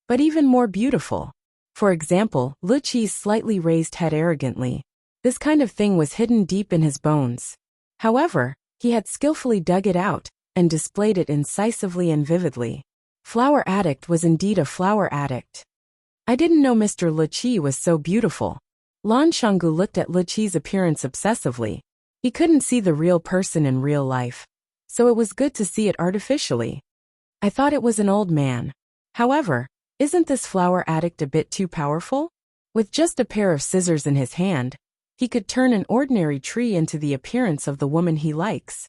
but even more beautiful. For example, Lu Qi's slightly raised head arrogantly. This kind of thing was hidden deep in his bones. However, he had skillfully dug it out and displayed it incisively and vividly. Flower Addict was indeed a flower addict. I didn't know Mr. Lu Qi was so beautiful. Lan Shanggu looked at Lu Qi's appearance obsessively. He couldn't see the real person in real life, so it was good to see it artificially. I thought it was an old man. However, isn't this flower addict a bit too powerful? With just a pair of scissors in his hand, he could turn an ordinary tree into the appearance of the woman he likes.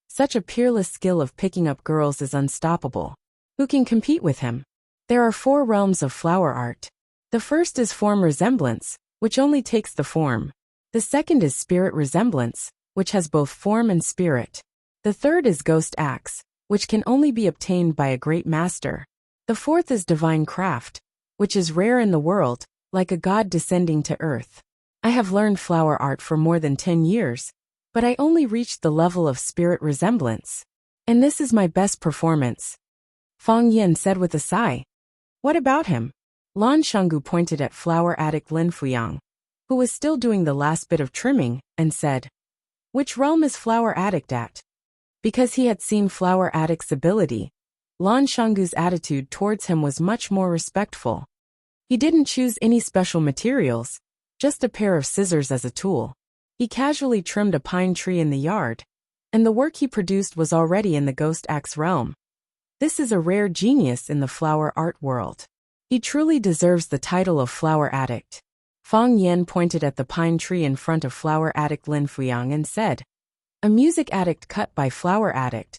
Such a peerless skill of picking up girls is unstoppable. Who can compete with him? There are 4 realms of flower art. The first is form resemblance, which only takes the form. The second is spirit resemblance, which has both form and spirit. The third is ghost acts, which can only be obtained by a great master. The fourth is divine craft, which is rare in the world, like a god descending to earth. I have learned flower art for more than 10 years, but I only reached the level of spirit resemblance. And this is my best performance. Fang Yin said with a sigh. What about him? Lan Shanggu pointed at flower addict Lin Fuyang, who was still doing the last bit of trimming, and said, Which realm is flower addict at? Because he had seen flower addict's ability, Lan Shanggu's attitude towards him was much more respectful. He didn't choose any special materials, just a pair of scissors as a tool. He casually trimmed a pine tree in the yard, and the work he produced was already in the ghost axe realm. This is a rare genius in the flower art world. He truly deserves the title of flower addict. Fang Yen pointed at the pine tree in front of flower addict Lin Fuyang and said, A music addict cut by flower addict.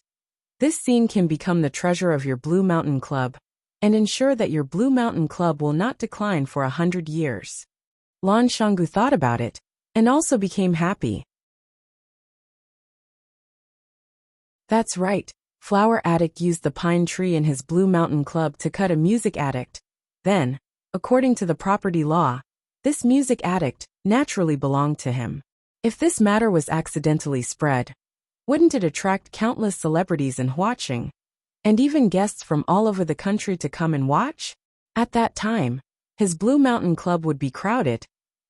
This scene can become the treasure of your Blue Mountain Club, and ensure that your Blue Mountain Club will not decline for 100 years. Lan Shanggu thought about it, and also became happy. That's right, flower addict used the pine tree in his Blue Mountain Club to cut a music addict. Then, according to the property law, this music addict naturally belonged to him. If this matter was accidentally spread, wouldn't it attract countless celebrities and watching, and even guests from all over the country to come and watch? At that time, his Blue Mountain Club would be crowded,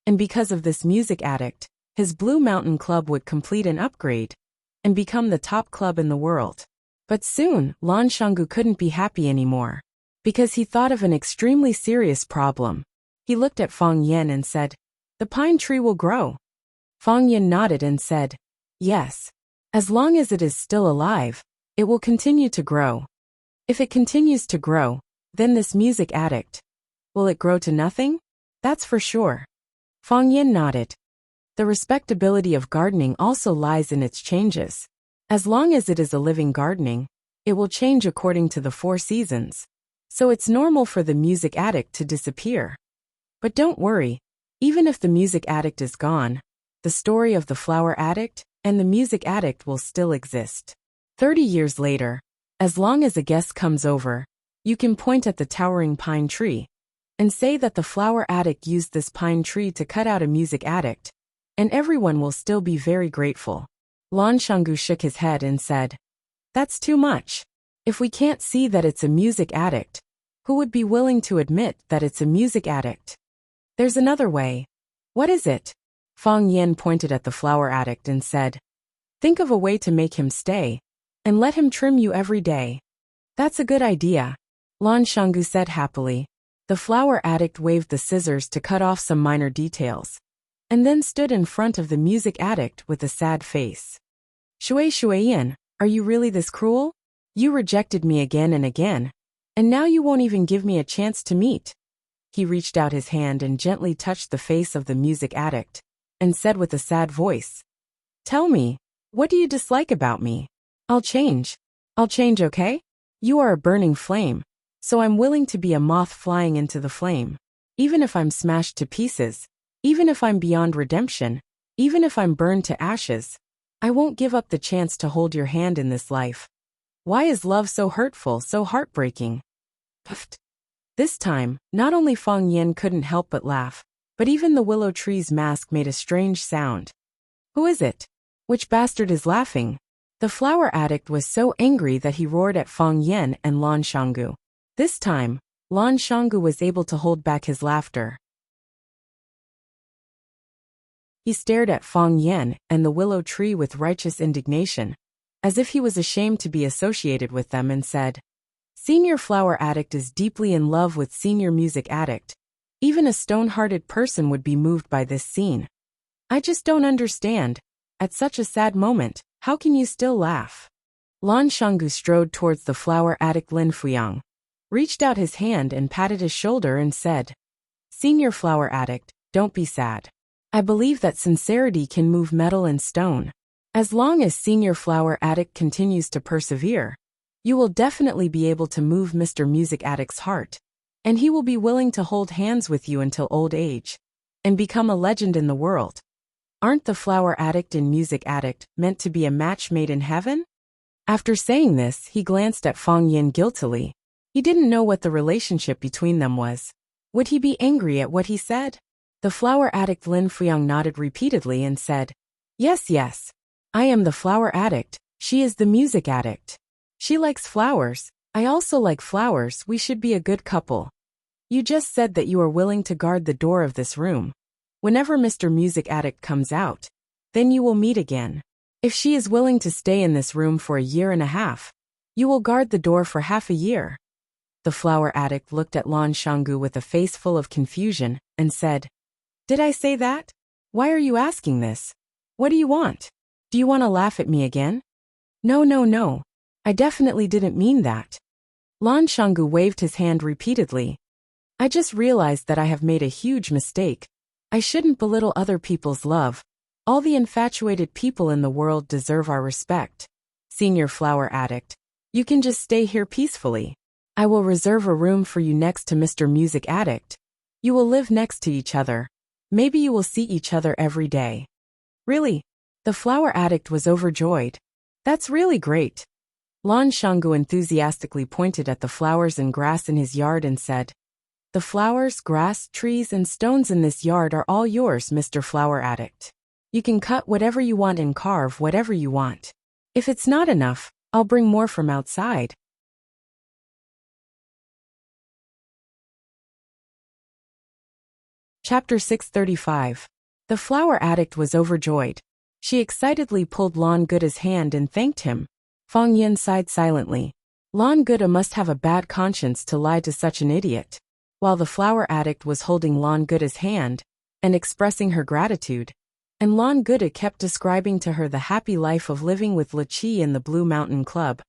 and because of this music addict, his Blue Mountain Club would complete an upgrade and become the top club in the world. But soon, Lan Shanggu couldn't be happy anymore, because he thought of an extremely serious problem. He looked at Fang Yen and said, The pine tree will grow. Fang Yen nodded and said, Yes. As long as it is still alive, it will continue to grow. If it continues to grow, then this music addict, will it grow to nothing? That's for sure. Fang Yen nodded. The respectability of gardening also lies in its changes. As long as it is a living gardening, it will change according to the 4 seasons. So it's normal for the music addict to disappear. But don't worry, even if the music addict is gone, the story of the flower addict and the music addict will still exist. 30 years later, as long as a guest comes over, you can point at the towering pine tree and say that the flower addict used this pine tree to cut out a music addict, and everyone will still be very grateful. Lan Shanggu shook his head and said, That's too much. If we can't see that it's a music addict, who would be willing to admit that it's a music addict? There's another way. What is it? Fang Yen pointed at the flower addict and said, Think of a way to make him stay, and let him trim you every day. That's a good idea, Lan Shanggu said happily. The flower addict waved the scissors to cut off some minor details, and then stood in front of the music addict with a sad face. Shui Shuiyan, are you really this cruel? You rejected me again and again, and now you won't even give me a chance to meet. He reached out his hand and gently touched the face of the music addict, and said with a sad voice, Tell me, what do you dislike about me? I'll change, okay? You are a burning flame, so I'm willing to be a moth flying into the flame. Even if I'm smashed to pieces, even if I'm beyond redemption, even if I'm burned to ashes, I won't give up the chance to hold your hand in this life. Why is love so hurtful, so heartbreaking? Puffed. This time, not only Fang Yen couldn't help but laugh, but even the willow tree's mask made a strange sound. Who is it? Which bastard is laughing? The flower addict was so angry that he roared at Fang Yen and Lan Shanggu. This time, Lan Shanggu was able to hold back his laughter. He stared at Fang Yen and the willow tree with righteous indignation, as if he was ashamed to be associated with them, and said, Senior flower addict is deeply in love with senior music addict. Even a stone-hearted person would be moved by this scene. I just don't understand. At such a sad moment, how can you still laugh? Lan Shanggu strode towards the flower addict Lin Fuyang, reached out his hand and patted his shoulder and said, Senior flower addict, don't be sad. I believe that sincerity can move metal and stone. As long as senior flower addict continues to persevere, you will definitely be able to move Mr. Music Addict's heart, and he will be willing to hold hands with you until old age, and become a legend in the world. Aren't the flower addict and music addict meant to be a match made in heaven? After saying this, he glanced at Fang Yen guiltily. He didn't know what the relationship between them was. Would he be angry at what he said? The flower addict Lin Fuyang nodded repeatedly and said, Yes, yes. I am the flower addict. She is the music addict. She likes flowers. I also like flowers. We should be a good couple. You just said that you are willing to guard the door of this room. Whenever Mr. Music Addict comes out, then you will meet again. If she is willing to stay in this room for a year and a half, you will guard the door for half a year. The flower addict looked at Lan Shanggu with a face full of confusion and said, Did I say that? Why are you asking this? What do you want? Do you want to laugh at me again? No, no, no. I definitely didn't mean that. Lan Shanggu waved his hand repeatedly. I just realized that I have made a huge mistake. I shouldn't belittle other people's love. All the infatuated people in the world deserve our respect. Senior flower addict, you can just stay here peacefully. I will reserve a room for you next to Mr. Music Addict. You will live next to each other. Maybe you will see each other every day. Really? The flower addict was overjoyed. That's really great. Lan Shanggu enthusiastically pointed at the flowers and grass in his yard and said, The flowers, grass, trees, and stones in this yard are all yours, Mr. Flower Addict. You can cut whatever you want and carve whatever you want. If it's not enough, I'll bring more from outside. Chapter 635. The flower addict was overjoyed. She excitedly pulled Lan Guda's hand and thanked him. Fang Yen sighed silently. Lan Guda must have a bad conscience to lie to such an idiot. While the flower addict was holding Lan Guda's hand and expressing her gratitude, and Lan Guda kept describing to her the happy life of living with Li Qi in the Blue Mountain Club,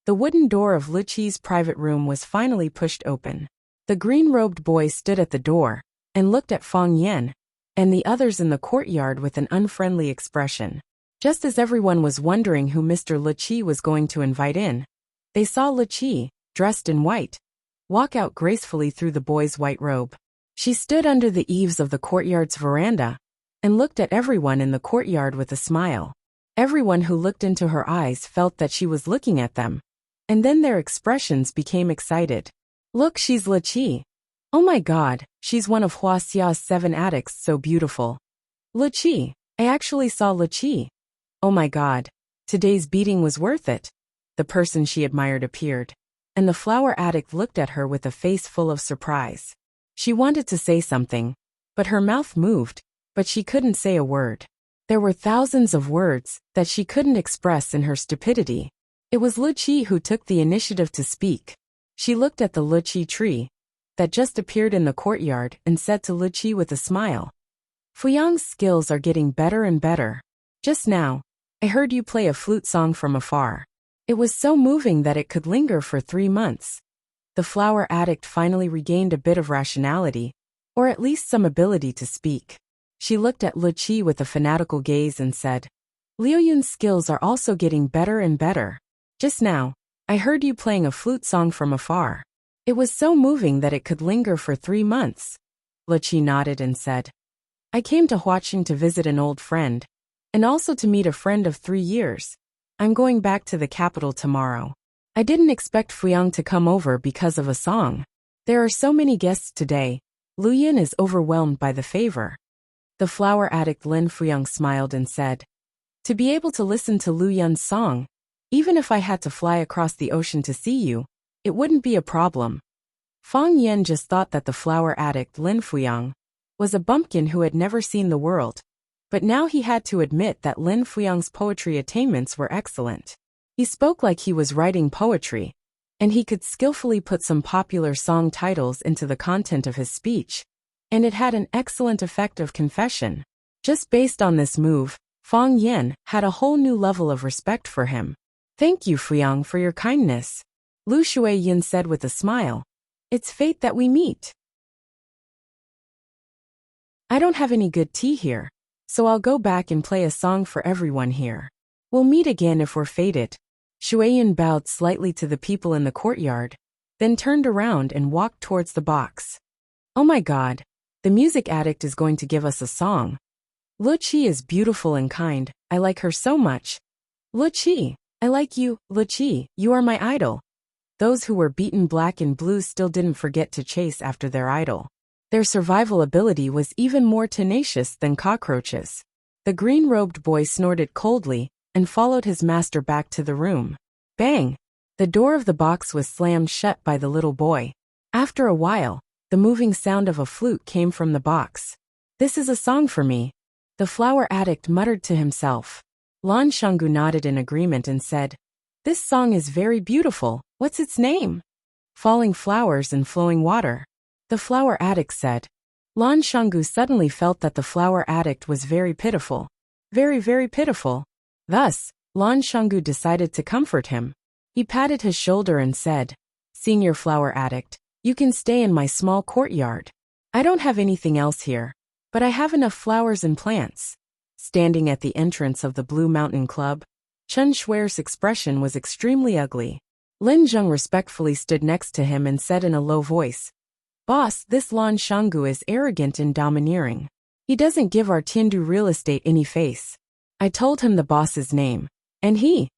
the wooden door of Li Qi's private room was finally pushed open. The green-robed boy stood at the door and looked at Fang Yen and the others in the courtyard with an unfriendly expression. Just as everyone was wondering who Mr. Li Qi was going to invite in, they saw Li Qi, dressed in white, walk out gracefully through the boy's white robe. She stood under the eaves of the courtyard's veranda and looked at everyone in the courtyard with a smile. Everyone who looked into her eyes felt that she was looking at them, and then their expressions became excited. Look, she's Li Qi. Oh my god, she's one of Hua Xia's 7 addicts, so beautiful. Li Qi, I actually saw Li Qi. Oh my god, today's beating was worth it. The person she admired appeared, and the flower addict looked at her with a face full of surprise. She wanted to say something, but her mouth moved, but she couldn't say a word. There were thousands of words that she couldn't express in her stupidity. It was Li Qi who took the initiative to speak. She looked at the Li Qi tree that just appeared in the courtyard and said to Li Qi with a smile, Fuyang's skills are getting better and better. Just now, I heard you play a flute song from afar. It was so moving that it could linger for 3 months. The flower addict finally regained a bit of rationality, or at least some ability to speak. She looked at Li Qi with a fanatical gaze and said, Liu Yun's skills are also getting better and better. Just now, I heard you playing a flute song from afar. It was so moving that it could linger for 3 months. Li Qi nodded and said, I came to Huaqing to visit an old friend, and also to meet a friend of 3 years. I'm going back to the capital tomorrow. I didn't expect Fuyang to come over because of a song. There are so many guests today. Lu Yin is overwhelmed by the favor. The flower addict Lin Fuyang smiled and said, to be able to listen to Lu Yun's song, even if I had to fly across the ocean to see you, it wouldn't be a problem. Fang Yen just thought that the flower addict Lin Fuyang was a bumpkin who had never seen the world. But now he had to admit that Lin Fuyang's poetry attainments were excellent. He spoke like he was writing poetry, and he could skillfully put some popular song titles into the content of his speech, and it had an excellent effect of confession. Just based on this move, Fang Yen had a whole new level of respect for him. Thank you, Fuyang, for your kindness. Lu Shuiyin said with a smile. It's fate that we meet. I don't have any good tea here, so I'll go back and play a song for everyone here. We'll meet again if we're fated. Shuiyin bowed slightly to the people in the courtyard, then turned around and walked towards the box. Oh my God, the music addict is going to give us a song. Lu Qi is beautiful and kind, I like her so much. Lu Qi, I like you, Lu Qi, you are my idol. Those who were beaten black and blue still didn't forget to chase after their idol. Their survival ability was even more tenacious than cockroaches. The green-robed boy snorted coldly and followed his master back to the room. Bang! The door of the box was slammed shut by the little boy. After a while, the moving sound of a flute came from the box. This is a song for me. The flower addict muttered to himself. Lan Shanggu nodded in agreement and said, this song is very beautiful. What's its name? Falling flowers and flowing water. The flower addict said. Lan Shanggu suddenly felt that the flower addict was very pitiful. Very, very pitiful. Thus, Lan Shanggu decided to comfort him. He patted his shoulder and said, Senior flower addict, you can stay in my small courtyard. I don't have anything else here, but I have enough flowers and plants. Standing at the entrance of the Blue Mountain Club, Chen Shui's expression was extremely ugly. Lin Zheng respectfully stood next to him and said in a low voice, Boss, this Lan Shanggu is arrogant and domineering. He doesn't give our Tiandu real estate any face. I told him the boss's name, and he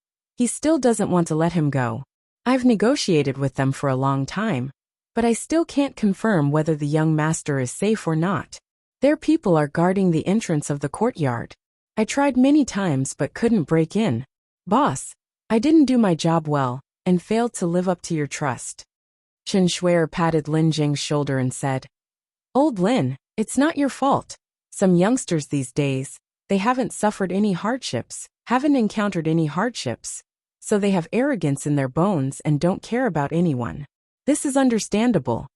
still doesn't want to let him go. I've negotiated with them for a long time, but I still can't confirm whether the young master is safe or not. Their people are guarding the entrance of the courtyard. I tried many times but couldn't break in. Boss, I didn't do my job well and failed to live up to your trust. Chen Shui patted Lin Jing's shoulder and said, Old Lin, it's not your fault. Some youngsters these days, they haven't suffered any hardships, haven't encountered any hardships, so they have arrogance in their bones and don't care about anyone. This is understandable.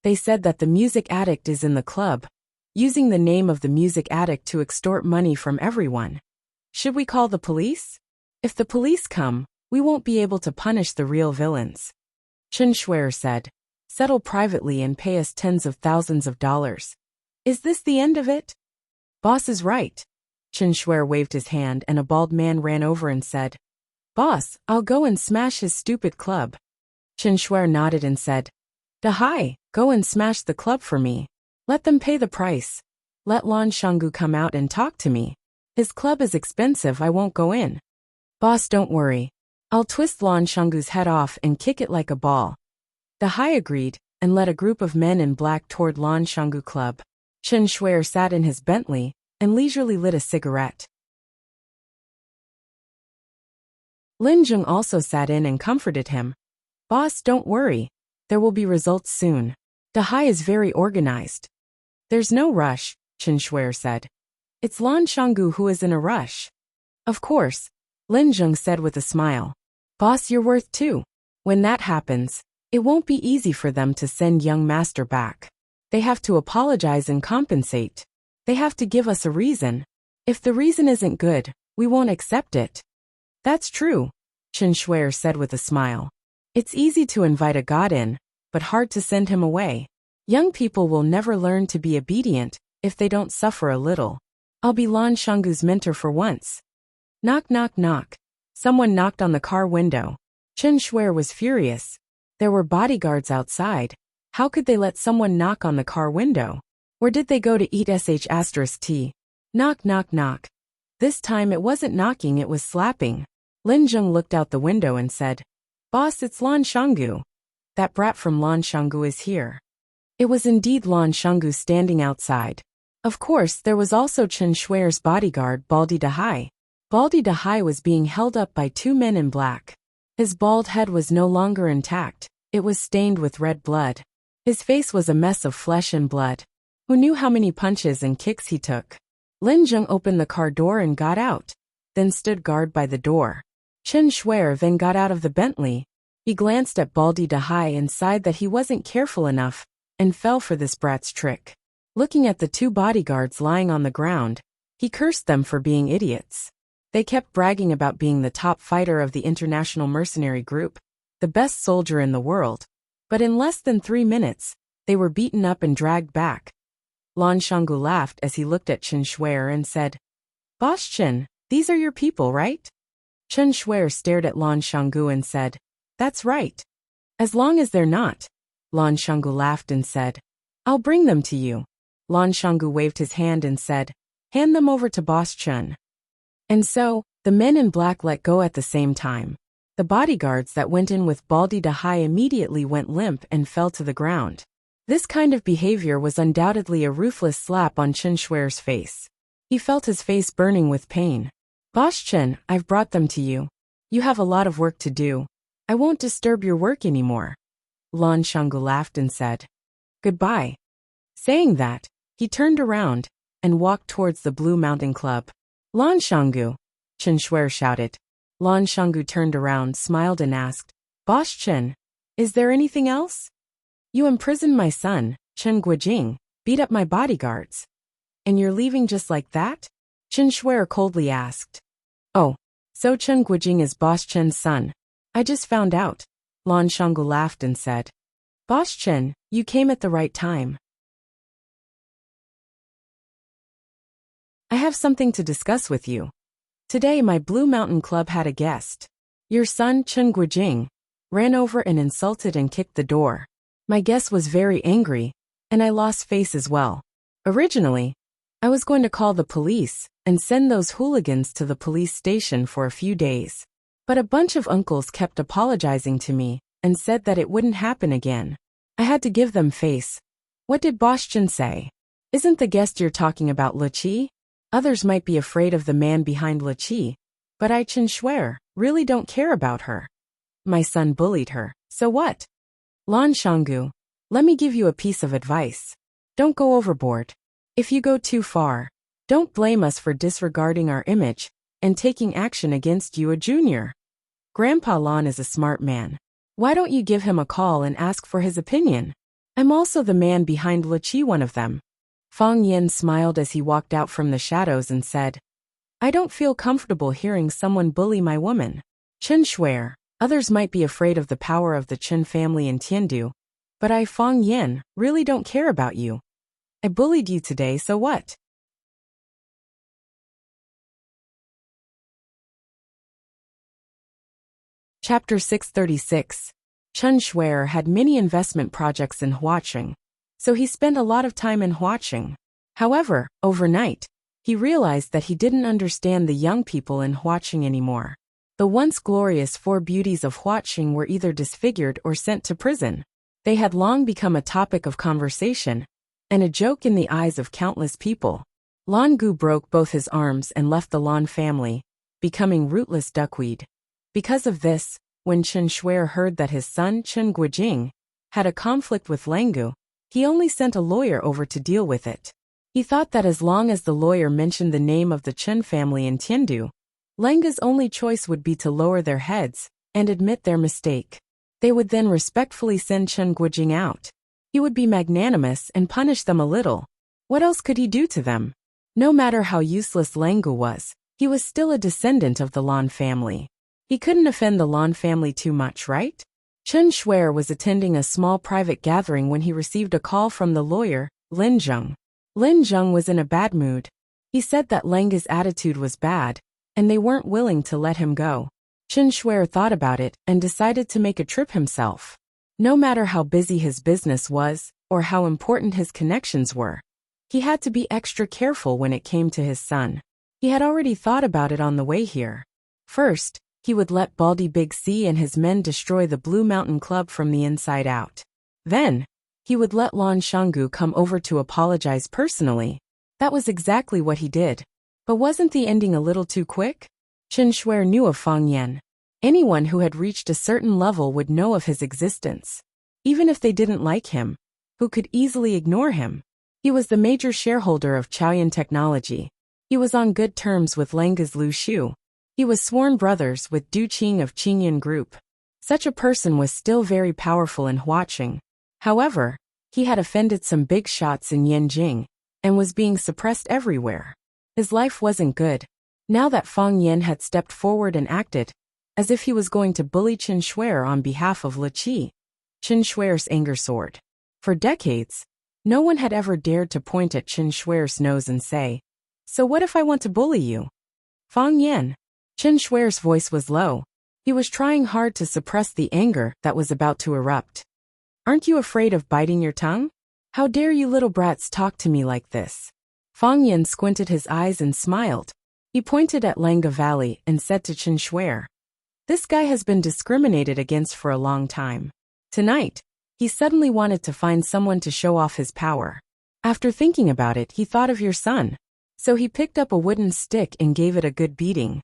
They said that the music addict is in the club, using the name of the music addict to extort money from everyone. Should we call the police? If the police come, we won't be able to punish the real villains. Chen Shui said, Settle privately and pay us tens of thousands of dollars. Is this the end of it? Boss is right. Chen Shui waved his hand and a bald man ran over and said, Boss, I'll go and smash his stupid club. Chen Shui nodded and said, Dahai, go and smash the club for me. Let them pay the price. Let Lan Shanggu come out and talk to me. His club is expensive, I won't go in. Boss, don't worry. I'll twist Lan Shanggu's head off and kick it like a ball. Dahai agreed and led a group of men in black toward Lan Shanggu Club. Chen Shui sat in his Bentley and leisurely lit a cigarette. Lin Zheng also sat in and comforted him. Boss, don't worry. There will be results soon. Dahai is very organized. There's no rush, Chen Shui said. It's Lan Shanggu who is in a rush. Of course, Lin Zheng said with a smile. Boss, you're worth two. When that happens, it won't be easy for them to send young master back. They have to apologize and compensate. They have to give us a reason. If the reason isn't good, we won't accept it. That's true, Chen Shui said with a smile. It's easy to invite a god in, but hard to send him away. Young people will never learn to be obedient if they don't suffer a little. I'll be Lan Shanggu's mentor for once. Knock, knock, knock. Someone knocked on the car window. Chen Shui was furious. There were bodyguards outside. How could they let someone knock on the car window? Or did they go to eat sh*t? Knock, knock, knock. This time it wasn't knocking, it was slapping. Lin Zheng looked out the window and said, Boss, it's Lan Shanggu. That brat from Lan Shanggu is here. It was indeed Lan Shanggu standing outside. Of course, there was also Chen Shui's bodyguard, Baldi Dahai. Baldi Dahai was being held up by two men in black. His bald head was no longer intact, it was stained with red blood. His face was a mess of flesh and blood. Who knew how many punches and kicks he took? Lin Zheng opened the car door and got out, then stood guard by the door. Chen Shui then got out of the Bentley. He glanced at Baldi Dahai and sighed that he wasn't careful enough, and fell for this brat's trick. Looking at the two bodyguards lying on the ground, he cursed them for being idiots. They kept bragging about being the top fighter of the international mercenary group, the best soldier in the world. But in less than 3 minutes, they were beaten up and dragged back. Lan Shanggu laughed as he looked at Chen Shui and said, "Boss Chen, these are your people, right?" Chen Shui stared at Lan Shanggu and said, "That's right." "As long as they're not," Lan Shanggu laughed and said, "I'll bring them to you." Lan Shanggu waved his hand and said, "Hand them over to Boss Chen." And so, the men in black let go at the same time. The bodyguards that went in with Baldi Dahai immediately went limp and fell to the ground. This kind of behavior was undoubtedly a ruthless slap on Chen Shui's face. He felt his face burning with pain. "Boss Chen, I've brought them to you. You have a lot of work to do. I won't disturb your work anymore." Lan Shanggu laughed and said, "Goodbye." Saying that, he turned around and walked towards the Blue Mountain Club. "Lan Shanggu," Chen Shui shouted. Lan Shanggu turned around, smiled and asked, "Boss Chen, is there anything else?" "You imprisoned my son, Chen Guijing, beat up my bodyguards. And you're leaving just like that?" Chen Shui coldly asked. "Oh, so Chen Guijing is Boss Chen's son. I just found out." Lan Shanggu laughed and said, "Boss Chen, you came at the right time. I have something to discuss with you. Today my Blue Mountain Club had a guest. Your son, Chen Guijing, ran over and insulted and kicked the door. My guest was very angry, and I lost face as well. Originally, I was going to call the police and send those hooligans to the police station for a few days. But a bunch of uncles kept apologizing to me and said that it wouldn't happen again. I had to give them face. What did Boss Chen say? Isn't the guest you're talking about Le Qi? Others might be afraid of the man behind Le Qi, but I, Chen Shui, really don't care about her. My son bullied her, so what? Lan Shanggu, let me give you a piece of advice. Don't go overboard. If you go too far, don't blame us for disregarding our image and taking action against you, a junior. Grandpa Lan is a smart man. Why don't you give him a call and ask for his opinion? I'm also the man behind Le Qi, one of them." Fang Yen smiled as he walked out from the shadows and said, "I don't feel comfortable hearing someone bully my woman. Chen Shui, others might be afraid of the power of the Chen family in Tiandu, but I, Fang Yen, really don't care about you. I bullied you today, so what?" Chapter 636. Chen Shui had many investment projects in Huaqing, so he spent a lot of time in Huaqing. However, overnight, he realized that he didn't understand the young people in Huaqing anymore. The once glorious four beauties of Huaqing were either disfigured or sent to prison. They had long become a topic of conversation and a joke in the eyes of countless people. Lan Gu broke both his arms and left the Lan family, becoming rootless duckweed. Because of this, when Chen Shui heard that his son Chen Guijing had a conflict with Langu, he only sent a lawyer over to deal with it. He thought that as long as the lawyer mentioned the name of the Chen family in Tiandu, Langu's only choice would be to lower their heads and admit their mistake. They would then respectfully send Chen Guijing out. He would be magnanimous and punish them a little. What else could he do to them? No matter how useless Langu was, he was still a descendant of the Lan family. He couldn't offend the Lan family too much, right? Chen Shui was attending a small private gathering when he received a call from the lawyer, Lin Zheng. Lin Zheng was in a bad mood. He said that Langu's attitude was bad, and they weren't willing to let him go. Chen Shui thought about it and decided to make a trip himself. No matter how busy his business was, or how important his connections were, he had to be extra careful when it came to his son. He had already thought about it on the way here. First, he would let Baldy Big C and his men destroy the Blue Mountain Club from the inside out. Then, he would let Lan Shanggu come over to apologize personally. That was exactly what he did. But wasn't the ending a little too quick? Chen Shuai knew of Fang Yan. Anyone who had reached a certain level would know of his existence. Even if they didn't like him, who could easily ignore him? He was the major shareholder of Chaoyan Technology. He was on good terms with Lenga's Lu Shu. He was sworn brothers with Du Qing of Qingyan Group. Such a person was still very powerful in Huaqing. However, he had offended some big shots in Yanjing, and was being suppressed everywhere. His life wasn't good. Now that Fang Yan had stepped forward and acted as if he was going to bully Chen Shuai on behalf of Li Qi, Chen Shuai's anger soared. For decades, no one had ever dared to point at Chen Shuai's nose and say, "So what if I want to bully you?" Fang Yan. Chen Shuai's voice was low. He was trying hard to suppress the anger that was about to erupt. "Aren't you afraid of biting your tongue? How dare you little brats talk to me like this?" Fang Yan squinted his eyes and smiled. He pointed at Langa Valley and said to Chen Shuai, "This guy has been discriminated against for a long time. Tonight, he suddenly wanted to find someone to show off his power. After thinking about it, he thought of your son. So he picked up a wooden stick and gave it a good beating.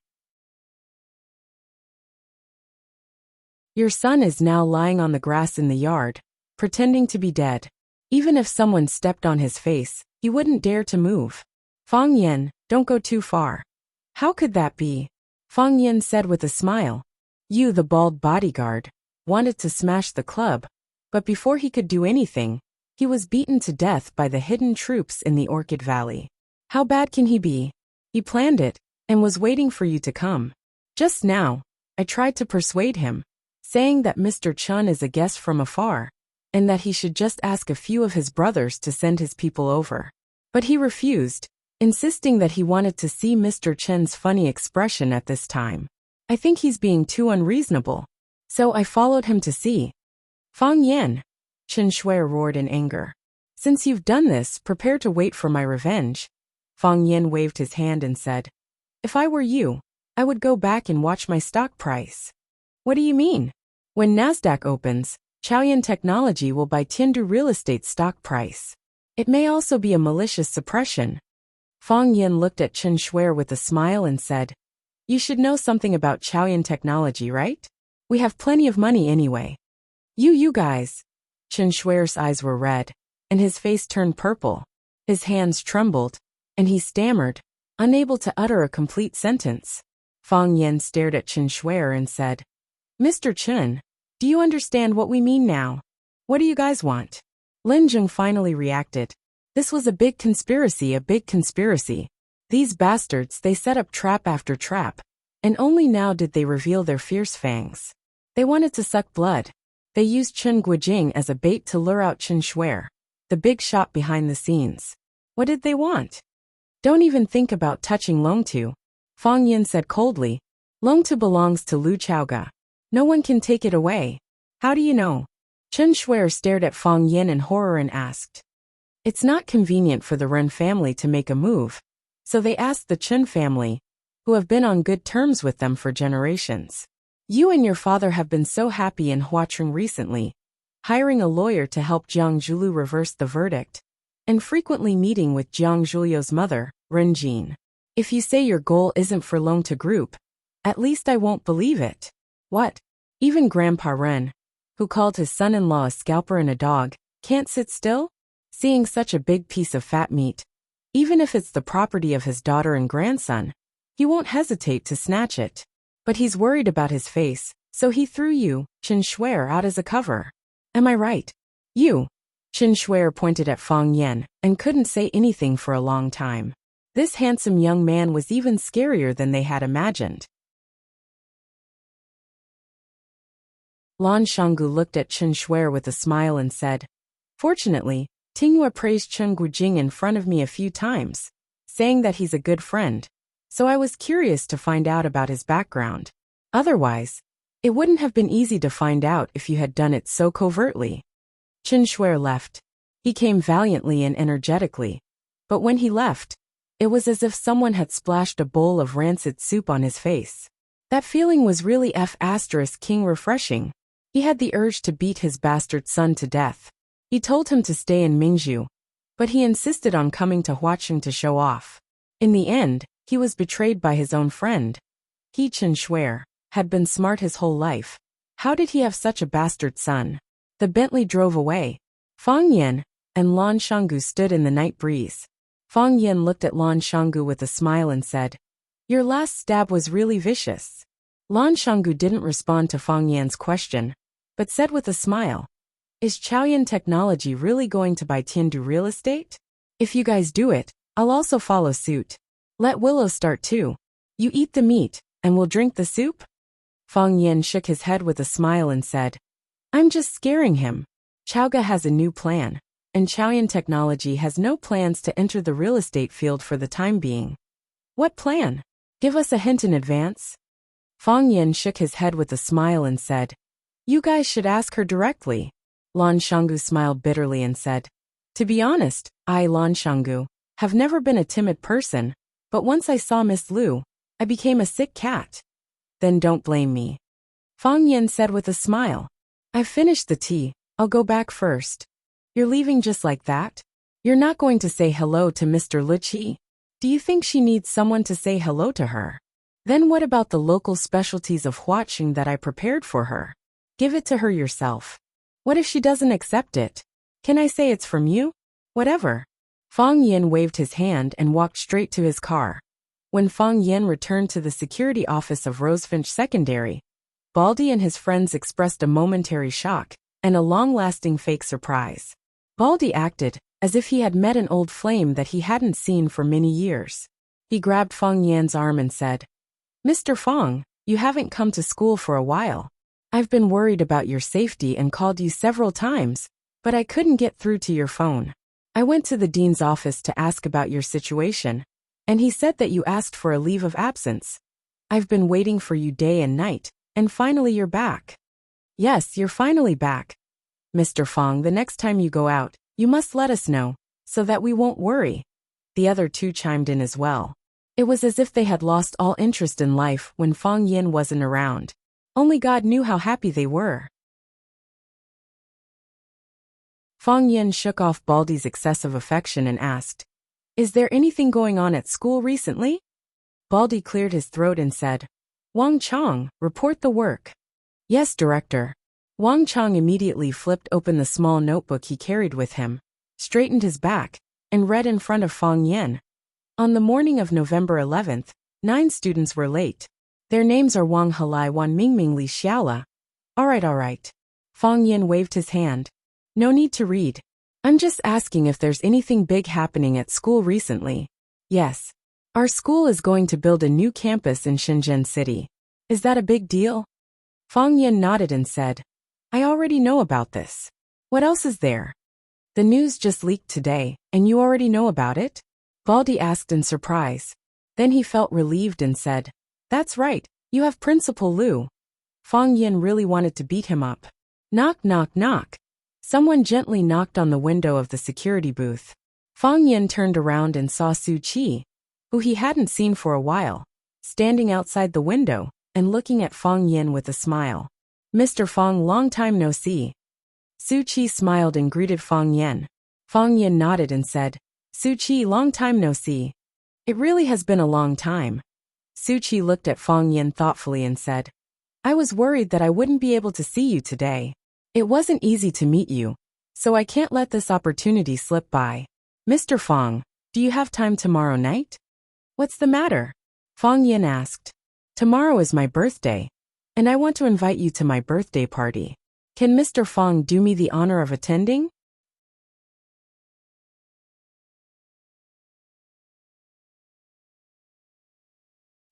Your son is now lying on the grass in the yard, pretending to be dead. Even if someone stepped on his face, he wouldn't dare to move. Fang Yan, don't go too far." "How could that be?" Fang Yan said with a smile. "You, the bald bodyguard, wanted to smash the club, but before he could do anything, he was beaten to death by the hidden troops in the Orchid Valley. How bad can he be? He planned it, and was waiting for you to come. Just now, I tried to persuade him, saying that Mr. Chun is a guest from afar, and that he should just ask a few of his brothers to send his people over. But he refused, insisting that he wanted to see Mr. Chen's funny expression at this time. I think he's being too unreasonable. So I followed him to see." "Fang Yan," Chen Shuai roared in anger. "Since you've done this, prepare to wait for my revenge." Fang Yan waved his hand and said, "If I were you, I would go back and watch my stock price." "What do you mean?" "When Nasdaq opens, Chaoyan Technology will buy Tiandu Real Estate stock price. It may also be a malicious suppression." Fang Yan looked at Chen Shuai with a smile and said, "You should know something about Chaoyan Technology, right? We have plenty of money anyway." You guys." Chen Shuai's eyes were red, and his face turned purple. His hands trembled, and he stammered, unable to utter a complete sentence. Fang Yan stared at Chen Shuai and said, "Mr. Chen, do you understand what we mean now? What do you guys want?" Lin Zheng finally reacted. This was a big conspiracy. These bastards, they set up trap after trap, and only now did they reveal their fierce fangs. They wanted to suck blood. They used Chen Guijing as a bait to lure out Chen Shuai, the big shot behind the scenes. What did they want? "Don't even think about touching Longtu," Fang Yan said coldly. "Longtu belongs to Lu Chaoga. No one can take it away." "How do you know?" Chen Shuai stared at Fang Yan in horror and asked. "It's not convenient for the Ren family to make a move, so they asked the Chen family, who have been on good terms with them for generations. You and your father have been so happy in Huaqing recently, hiring a lawyer to help Jiang Zhulu reverse the verdict, and frequently meeting with Jiang Zhulio's mother, Ren Jin. If you say your goal isn't for Longta Group, at least I won't believe it." "What? Even Grandpa Ren, who called his son-in-law a scalper and a dog, can't sit still? Seeing such a big piece of fat meat, even if it's the property of his daughter and grandson, he won't hesitate to snatch it. But he's worried about his face, so he threw you, Chen Shuai, out as a cover. Am I right?" "You." Chen Shuai pointed at Fang Yan and couldn't say anything for a long time. This handsome young man was even scarier than they had imagined. Lan Shanggu looked at Chen Shuai with a smile and said, "Fortunately, Tingyue praised Chen Guijing in front of me a few times, saying that he's a good friend. So I was curious to find out about his background. Otherwise, it wouldn't have been easy to find out if you had done it so covertly." Chen Shuai left. He came valiantly and energetically, but when he left, it was as if someone had splashed a bowl of rancid soup on his face. That feeling was really F***king refreshing. He had the urge to beat his bastard son to death. He told him to stay in Mingzhu, but he insisted on coming to Huaqing to show off. In the end, he was betrayed by his own friend. He Chen Shuer had been smart his whole life. How did he have such a bastard son? The Bentley drove away. Fang Yan and Lan Shanggu stood in the night breeze. Fang Yan looked at Lan Shanggu with a smile and said, "Your last stab was really vicious." Lan Shanggu didn't respond to Fang Yan's question, but said with a smile, "Is Chaoyan Technology really going to buy Tiandu real estate? If you guys do it, I'll also follow suit. Let Willow start too. You eat the meat, and we'll drink the soup?" Fang Yan shook his head with a smile and said, "I'm just scaring him. Chaoga has a new plan, and Chaoyan Technology has no plans to enter the real estate field for the time being." "What plan? Give us a hint in advance." Fang Yan shook his head with a smile and said, "You guys should ask her directly." Lan Shanggu smiled bitterly and said, "To be honest, I, Lan Shanggu, have never been a timid person, but once I saw Miss Lu, I became a sick cat." "Then don't blame me," Fang Yan said with a smile. "I've finished the tea, I'll go back first." "You're leaving just like that? You're not going to say hello to Mr. Lichi? Do you think she needs someone to say hello to her? Then what about the local specialties of Huaqing that I prepared for her? Give it to her yourself. What if she doesn't accept it? Can I say it's from you? Whatever." Fang Yan waved his hand and walked straight to his car. When Fang Yan returned to the security office of Rosefinch Secondary, Baldy and his friends expressed a momentary shock and a long-lasting fake surprise. Baldy acted as if he had met an old flame that he hadn't seen for many years. He grabbed Fang Yan's arm and said, "Mr. Fang, you haven't come to school for a while. I've been worried about your safety and called you several times, but I couldn't get through to your phone. I went to the dean's office to ask about your situation, and he said that you asked for a leave of absence. I've been waiting for you day and night, and finally you're back." "Yes, you're finally back. Mr. Fang, the next time you go out, you must let us know, so that we won't worry." The other two chimed in as well. It was as if they had lost all interest in life when Fang Yan wasn't around. Only God knew how happy they were. Fang Yan shook off Baldy's excessive affection and asked, "Is there anything going on at school recently?" Baldy cleared his throat and said, "Wang Chong, report the work." "Yes, Director." Wang Chong immediately flipped open the small notebook he carried with him, straightened his back, and read in front of Fang Yan. On the morning of November 11th, 9 students were late. Their names are Wang Halai, Wan Mingming, Li Xiaola. All right. Fang Yan waved his hand. "No need to read. I'm just asking if there's anything big happening at school recently." "Yes. Our school is going to build a new campus in Shenzhen City. Is that a big deal?" Fang Yan nodded and said, "I already know about this. What else is there?" "The news just leaked today, and you already know about it?" Baldy asked in surprise. Then he felt relieved and said, "That's right, you have Principal Lu." Fang Yan really wanted to beat him up. Knock, knock, knock. Someone gently knocked on the window of the security booth. Fang Yan turned around and saw Su Qi, who he hadn't seen for a while, standing outside the window and looking at Fang Yan with a smile. "Mr. Fang, long time no see." Su Qi smiled and greeted Fang Yan. Fang Yan nodded and said, "Su Qi, long time no see." "It really has been a long time." Su Qi looked at Fang Yan thoughtfully and said, "I was worried that I wouldn't be able to see you today. It wasn't easy to meet you, so I can't let this opportunity slip by. Mr. Fang, do you have time tomorrow night?" "What's the matter?" Fang Yan asked. "Tomorrow is my birthday, and I want to invite you to my birthday party. Can Mr. Fang do me the honor of attending?"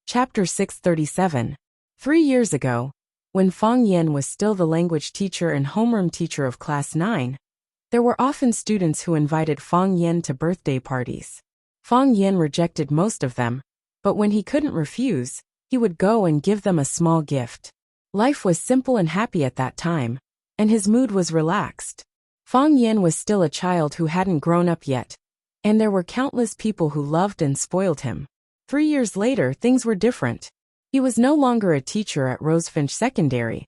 Chapter 637. 3 years ago, when Fang Yan was still the language teacher and homeroom teacher of Class 9, there were often students who invited Fang Yan to birthday parties. Fang Yan rejected most of them, but when he couldn't refuse, he would go and give them a small gift. Life was simple and happy at that time, and his mood was relaxed. Fang Yan was still a child who hadn't grown up yet, and there were countless people who loved and spoiled him. 3 years later, things were different. He was no longer a teacher at Rosefinch Secondary,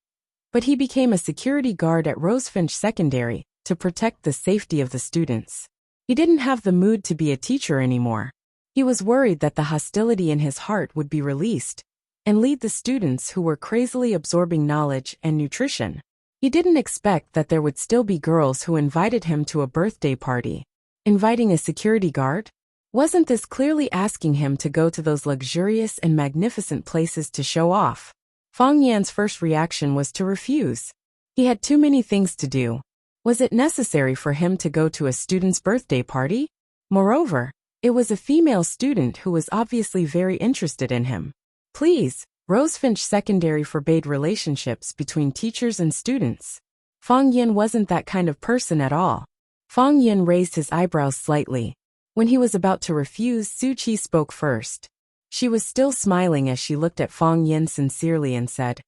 but he became a security guard at Rosefinch Secondary to protect the safety of the students. He didn't have the mood to be a teacher anymore. He was worried that the hostility in his heart would be released and lead the students who were crazily absorbing knowledge and nutrition. He didn't expect that there would still be girls who invited him to a birthday party. Inviting a security guard? Wasn't this clearly asking him to go to those luxurious and magnificent places to show off? Fang Yan's first reaction was to refuse. He had too many things to do. Was it necessary for him to go to a student's birthday party? Moreover, it was a female student who was obviously very interested in him. Please, Rosefinch Secondary forbade relationships between teachers and students. Fang Yan wasn't that kind of person at all. Fang Yan raised his eyebrows slightly. When he was about to refuse, Su Qi spoke first. She was still smiling as she looked at Fang Yan sincerely and said,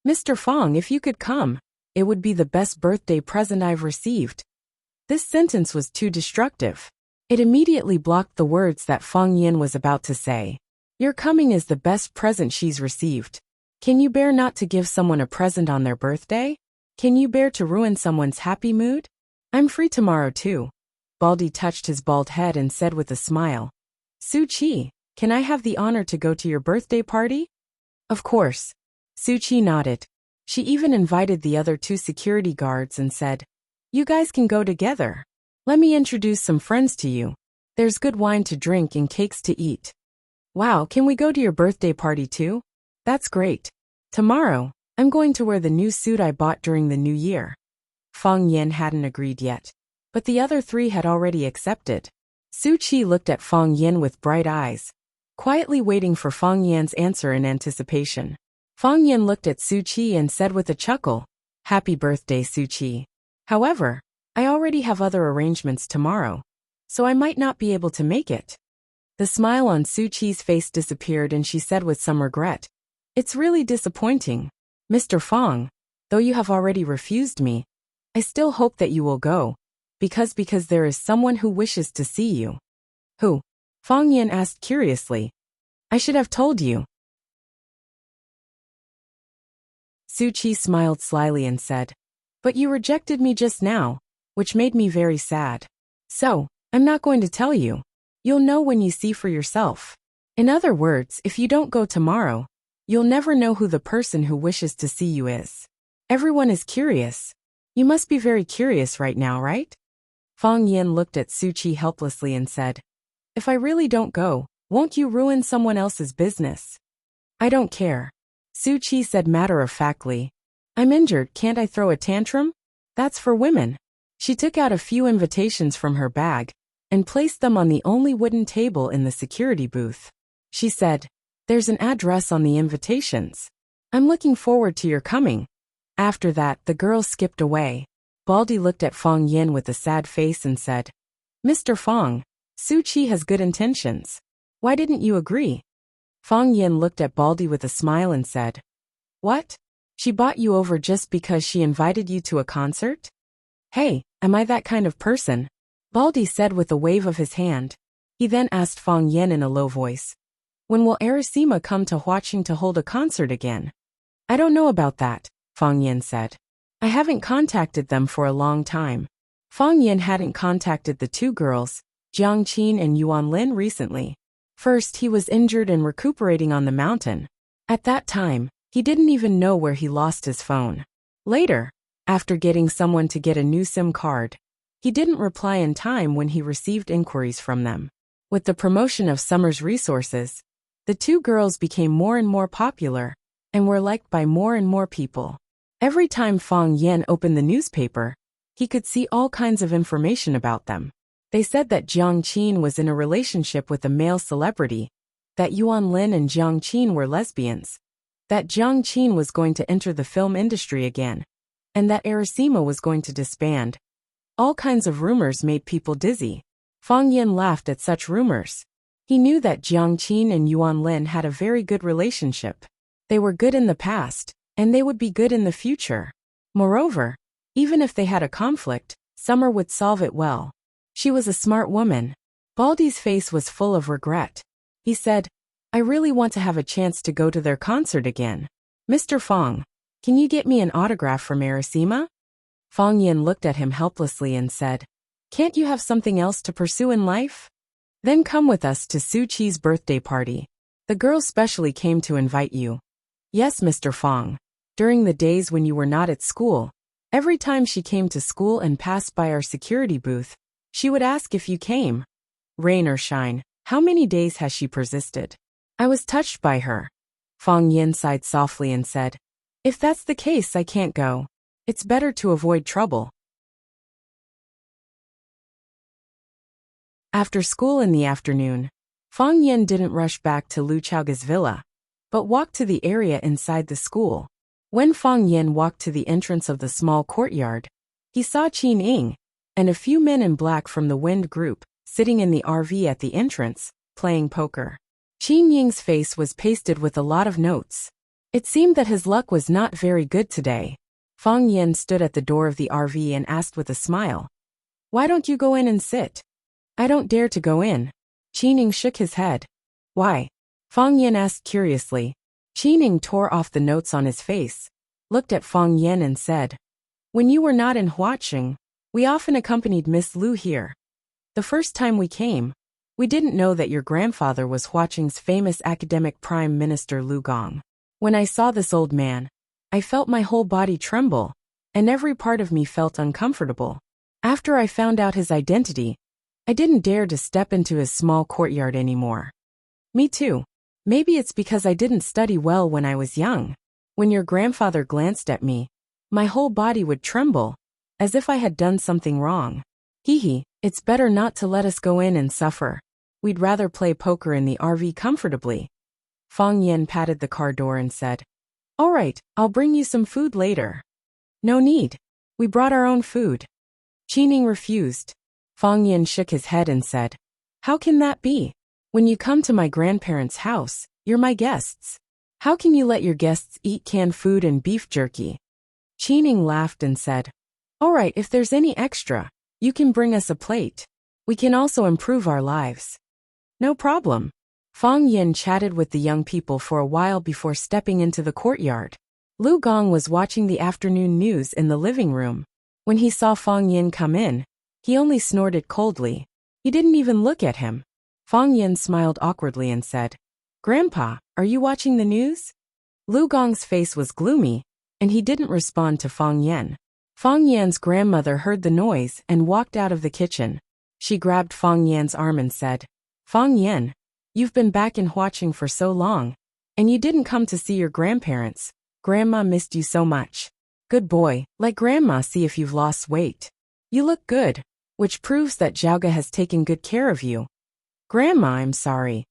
"Mr. Fang, if you could come, it would be the best birthday present I've received." This sentence was too destructive. It immediately blocked the words that Fang Yan was about to say. Your coming is the best present she's received. Can you bear not to give someone a present on their birthday? Can you bear to ruin someone's happy mood? I'm free tomorrow too. Baldy touched his bald head and said with a smile, Su Qi, can I have the honor to go to your birthday party? Of course. Su Qi nodded. She even invited the other two security guards and said, You guys can go together. Let me introduce some friends to you. There's good wine to drink and cakes to eat. Wow, can we go to your birthday party too? That's great. Tomorrow, I'm going to wear the new suit I bought during the new year. Fang Yan hadn't agreed yet, but the other three had already accepted. Su Qi looked at Fang Yan with bright eyes, quietly waiting for Fang Yan's answer in anticipation. Fang Yan looked at Su Qi and said with a chuckle, Happy birthday, Su Qi. However, I already have other arrangements tomorrow, so I might not be able to make it. The smile on Su Qi's face disappeared and she said with some regret, It's really disappointing. Mr. Fang, though you have already refused me, I still hope that you will go, because there is someone who wishes to see you. Who? Fang Yan asked curiously. I should have told you. Su Qi smiled slyly and said, But you rejected me just now, which made me very sad. So, I'm not going to tell you. You'll know when you see for yourself. In other words, if you don't go tomorrow, you'll never know who the person who wishes to see you is. Everyone is curious. You must be very curious right now, right? Fang Yan looked at Su Qi helplessly and said, If I really don't go, won't you ruin someone else's business? I don't care. Su Qi said matter-of-factly. I'm injured, can't I throw a tantrum? That's for women. She took out a few invitations from her bag and placed them on the only wooden table in the security booth. She said, There's an address on the invitations. I'm looking forward to your coming. After that, the girls skipped away. Baldy looked at Fang Yan with a sad face and said, Mr. Fang, Su Qi has good intentions. Why didn't you agree? Fang Yan looked at Baldy with a smile and said, What? She bought you over just because she invited you to a concert? Hey, am I that kind of person? Baldy said with a wave of his hand. He then asked Fang Yan in a low voice, When will Arasima come to Huaqing to hold a concert again? I don't know about that, Fang Yan said. I haven't contacted them for a long time. Fang Yan hadn't contacted the two girls, Jiang Qin and Yuan Lin, recently. First, he was injured and recuperating on the mountain. At that time, he didn't even know where he lost his phone. Later, after getting someone to get a new SIM card, he didn't reply in time when he received inquiries from them. With the promotion of Summer's resources, the two girls became more and more popular and were liked by more and more people. Every time Fang Yan opened the newspaper, he could see all kinds of information about them. They said that Jiang Qin was in a relationship with a male celebrity, that Yuan Lin and Jiang Qin were lesbians, that Jiang Qin was going to enter the film industry again, and that Arasima was going to disband. All kinds of rumors made people dizzy. Fang Yan laughed at such rumors. He knew that Jiang Qin and Yuan Lin had a very good relationship. They were good in the past, and they would be good in the future. Moreover, even if they had a conflict, Summer would solve it well. She was a smart woman. Baldy's face was full of regret. He said, I really want to have a chance to go to their concert again. Mr. Fong, can you get me an autograph from Arasima? Fong Yin looked at him helplessly and said, can't you have something else to pursue in life? Then come with us to Su Chi's birthday party. The girl specially came to invite you. Yes, Mr. Fong. During the days when you were not at school, every time she came to school and passed by our security booth, she would ask if you came. Rain or shine, how many days has she persisted? I was touched by her. Fong Yin sighed softly and said, if that's the case, I can't go. It's better to avoid trouble. After school in the afternoon, Fong Yin didn't rush back to Lu Chaoga's villa, but walked to the area inside the school. When Fong Yin walked to the entrance of the small courtyard, he saw Qin Ying and a few men in black from the Wind Group sitting in the RV at the entrance, playing poker. Qin Ying's face was pasted with a lot of notes. It seemed that his luck was not very good today. Fong Yin stood at the door of the RV and asked with a smile, why don't you go in and sit? I don't dare to go in. Qin Ying shook his head. Why? Fong Yin asked curiously. Qin Ying tore off the notes on his face, looked at Fong Yin and said, when you were not in Huaqing, we often accompanied Miss Lu here. The first time we came, we didn't know that your grandfather was Huaqing's famous academic prime minister Lu Gong. When I saw this old man, I felt my whole body tremble, and every part of me felt uncomfortable. After I found out his identity, I didn't dare to step into his small courtyard anymore. Me too. Maybe it's because I didn't study well when I was young. When your grandfather glanced at me, my whole body would tremble, as if I had done something wrong. Hee, it's better not to let us go in and suffer. We'd rather play poker in the RV comfortably. Fong Yin patted the car door and said, all right, I'll bring you some food later. No need. We brought our own food. Qin Ying refused. Fong Yin shook his head and said, how can that be? When you come to my grandparents' house, you're my guests. How can you let your guests eat canned food and beef jerky? Qin Ying laughed and said, all right, if there's any extra, you can bring us a plate. We can also improve our lives. No problem. Fong Yin chatted with the young people for a while before stepping into the courtyard. Lu Gong was watching the afternoon news in the living room. When he saw Fong Yin come in, he only snorted coldly. He didn't even look at him. Fong Yin smiled awkwardly and said, Grandpa, are you watching the news? Lu Gong's face was gloomy, and he didn't respond to Fong Yin. Fong Yan's grandmother heard the noise and walked out of the kitchen. She grabbed Fong Yan's arm and said, Fong Yin, you've been back in Huaqing for so long, and you didn't come to see your grandparents. Grandma missed you so much. Good boy, let Grandma see if you've lost weight. You look good, which proves that Zhaoga has taken good care of you. Grandma, I'm sorry.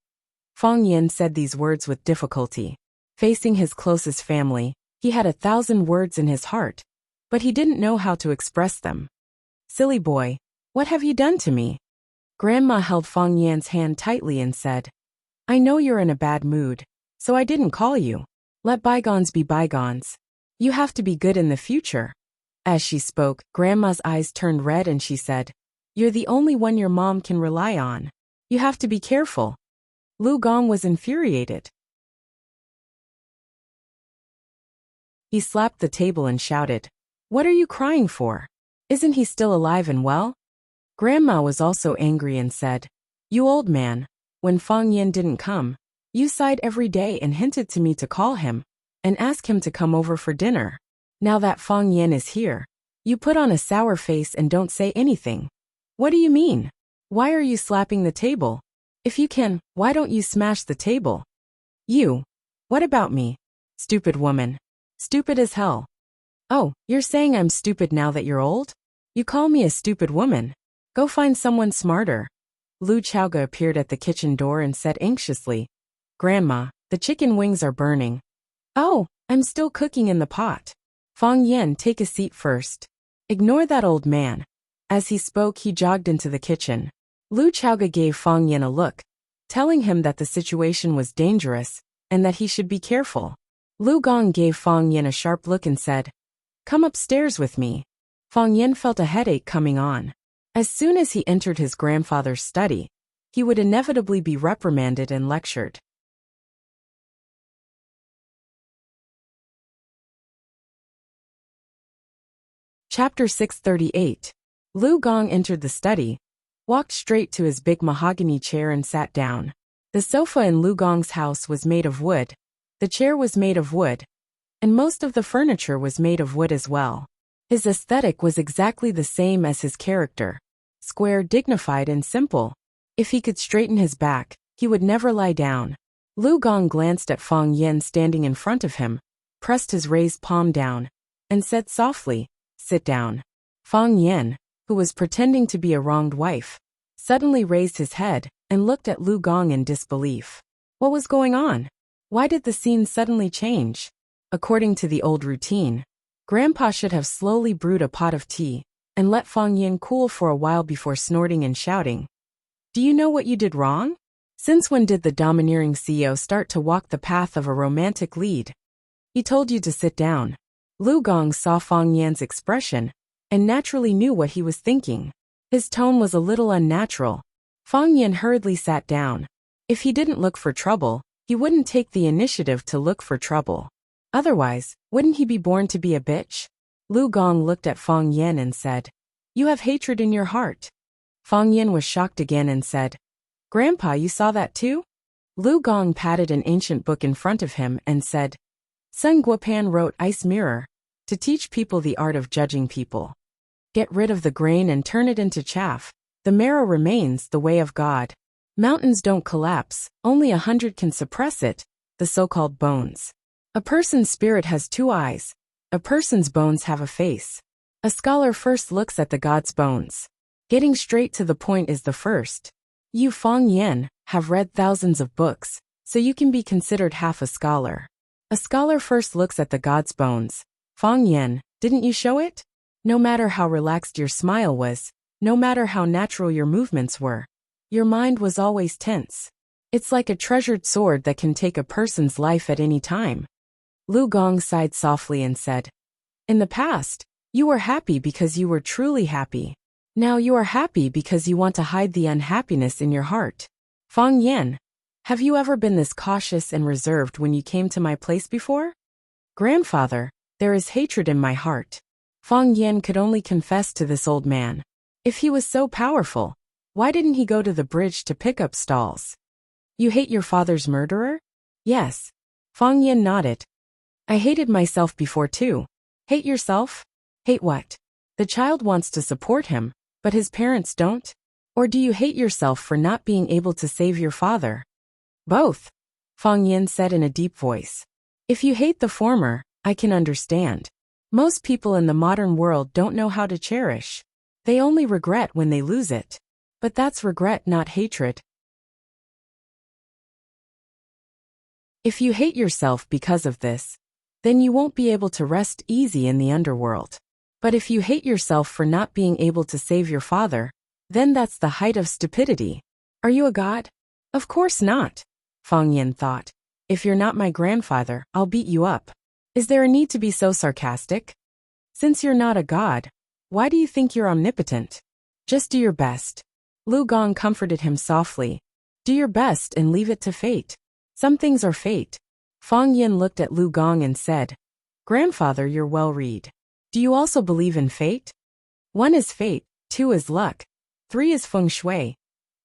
Fong Yin said these words with difficulty. Facing his closest family, he had 1,000 words in his heart, but he didn't know how to express them. Silly boy, what have you done to me? Grandma held Fong Yan's hand tightly and said, I know you're in a bad mood, so I didn't call you. Let bygones be bygones. You have to be good in the future. As she spoke, Grandma's eyes turned red and she said, You're the only one your mom can rely on. You have to be careful. Lu Gong was infuriated. He slapped the table and shouted, What are you crying for? Isn't he still alive and well? Grandma was also angry and said, You old man, when Fong Yin didn't come, you sighed every day and hinted to me to call him and ask him to come over for dinner. Now that Fong Yin is here, you put on a sour face and don't say anything. What do you mean? Why are you slapping the table? If you can, why don't you smash the table? You. What about me? Stupid woman. Stupid as hell. Oh, you're saying I'm stupid now that you're old? You call me a stupid woman. Go find someone smarter. Lu Chaoga appeared at the kitchen door and said anxiously, Grandma, the chicken wings are burning. Oh, I'm still cooking in the pot. Fong Yin, take a seat first. Ignore that old man. As he spoke, he jogged into the kitchen. Lu Chaoga gave Fong Yin a look, telling him that the situation was dangerous and that he should be careful. Lu Gong gave Fong Yin a sharp look and said, Come upstairs with me. Fong Yin felt a headache coming on. As soon as he entered his grandfather's study, he would inevitably be reprimanded and lectured. Chapter 638. Lu Gong entered the study, walked straight to his big mahogany chair and sat down. The sofa in Lu Gong's house was made of wood, the chair was made of wood, and most of the furniture was made of wood as well. His aesthetic was exactly the same as his character. Square, dignified and simple. If he could straighten his back, he would never lie down. Lu Gong glanced at Fang Yan standing in front of him, pressed his raised palm down, and said softly, "Sit down." Fang Yan, who was pretending to be a wronged wife, suddenly raised his head and looked at Lu Gong in disbelief. What was going on? Why did the scene suddenly change? According to the old routine, Grandpa should have slowly brewed a pot of tea and let Fang Yan cool for a while before snorting and shouting, "Do you know what you did wrong? Since when did the domineering CEO start to walk the path of a romantic lead? He told you to sit down." Lu Gong saw Fang Yan's expression and naturally knew what he was thinking. His tone was a little unnatural. Fang Yan hurriedly sat down. If he didn't look for trouble, he wouldn't take the initiative to look for trouble. Otherwise, wouldn't he be born to be a bitch? Lu Gong looked at Fang Yan and said, "You have hatred in your heart." Fang Yan was shocked again and said, "Grandpa, you saw that too?" Lu Gong patted an ancient book in front of him and said, "Sun Guopan wrote Ice Mirror to teach people the art of judging people. Get rid of the grain and turn it into chaff. The marrow remains, the way of God. Mountains don't collapse, only 100 can suppress it, the so-called bones. A person's spirit has 2 eyes. A person's bones have a face. A scholar first looks at the god's bones. Getting straight to the point is the first. You, Fang Yan, have read thousands of books, so you can be considered half a scholar. A scholar first looks at the god's bones. Fang Yan, didn't you show it? No matter how relaxed your smile was, no matter how natural your movements were, your mind was always tense. It's like a treasured sword that can take a person's life at any time." Lu Gong sighed softly and said, "In the past, you were happy because you were truly happy. Now you are happy because you want to hide the unhappiness in your heart. Fang Yan, have you ever been this cautious and reserved when you came to my place before?" "Grandfather, there is hatred in my heart." Fang Yan could only confess to this old man. If he was so powerful, why didn't he go to the bridge to pick up stalls? "You hate your father's murderer?" "Yes." Fang Yan nodded. "I hated myself before too." "Hate yourself? Hate what? The child wants to support him, but his parents don't? Or do you hate yourself for not being able to save your father?" "Both," Fang Yan said in a deep voice. "If you hate the former, I can understand. Most people in the modern world don't know how to cherish. They only regret when they lose it. But that's regret, not hatred. If you hate yourself because of this, then you won't be able to rest easy in the underworld. But if you hate yourself for not being able to save your father, then that's the height of stupidity. Are you a god? Of course not," Fang Yan thought. "If you're not my grandfather, I'll beat you up. Is there a need to be so sarcastic? Since you're not a god, why do you think you're omnipotent? Just do your best." Lu Gong comforted him softly. "Do your best and leave it to fate. Some things are fate." Fang Yan looked at Lu Gong and said, "Grandfather, you're well read. Do you also believe in fate? 1 is fate, 2 is luck, 3 is feng shui,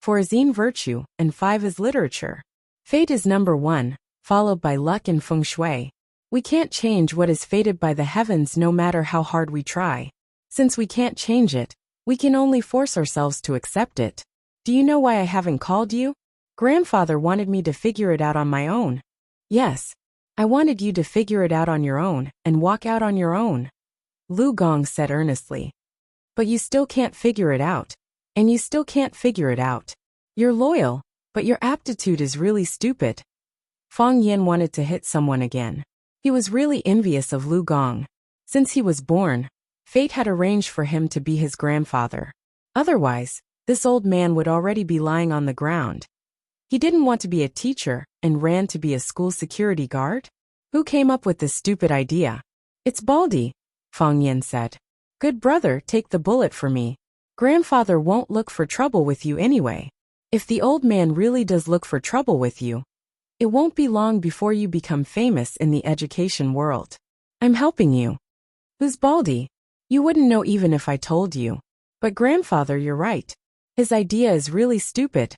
4 is yin virtue, and 5 is literature. Fate is number 1, followed by luck and feng shui. We can't change what is fated by the heavens no matter how hard we try. Since we can't change it, we can only force ourselves to accept it. Do you know why I haven't called you? Grandfather wanted me to figure it out on my own." "Yes, I wanted you to figure it out on your own and walk out on your own," Lu Gong said earnestly. "But you still can't figure it out. And you still can't figure it out. You're loyal, but your aptitude is really stupid." Fang Yan wanted to hit someone again. He was really envious of Lu Gong. Since he was born, fate had arranged for him to be his grandfather. Otherwise, this old man would already be lying on the ground. He didn't want to be a teacher and ran to be a school security guard? Who came up with this stupid idea? "It's Baldy," Fang Yan said. "Good brother, take the bullet for me. Grandfather won't look for trouble with you anyway. If the old man really does look for trouble with you, it won't be long before you become famous in the education world. I'm helping you." "Who's Baldy?" You wouldn't know even if I told you. But grandfather, you're right. His idea is really stupid.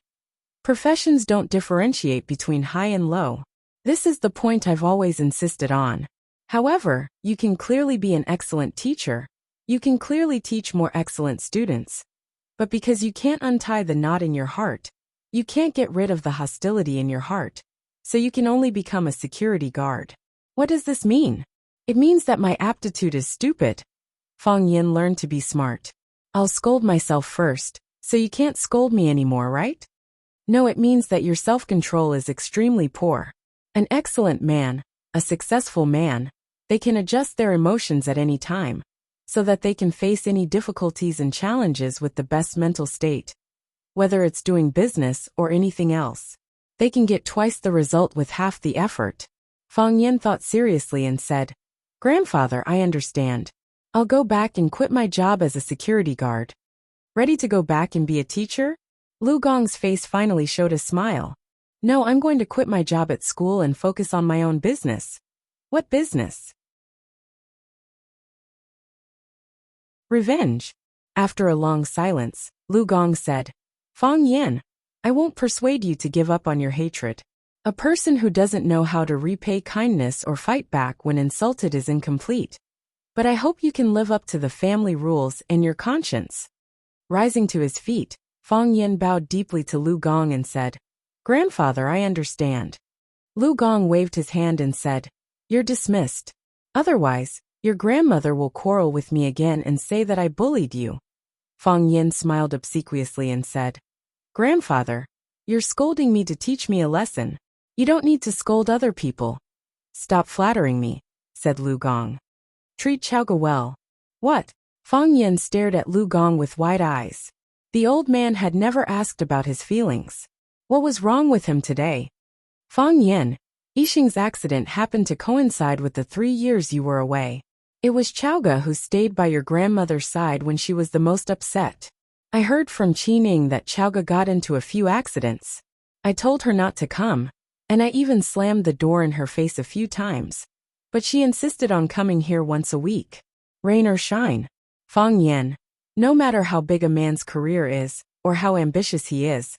Professions don't differentiate between high and low. This is the point I've always insisted on. However, you can clearly be an excellent teacher. You can clearly teach more excellent students. But because you can't untie the knot in your heart, you can't get rid of the hostility in your heart. So you can only become a security guard. What does this mean? It means that my aptitude is stupid. Fang Yin learned to be smart. I'll scold myself first, so you can't scold me anymore, right? No, it means that your self-control is extremely poor. An excellent man, a successful man, they can adjust their emotions at any time, so that they can face any difficulties and challenges with the best mental state. Whether it's doing business or anything else, they can get twice the result with half the effort. Fang Yin thought seriously and said, Grandfather, I understand. I'll go back and quit my job as a security guard. Ready to go back and be a teacher? Lu Gong's face finally showed a smile. No, I'm going to quit my job at school and focus on my own business. What business? Revenge. After a long silence, Lu Gong said, Fang Yin, I won't persuade you to give up on your hatred. A person who doesn't know how to repay kindness or fight back when insulted is incomplete. But I hope you can live up to the family rules and your conscience. Rising to his feet, Fang Yin bowed deeply to Lu Gong and said, Grandfather, I understand. Lu Gong waved his hand and said, You're dismissed. Otherwise, your grandmother will quarrel with me again and say that I bullied you. Fang Yin smiled obsequiously and said, Grandfather, you're scolding me to teach me a lesson. You don't need to scold other people. Stop flattering me, said Lu Gong. Treat Chaoga well. What? Fang Yin stared at Lu Gong with wide eyes. The old man had never asked about his feelings. What was wrong with him today? Fang Yin, Yixing's accident happened to coincide with the 3 years you were away. It was Chaoga who stayed by your grandmother's side when she was the most upset. I heard from Qining that Chaoga got into a few accidents. I told her not to come, and I even slammed the door in her face a few times. But she insisted on coming here once a week. Rain or shine. Fang Yin, no matter how big a man's career is, or how ambitious he is,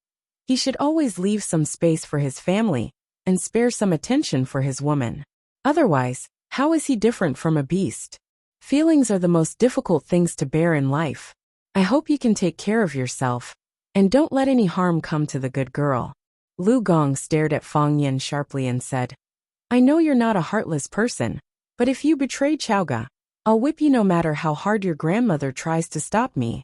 he should always leave some space for his family, and spare some attention for his woman. Otherwise, how is he different from a beast? Feelings are the most difficult things to bear in life. I hope you can take care of yourself, and don't let any harm come to the good girl. Lu Gong stared at Fang Yin sharply and said, I know you're not a heartless person, but if you betray Chaoga, I'll whip you no matter how hard your grandmother tries to stop me.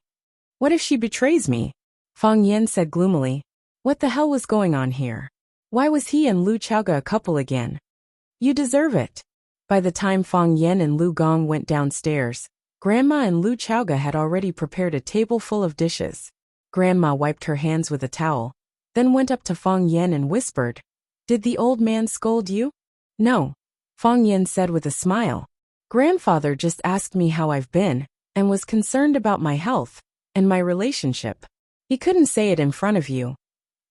What if she betrays me? Fang Yin said gloomily. What the hell was going on here? Why was he and Lu Chaoga a couple again? You deserve it. By the time Fang Yin and Lu Gong went downstairs, Grandma and Lu Chaoga had already prepared a table full of dishes. Grandma wiped her hands with a towel, then went up to Fang Yin and whispered, Did the old man scold you? No, Fang Yin said with a smile. Grandfather just asked me how I've been, and was concerned about my health, and my relationship. He couldn't say it in front of you.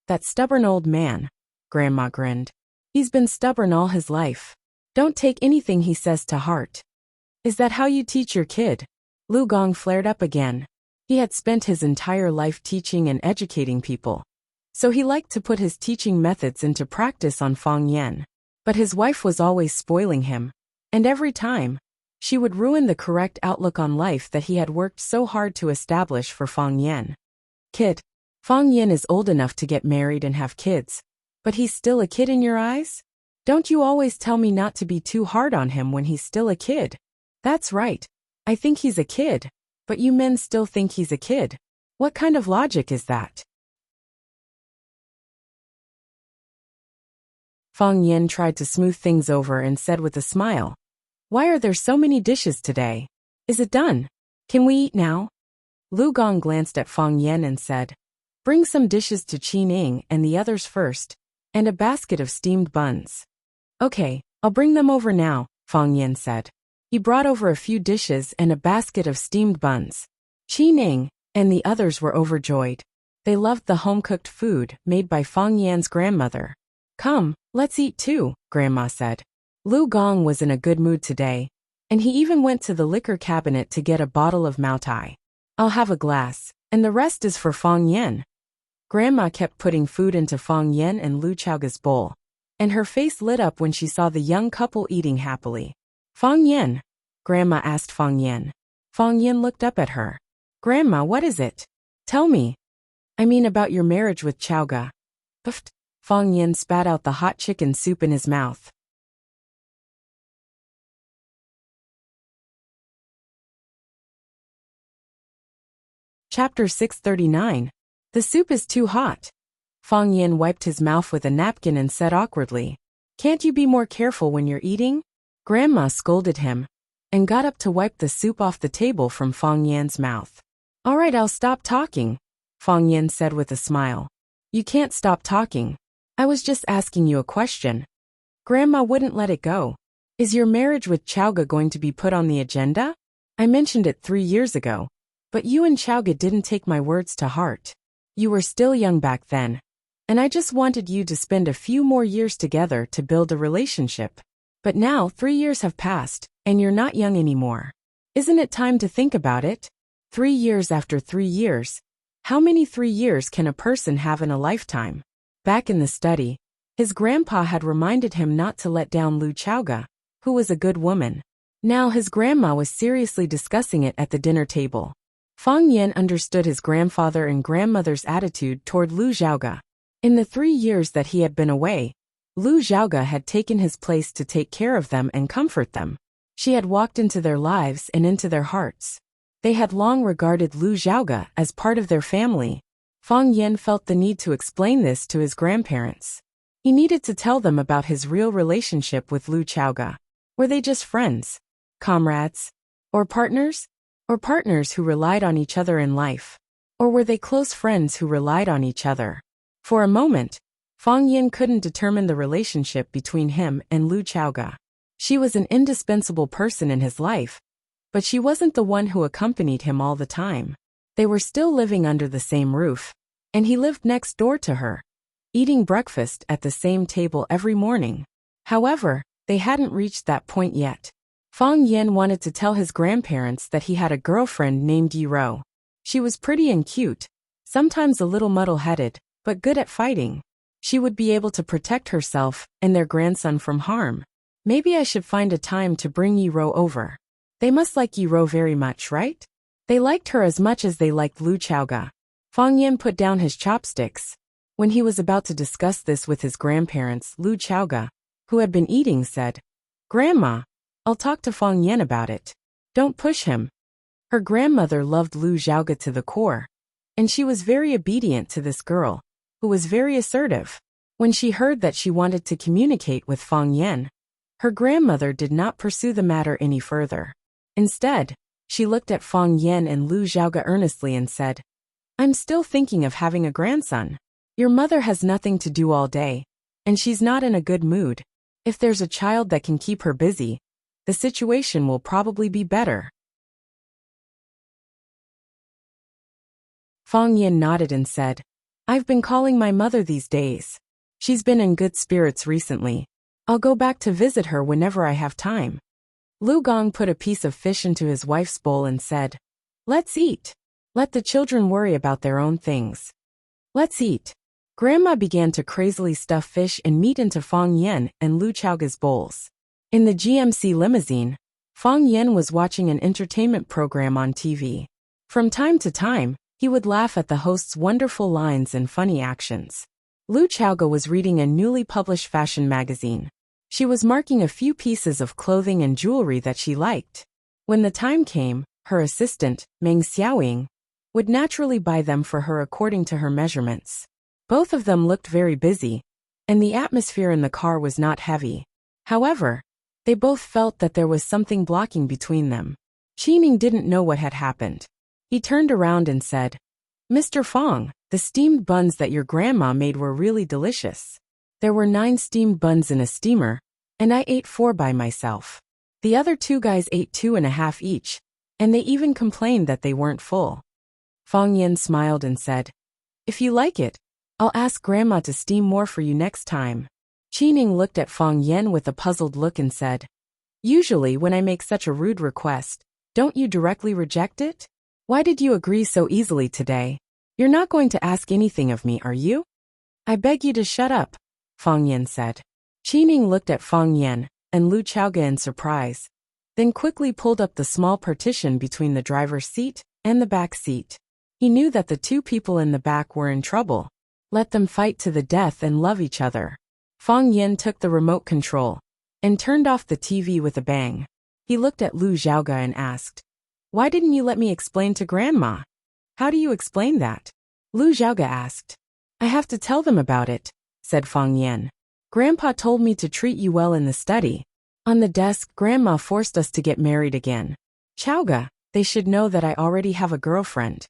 That stubborn old man, Grandma grinned. He's been stubborn all his life. Don't take anything he says to heart. Is that how you teach your kid? Lu Gong flared up again. He had spent his entire life teaching and educating people. So he liked to put his teaching methods into practice on Fang Yin. But his wife was always spoiling him. And every time, she would ruin the correct outlook on life that he had worked so hard to establish for Fang Yin. Kid, Fang Yin is old enough to get married and have kids, but he's still a kid in your eyes? Don't you always tell me not to be too hard on him when he's still a kid? That's right. I think he's a kid, but you men still think he's a kid. What kind of logic is that? Fang Yin tried to smooth things over and said with a smile, Why are there so many dishes today? Is it done? Can we eat now? Lu Gong glanced at Fang Yin and said, Bring some dishes to Qining and the others first, and a basket of steamed buns. Okay, I'll bring them over now, Fang Yin said. He brought over a few dishes and a basket of steamed buns. Qining and the others were overjoyed. They loved the home-cooked food made by Fang Yin's grandmother. Come, let's eat too, Grandma said. Lu Gong was in a good mood today. And he even went to the liquor cabinet to get a bottle of Maotai. I'll have a glass, and the rest is for Fong Yen. Grandma kept putting food into Fong Yen and Lu Chaoga's bowl, and her face lit up when she saw the young couple eating happily. Fong Yen? Grandma asked Fong Yen. Fong Yen looked up at her. Grandma, what is it? Tell me. I mean about your marriage with Chaoga. Puffed. Fong Yen spat out the hot chicken soup in his mouth. Chapter 639. The soup is too hot. Fong Yen wiped his mouth with a napkin and said awkwardly, Can't you be more careful when you're eating? Grandma scolded him, and got up to wipe the soup off the table from Fong Yan's mouth. All right, I'll stop talking, Fong Yan said with a smile. You can't stop talking. I was just asking you a question. Grandma wouldn't let it go. Is your marriage with Chaoga going to be put on the agenda? I mentioned it 3 years ago, but you and Chaoga didn't take my words to heart. You were still young back then, and I just wanted you to spend a few more years together to build a relationship. But now 3 years have passed, and you're not young anymore. Isn't it time to think about it? 3 years after 3 years. How many 3 years can a person have in a lifetime? Back in the study, his grandpa had reminded him not to let down Lu Chaoga, who was a good woman. Now his grandma was seriously discussing it at the dinner table. Fong Yen understood his grandfather and grandmother's attitude toward Lu Chaoga. In the 3 years that he had been away, Lu Chaoga had taken his place to take care of them and comfort them. She had walked into their lives and into their hearts. They had long regarded Lu Chaoga as part of their family. Fong Yen felt the need to explain this to his grandparents. He needed to tell them about his real relationship with Lu Chaoga. Were they just friends? Comrades? Or partners? Or partners who relied on each other in life? Or were they close friends who relied on each other? For a moment, Fong Yen couldn't determine the relationship between him and Lu Chaoga. She was an indispensable person in his life, but she wasn't the one who accompanied him all the time. They were still living under the same roof, and he lived next door to her, eating breakfast at the same table every morning. However, they hadn't reached that point yet. Fong Yen wanted to tell his grandparents that he had a girlfriend named Yiro. She was pretty and cute, sometimes a little muddle-headed, but good at fighting. She would be able to protect herself and their grandson from harm. Maybe I should find a time to bring Yiro over. They must like Yiro very much, right? They liked her as much as they liked Lu Chaoga. Fong Yen put down his chopsticks. When he was about to discuss this with his grandparents, Lu Chaoga, who had been eating, said, Grandma, I'll talk to Fong Yen about it. Don't push him. Her grandmother loved Lu Chaoga to the core, and she was very obedient to this girl, who was very assertive. When she heard that she wanted to communicate with Fong Yen, her grandmother did not pursue the matter any further. Instead, she looked at Fong Yen and Lu Chaoga earnestly and said, I'm still thinking of having a grandson. Your mother has nothing to do all day, and she's not in a good mood. If there's a child that can keep her busy, the situation will probably be better. Fong Yen nodded and said, I've been calling my mother these days. She's been in good spirits recently. I'll go back to visit her whenever I have time. Lu Gong put a piece of fish into his wife's bowl and said, Let's eat. Let the children worry about their own things. Let's eat. Grandma began to crazily stuff fish and meat into Fong Yen and Lu Chaoga's bowls. In the GMC limousine, Fong Yen was watching an entertainment program on TV. From time to time, he would laugh at the host's wonderful lines and funny actions. Lu Chaoga was reading a newly published fashion magazine. She was marking a few pieces of clothing and jewelry that she liked. When the time came, her assistant, Meng Xiaoying, would naturally buy them for her according to her measurements. Both of them looked very busy, and the atmosphere in the car was not heavy. However, they both felt that there was something blocking between them. Qining didn't know what had happened. He turned around and said, Mr. Fong, the steamed buns that your grandma made were really delicious. There were 9 steamed buns in a steamer, and I ate 4 by myself. The other 2 guys ate 2.5 each, and they even complained that they weren't full. Fong Yen smiled and said, If you like it, I'll ask Grandma to steam more for you next time. Qining looked at Fong Yen with a puzzled look and said, Usually when I make such a rude request, don't you directly reject it? Why did you agree so easily today? You're not going to ask anything of me, are you? I beg you to shut up, Fang Yan said. Qining looked at Fang Yan and Lu Chaoga in surprise, then quickly pulled up the small partition between the driver's seat and the back seat. He knew that the two people in the back were in trouble. Let them fight to the death and love each other. Fang Yan took the remote control and turned off the TV with a bang. He looked at Lu Xiaoga and asked, "Why didn't you let me explain to Grandma?" "How do you explain that?" Lu Xiaoga asked. "I have to tell them about it," said Fang Yan. "Grandpa told me to treat you well in the study. On the desk, Grandma forced us to get married again. Xiaoga, they should know that I already have a girlfriend.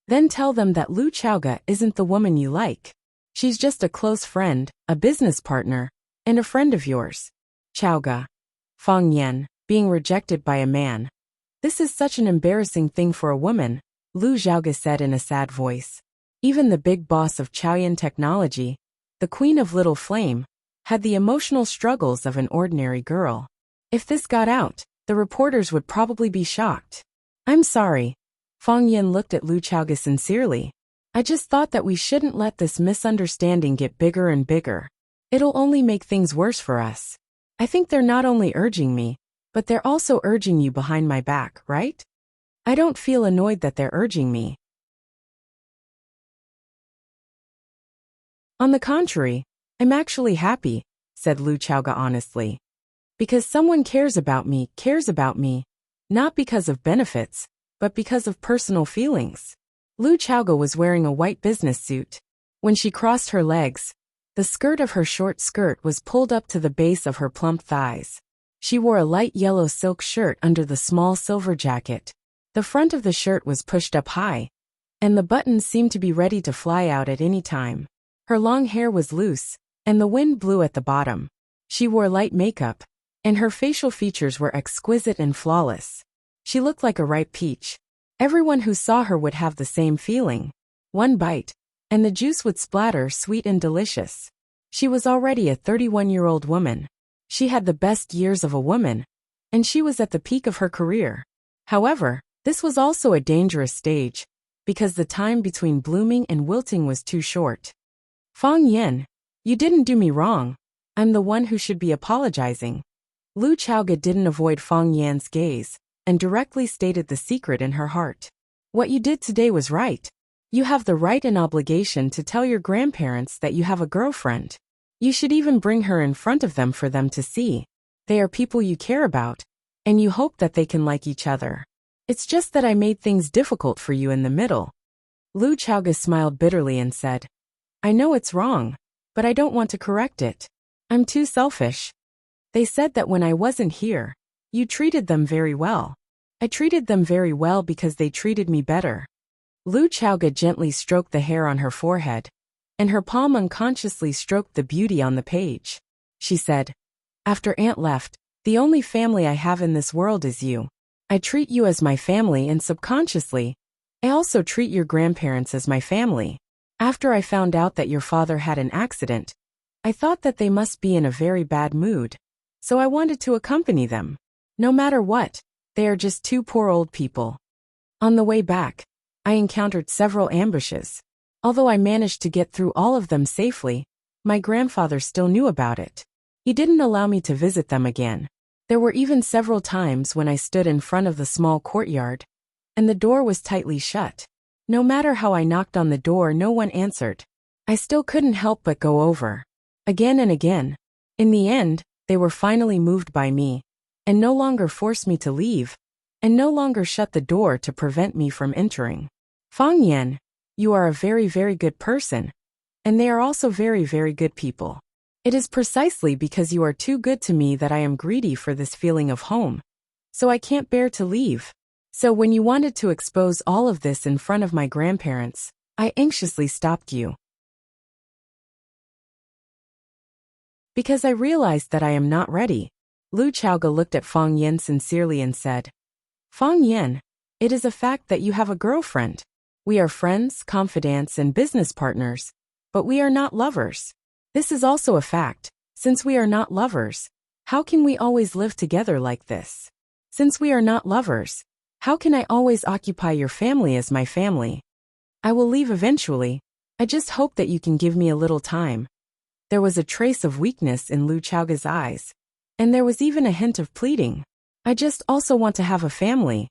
Then tell them that Lu Xiaoga isn't the woman you like. She's just a close friend, a business partner, and a friend of yours." Xiaoga. Fang Yan, being rejected by a man. "This is such an embarrassing thing for a woman," Lu Xiaoga said in a sad voice. Even the big boss of Chaoyan Technology, the queen of Little Flame, had the emotional struggles of an ordinary girl. If this got out, the reporters would probably be shocked. "I'm sorry." Fang Yan looked at Lu Xiaoga sincerely. "I just thought that we shouldn't let this misunderstanding get bigger and bigger. It'll only make things worse for us. I think they're not only urging me, but they're also urging you behind my back, right? I don't feel annoyed that they're urging me. On the contrary, I'm actually happy," said Lu Xiaoga honestly. "Because someone cares about me, not because of benefits, but because of personal feelings." Lu Xiaoga was wearing a white business suit. When she crossed her legs, the skirt of her short skirt was pulled up to the base of her plump thighs. She wore a light yellow silk shirt under the small silver jacket. The front of the shirt was pushed up high, and the buttons seemed to be ready to fly out at any time. Her long hair was loose, and the wind blew at the bottom. She wore light makeup, and her facial features were exquisite and flawless. She looked like a ripe peach. Everyone who saw her would have the same feeling. One bite, and the juice would splatter sweet and delicious. She was already a 31-year-old woman. She had the best years of a woman, and she was at the peak of her career. However, this was also a dangerous stage, because the time between blooming and wilting was too short. "Fang Yan, you didn't do me wrong. I'm the one who should be apologizing." Lu Xiaoga didn't avoid Fang Yan's gaze, and directly stated the secret in her heart. "What you did today was right. You have the right and obligation to tell your grandparents that you have a girlfriend. You should even bring her in front of them for them to see. They are people you care about, and you hope that they can like each other. It's just that I made things difficult for you in the middle." Lu Xiaoga smiled bitterly and said, "I know it's wrong, but I don't want to correct it. I'm too selfish. They said that when I wasn't here, you treated them very well. I treated them very well because they treated me better." Lu Xiaoga gently stroked the hair on her forehead, and her palm unconsciously stroked the beauty on the page. She said, "After Aunt left, the only family I have in this world is you. I treat you as my family, and subconsciously, I also treat your grandparents as my family. After I found out that your father had an accident, I thought that they must be in a very bad mood, so I wanted to accompany them. No matter what, they are just two poor old people. On the way back, I encountered several ambushes. Although I managed to get through all of them safely, my grandfather still knew about it. He didn't allow me to visit them again. There were even several times when I stood in front of the small courtyard, and the door was tightly shut. No matter how I knocked on the door, no one answered. I still couldn't help but go over. Again and again. In the end, they were finally moved by me, and no longer forced me to leave, and no longer shut the door to prevent me from entering. Fang Yan, you are a very, very good person, and they are also very, very good people. It is precisely because you are too good to me that I am greedy for this feeling of home, so I can't bear to leave. So when you wanted to expose all of this in front of my grandparents, I anxiously stopped you. Because I realized that I am not ready." Lu Xiaoga looked at Fang Yan sincerely and said, "Fang Yan, it is a fact that you have a girlfriend. We are friends, confidants, and business partners, but we are not lovers. This is also a fact. Since we are not lovers, How can we always live together like this? Since we are not lovers, how can I always occupy your family as my family? I will leave eventually. I just hope that you can give me a little time. There was a trace of weakness in Lu Chaoga's eyes, and there was even a hint of pleading. I just also want to have a family.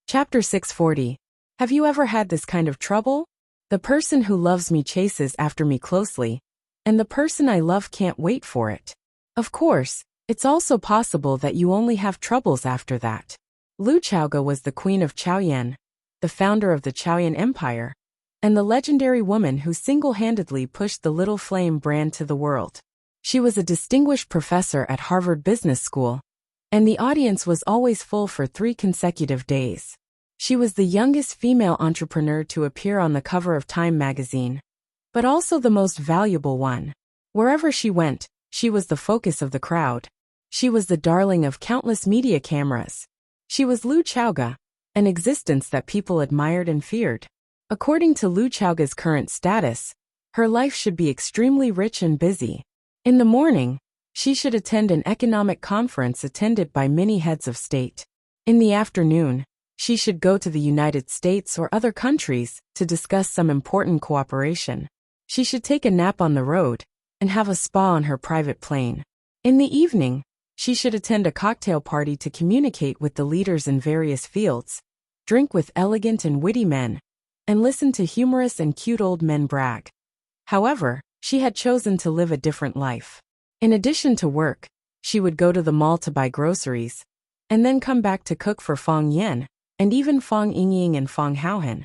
Chapter 640. Have you ever had this kind of trouble? The person who loves me chases after me closely, and the person I love can't wait for it. Of course, it's also possible that you only have troubles after that. Lu Chaoga was the queen of Chaoyan, the founder of the Chaoyan Empire, and the legendary woman who single-handedly pushed the Little Flame brand to the world. She was a distinguished professor at Harvard Business School, and the audience was always full for 3 consecutive days. She was the youngest female entrepreneur to appear on the cover of Time magazine, but also the most valuable one. Wherever she went, she was the focus of the crowd. She was the darling of countless media cameras. She was Lu Chaoga, an existence that people admired and feared. According to Lu Chaoga's current status, her life should be extremely rich and busy. In the morning, she should attend an economic conference attended by many heads of state. In the afternoon, she should go to the United States or other countries to discuss some important cooperation. She should take a nap on the road and have a spa on her private plane. In the evening, she should attend a cocktail party to communicate with the leaders in various fields, drink with elegant and witty men, and listen to humorous and cute old men brag. However, she had chosen to live a different life. In addition to work, she would go to the mall to buy groceries, and then come back to cook for Fang Yan, and even Fang Yingying and Fang Haohan.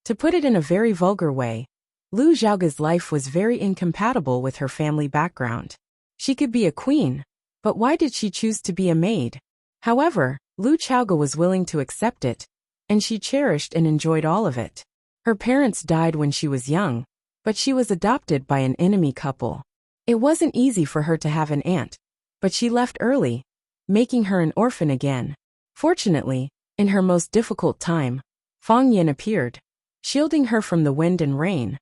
To put it in a very vulgar way, Lu Xiaoga's life was very incompatible with her family background. She could be a queen, but why did she choose to be a maid? However, Lu Chaoga was willing to accept it, and she cherished and enjoyed all of it. Her parents died when she was young, but she was adopted by an enemy couple. It wasn't easy for her to have an aunt, but she left early, making her an orphan again. Fortunately, in her most difficult time, Fang Yan appeared, shielding her from the wind and rain,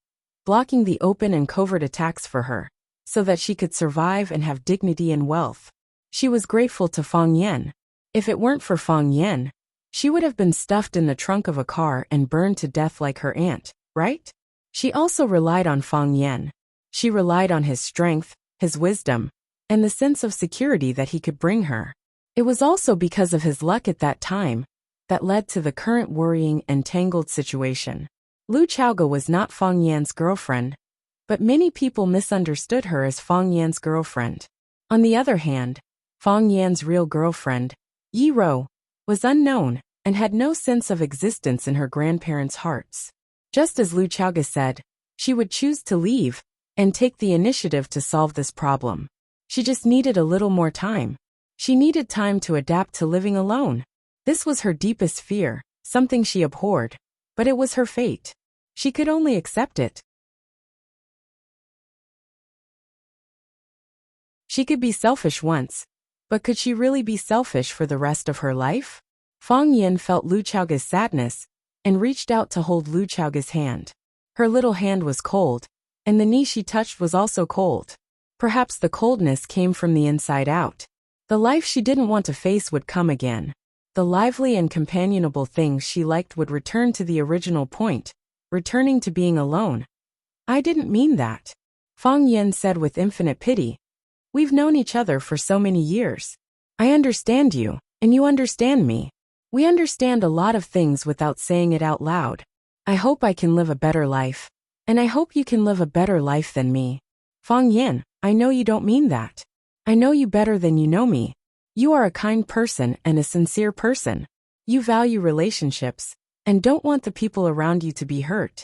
blocking the open and covert attacks for her, so that she could survive and have dignity and wealth. She was grateful to Fang Yan. If it weren't for Fang Yan, she would have been stuffed in the trunk of a car and burned to death like her aunt, right? She also relied on Fang Yan. She relied on his strength, his wisdom, and the sense of security that he could bring her. It was also because of his luck at that time that led to the current worrying and tangled situation. Lu Chaoga was not Fang Yan's girlfriend, but many people misunderstood her as Fang Yan's girlfriend. On the other hand, Fang Yan's real girlfriend, Yi Ro, was unknown and had no sense of existence in her grandparents' hearts. Just as Lu Chaoga said, she would choose to leave and take the initiative to solve this problem. She just needed a little more time. She needed time to adapt to living alone. This was her deepest fear, something she abhorred, but it was her fate. She could only accept it. She could be selfish once, but could she really be selfish for the rest of her life? Fang Yan felt Lu Chaoga's sadness and reached out to hold Lu Chaoga's hand. Her little hand was cold, and the knee she touched was also cold. Perhaps the coldness came from the inside out. The life she didn't want to face would come again. The lively and companionable things she liked would return to the original point, returning to being alone. I didn't mean that, Fang Yan said with infinite pity. We've known each other for so many years. I understand you, and you understand me. We understand a lot of things without saying it out loud. I hope I can live a better life, and I hope you can live a better life than me. Fang Yan, I know you don't mean that. I know you better than you know me. You are a kind person and a sincere person. You value relationships, and don't want the people around you to be hurt.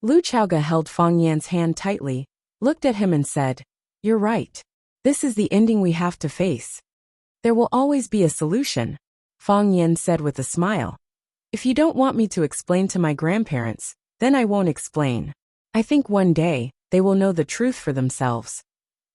Lu Chaoga held Fang Yan's hand tightly, looked at him and said, You're right. This is the ending we have to face. There will always be a solution, Fang Yan said with a smile. If you don't want me to explain to my grandparents, then I won't explain. I think one day, they will know the truth for themselves.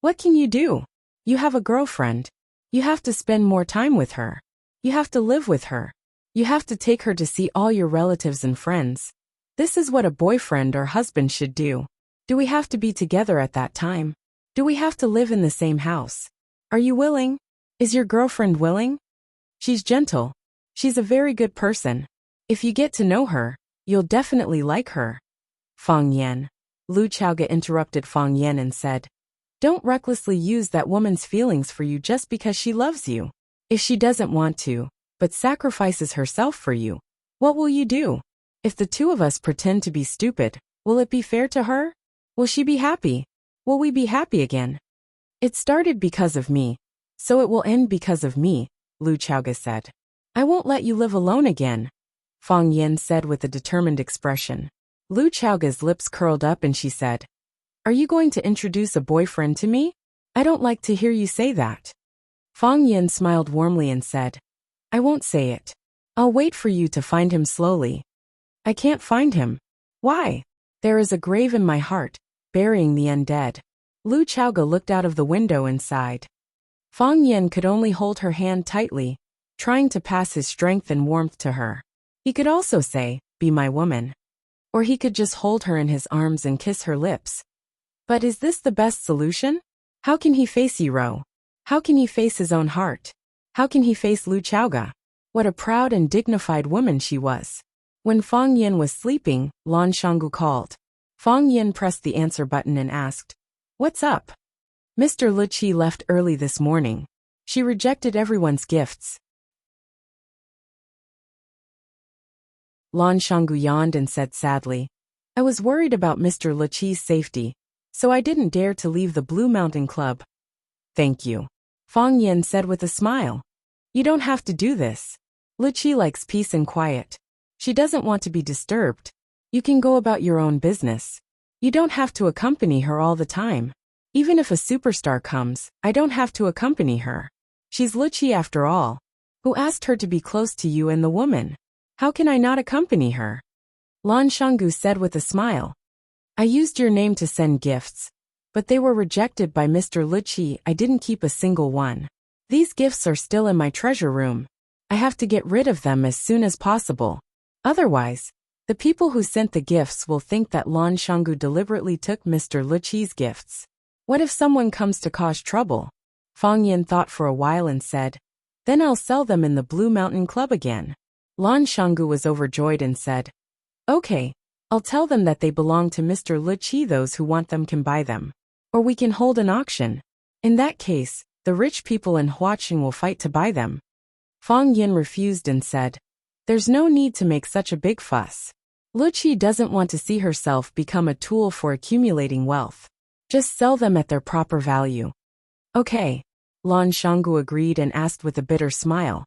What can you do? You have a girlfriend. You have to spend more time with her. You have to live with her. You have to take her to see all your relatives and friends. This is what a boyfriend or husband should do. Do we have to be together at that time? Do we have to live in the same house? Are you willing? Is your girlfriend willing? She's gentle. She's a very good person. If you get to know her, you'll definitely like her. Fang Yan. Lu Chaoga interrupted Fang Yan and said, don't recklessly use that woman's feelings for you just because she loves you. If she doesn't want to, but sacrifices herself for you, what will you do? If the two of us pretend to be stupid, will it be fair to her? Will she be happy? Will we be happy again? It started because of me, so it will end because of me, Lu Chaoga said. I won't let you live alone again, Fang Yan said with a determined expression. Lu Chaoga's lips curled up and she said, are you going to introduce a boyfriend to me? I don't like to hear you say that. Fang Yan smiled warmly and said, I won't say it. I'll wait for you to find him slowly. I can't find him. Why? There is a grave in my heart, burying the undead. Lu Chaoga looked out of the window and sighed. Fang Yan could only hold her hand tightly, trying to pass his strength and warmth to her. He could also say, be my woman. Or he could just hold her in his arms and kiss her lips. But is this the best solution? How can he face Yiro? How can he face his own heart? How can he face Lu Chaoga? What a proud and dignified woman she was. When Fang Yan was sleeping, Lan Shanggu called. Fang Yan pressed the answer button and asked, what's up? Mr. Lu Qi left early this morning. She rejected everyone's gifts. Lan Shanggu yawned and said sadly, I was worried about Mr. Lu Qi's safety, so I didn't dare to leave the Blue Mountain Club. Thank you, Fang Yan said with a smile. You don't have to do this. Lu Qi likes peace and quiet. She doesn't want to be disturbed. You can go about your own business. You don't have to accompany her all the time. Even if a superstar comes, I don't have to accompany her. She's Lu Qi after all. Who asked her to be close to you and the woman? How can I not accompany her? Lan Shanggu said with a smile. I used your name to send gifts, but they were rejected by Mr. Lu Qi. I didn't keep a single one. These gifts are still in my treasure room. I have to get rid of them as soon as possible. Otherwise, the people who sent the gifts will think that Lan Shanggu deliberately took Mr. Lu Qi's gifts. What if someone comes to cause trouble? Fang Yan thought for a while and said, then I'll sell them in the Blue Mountain Club again. Lan Shanggu was overjoyed and said, okay, I'll tell them that they belong to Mr. Lu Qi. Those who want them can buy them. Or we can hold an auction. In that case, the rich people in Huaqing will fight to buy them. Fang Yan refused and said, there's no need to make such a big fuss. Lu Qi doesn't want to see herself become a tool for accumulating wealth. Just sell them at their proper value. Okay. Lan Shanggu agreed and asked with a bitter smile.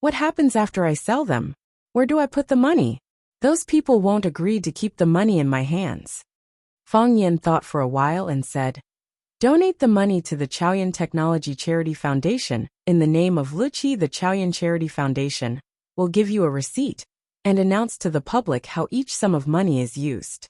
What happens after I sell them? Where do I put the money? Those people won't agree to keep the money in my hands. Fang Yan thought for a while and said, donate the money to the Chaoyan Technology Charity Foundation. In the name of Lu Qi, the Chaoyan Charity Foundation will give you a receipt and announce to the public how each sum of money is used.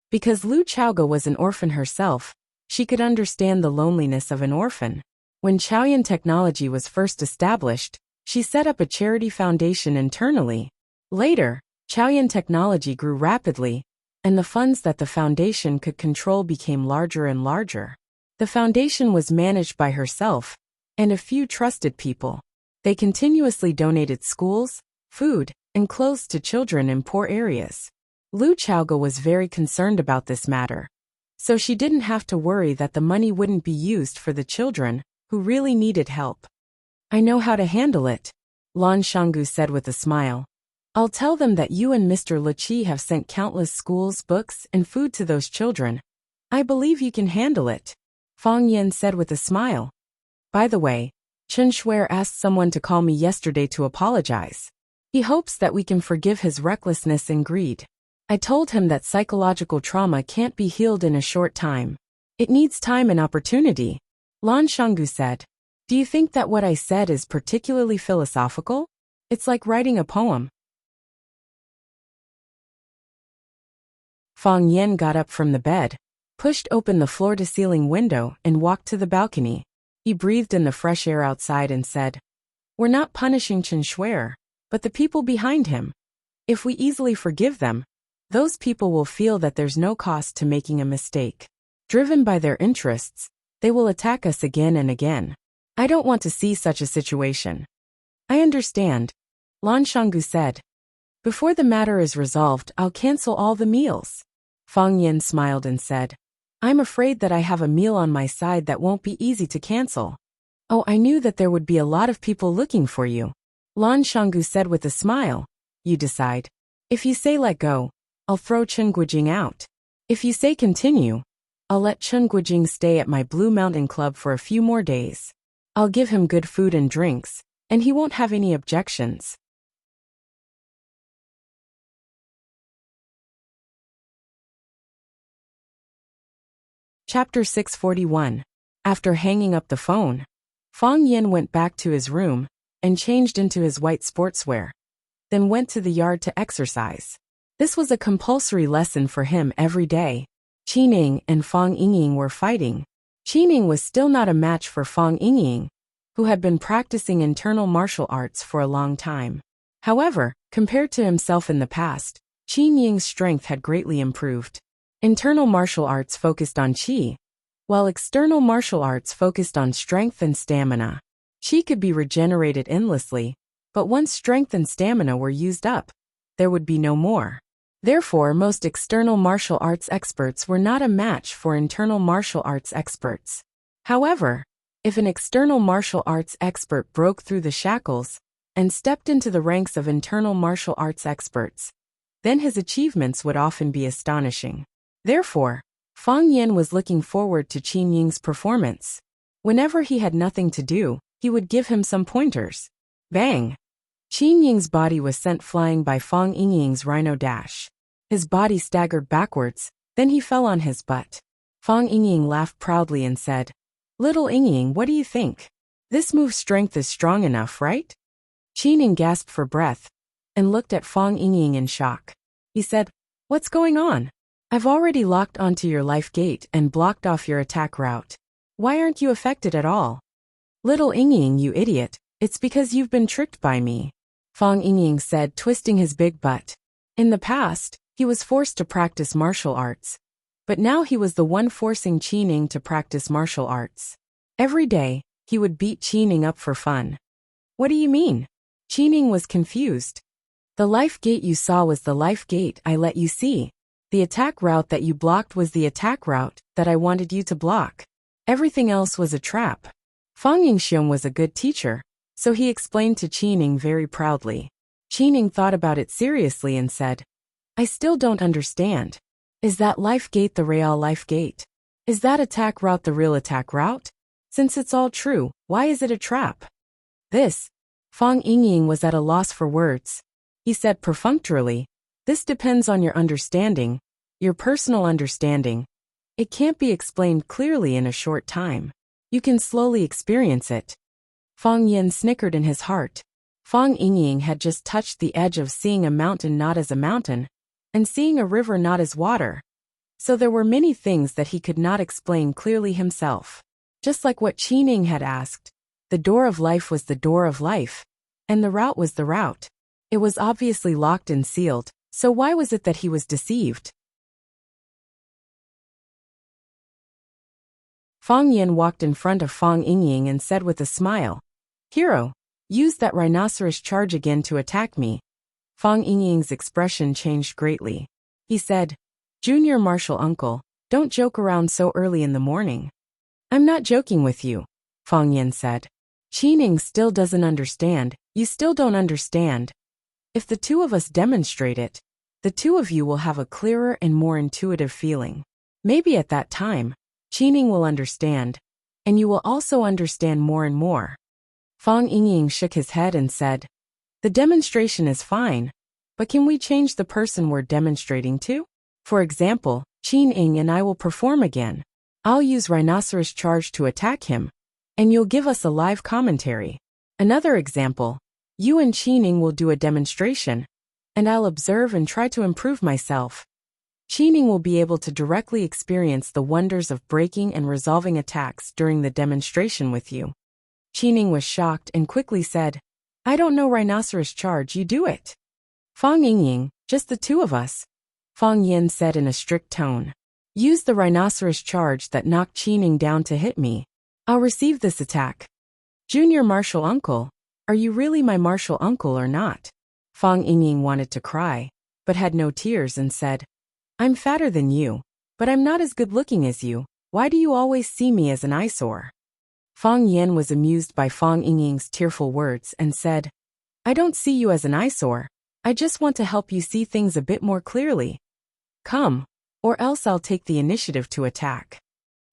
Because Lu Chaoga was an orphan herself, she could understand the loneliness of an orphan. When Chaoyan Technology was first established, she set up a charity foundation internally. Later, Chaoyan Technology grew rapidly, and the funds that the foundation could control became larger and larger. The foundation was managed by herself and a few trusted people. They continuously donated schools, food, and clothes to children in poor areas. Lu Chaoga was very concerned about this matter, so she didn't have to worry that the money wouldn't be used for the children who really needed help. I know how to handle it, Lan Shanggu said with a smile. I'll tell them that you and Mr. Lu Qi have sent countless schools, books, and food to those children. I believe you can handle it, Fang Yan said with a smile. By the way, Chen Shuer asked someone to call me yesterday to apologize. He hopes that we can forgive his recklessness and greed. I told him that psychological trauma can't be healed in a short time. It needs time and opportunity. Lan Shanggu said, do you think that what I said is particularly philosophical? It's like writing a poem. Fang Yan got up from the bed, pushed open the floor-to-ceiling window and walked to the balcony. He breathed in the fresh air outside and said, we're not punishing Chen Shuer, but the people behind him. If we easily forgive them, those people will feel that there's no cost to making a mistake. Driven by their interests, they will attack us again and again. I don't want to see such a situation. I understand, Lan Shanggu said. Before the matter is resolved, I'll cancel all the meals. Fang Yin smiled and said, I'm afraid that I have a meal on my side that won't be easy to cancel. Oh, I knew that there would be a lot of people looking for you. Lan Shanggu said with a smile. You decide. If you say let go, I'll throw Chen Guijing out. If you say continue, I'll let Chen Guijing stay at my Blue Mountain Club for a few more days. I'll give him good food and drinks, and he won't have any objections. Chapter 641. After hanging up the phone, Fang Yin went back to his room and changed into his white sportswear, then went to the yard to exercise. This was a compulsory lesson for him every day. Qining and Fang Yingying were fighting. Qining was still not a match for Fang Yingying, who had been practicing internal martial arts for a long time. However, compared to himself in the past, Qinying's strength had greatly improved. Internal martial arts focused on qi, while external martial arts focused on strength and stamina. Qi could be regenerated endlessly, but once strength and stamina were used up, there would be no more. Therefore, most external martial arts experts were not a match for internal martial arts experts. However, if an external martial arts expert broke through the shackles and stepped into the ranks of internal martial arts experts, then his achievements would often be astonishing. Therefore, Fang Yin was looking forward to Qin Ying's performance. Whenever he had nothing to do, he would give him some pointers. Bang! Qin Ying's body was sent flying by Fang Yingying's rhino dash. His body staggered backwards, then he fell on his butt. Fang Yingying laughed proudly and said, Little Yingying, what do you think? This move's strength is strong enough, right? Qining gasped for breath and looked at Fang Yingying in shock. He said, What's going on? I've already locked onto your life gate and blocked off your attack route. Why aren't you affected at all? Little Yingying, you idiot, it's because you've been tricked by me, Fang Yingying said, twisting his big butt. In the past, he was forced to practice martial arts, but now he was the one forcing Qining to practice martial arts. Every day, he would beat Qining up for fun. What do you mean? Qining was confused. The life gate you saw was the life gate I let you see. The attack route that you blocked was the attack route that I wanted you to block. Everything else was a trap. Fang Yingxiong was a good teacher, so he explained to Qining very proudly. Qining thought about it seriously and said, I still don't understand. Is that life gate the real life gate? Is that attack route the real attack route? Since it's all true, why is it a trap? Fang Yingying was at a loss for words. He said perfunctorily, This depends on your understanding, your personal understanding. It can't be explained clearly in a short time. You can slowly experience it. Fang Yin snickered in his heart. Fang Yingying had just touched the edge of seeing a mountain not as a mountain, and seeing a river not as water. So there were many things that he could not explain clearly himself. Just like what Qining had asked, the door of life was the door of life, and the route was the route. It was obviously locked and sealed, so why was it that he was deceived? Fang Yin walked in front of Fang Yingying and said with a smile, Hero, use that rhinoceros charge again to attack me. Fang Yingying's expression changed greatly. He said, Junior martial uncle, don't joke around so early in the morning. I'm not joking with you, Fang Yin said. Qining still doesn't understand, you still don't understand. If the two of us demonstrate it, the two of you will have a clearer and more intuitive feeling. Maybe at that time, Qining will understand, and you will also understand more and more. Fang Yingying shook his head and said, The demonstration is fine, but can we change the person we're demonstrating to? For example, Qining and I will perform again. I'll use rhinoceros charge to attack him, and you'll give us a live commentary. Another example, you and Qining will do a demonstration, and I'll observe and try to improve myself. Qining will be able to directly experience the wonders of breaking and resolving attacks during the demonstration with you. Qining was shocked and quickly said, I don't know rhinoceros charge, you do it. Fang Yingying, just the two of us. Fang Yin said in a strict tone. Use the rhinoceros charge that knocked Qining down to hit me. I'll receive this attack. Junior martial uncle, are you really my martial uncle or not? Fang Yingying wanted to cry, but had no tears and said, I'm fatter than you, but I'm not as good looking as you. Why do you always see me as an eyesore? Fang Yan was amused by Fang Yingying's tearful words and said, I don't see you as an eyesore. I just want to help you see things a bit more clearly. Come, or else I'll take the initiative to attack.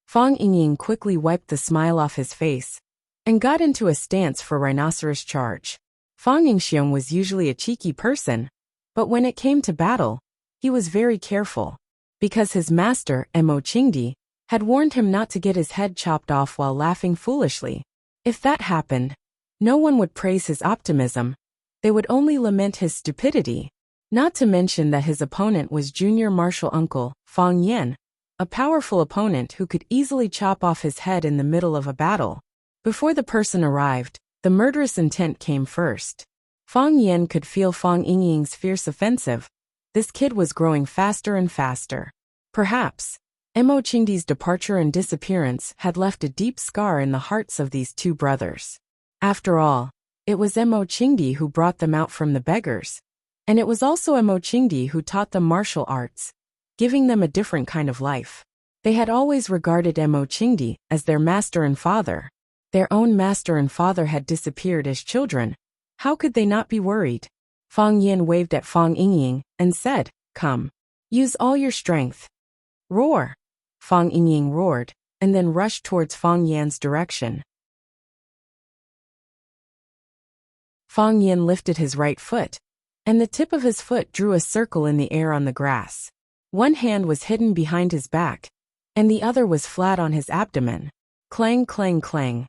Fang Yingying quickly wiped the smile off his face and got into a stance for rhinoceros charge. Fang Yingxiong was usually a cheeky person, but when it came to battle, he was very careful, because his master, Mo Qingdi, had warned him not to get his head chopped off while laughing foolishly. If that happened, no one would praise his optimism, they would only lament his stupidity. Not to mention that his opponent was junior martial uncle, Fang Yan, a powerful opponent who could easily chop off his head in the middle of a battle. Before the person arrived, the murderous intent came first. Fang Yan could feel Fang Yingying's fierce offensive. This kid was growing faster and faster. Perhaps, Mo Qingdi's departure and disappearance had left a deep scar in the hearts of these two brothers. After all, it was Mo Qingdi who brought them out from the beggars. And it was also Mo Qingdi who taught them martial arts, giving them a different kind of life. They had always regarded Mo Qingdi as their master and father. Their own master and father had disappeared as children. How could they not be worried? Fang Yin waved at Fang Yingying and said, Come. Use all your strength. Roar. Fang Yingying roared, and then rushed towards Fang Yan's direction. Fang Yin lifted his right foot, and the tip of his foot drew a circle in the air on the grass. One hand was hidden behind his back, and the other was flat on his abdomen. Clang, clang, clang.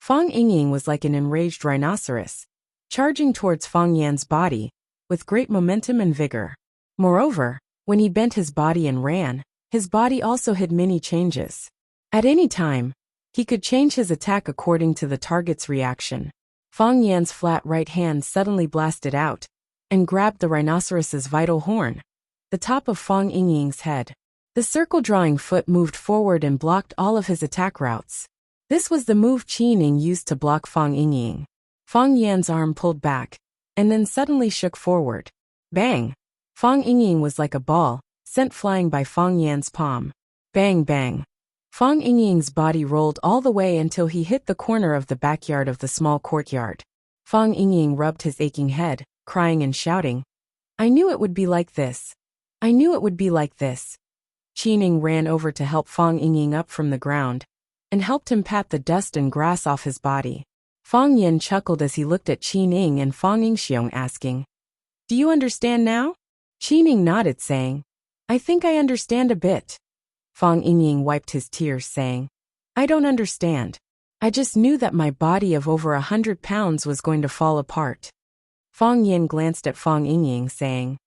Fang Yingying was like an enraged rhinoceros, charging towards Fang Yan's body, with great momentum and vigor. Moreover, when he bent his body and ran, his body also had many changes. At any time, he could change his attack according to the target's reaction. Fang Yan's flat right hand suddenly blasted out, and grabbed the rhinoceros's vital horn, the top of Fang Yingying's head. The circle-drawing foot moved forward and blocked all of his attack routes. This was the move Qining used to block Fang Yingying. Fang Yan's arm pulled back, and then suddenly shook forward. Bang! Fang Yingying was like a ball, sent flying by Fang Yan's palm. Bang bang! Fang Yingying's body rolled all the way until he hit the corner of the backyard of the small courtyard. Fang Yingying rubbed his aching head, crying and shouting, I knew it would be like this. I knew it would be like this. Qining ran over to help Fang Yingying up from the ground, and helped him pat the dust and grass off his body. Fang Yin chuckled as he looked at Qining and Fang Yingxiong asking, Do you understand now? Qining nodded saying, I think I understand a bit. Fang Yingying wiped his tears saying, I don't understand. I just knew that my body of over 100 pounds was going to fall apart. Fang Yin glanced at Fang Yingying saying,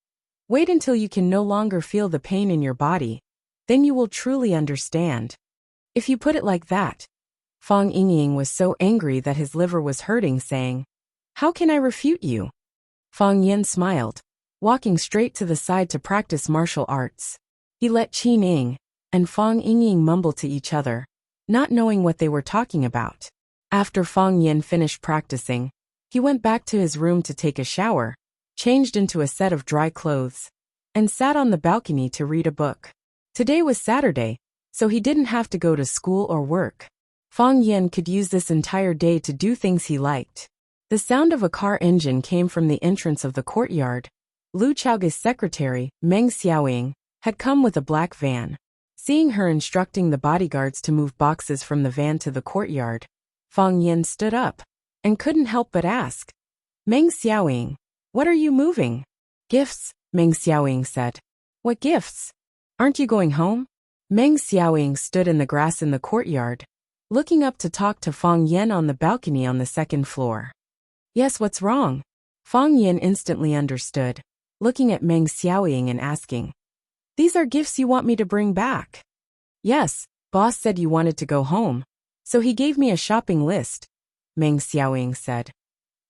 Wait until you can no longer feel the pain in your body. Then you will truly understand. If you put it like that. Fang Yingying was so angry that his liver was hurting saying, How can I refute you? Fang Yin smiled, walking straight to the side to practice martial arts. He let Qining and Fang Yingying mumble to each other, not knowing what they were talking about. After Fang Yin finished practicing, he went back to his room to take a shower, changed into a set of dry clothes, and sat on the balcony to read a book. Today was Saturday, so he didn't have to go to school or work. Fang Yin could use this entire day to do things he liked. The sound of a car engine came from the entrance of the courtyard. Lu Chaoge's secretary, Meng Xiaoying, had come with a black van. Seeing her instructing the bodyguards to move boxes from the van to the courtyard, Fang Yin stood up and couldn't help but ask, Meng Xiaoying, what are you moving? Gifts, Meng Xiaoying said. What gifts? Aren't you going home? Meng Xiaoying stood in the grass in the courtyard, looking up to talk to Fang Yin on the balcony on the second floor. Yes, what's wrong? Fang Yin instantly understood, looking at Meng Xiaoying and asking, These are gifts you want me to bring back? Yes, boss said you wanted to go home, so he gave me a shopping list, Meng Xiaoying said.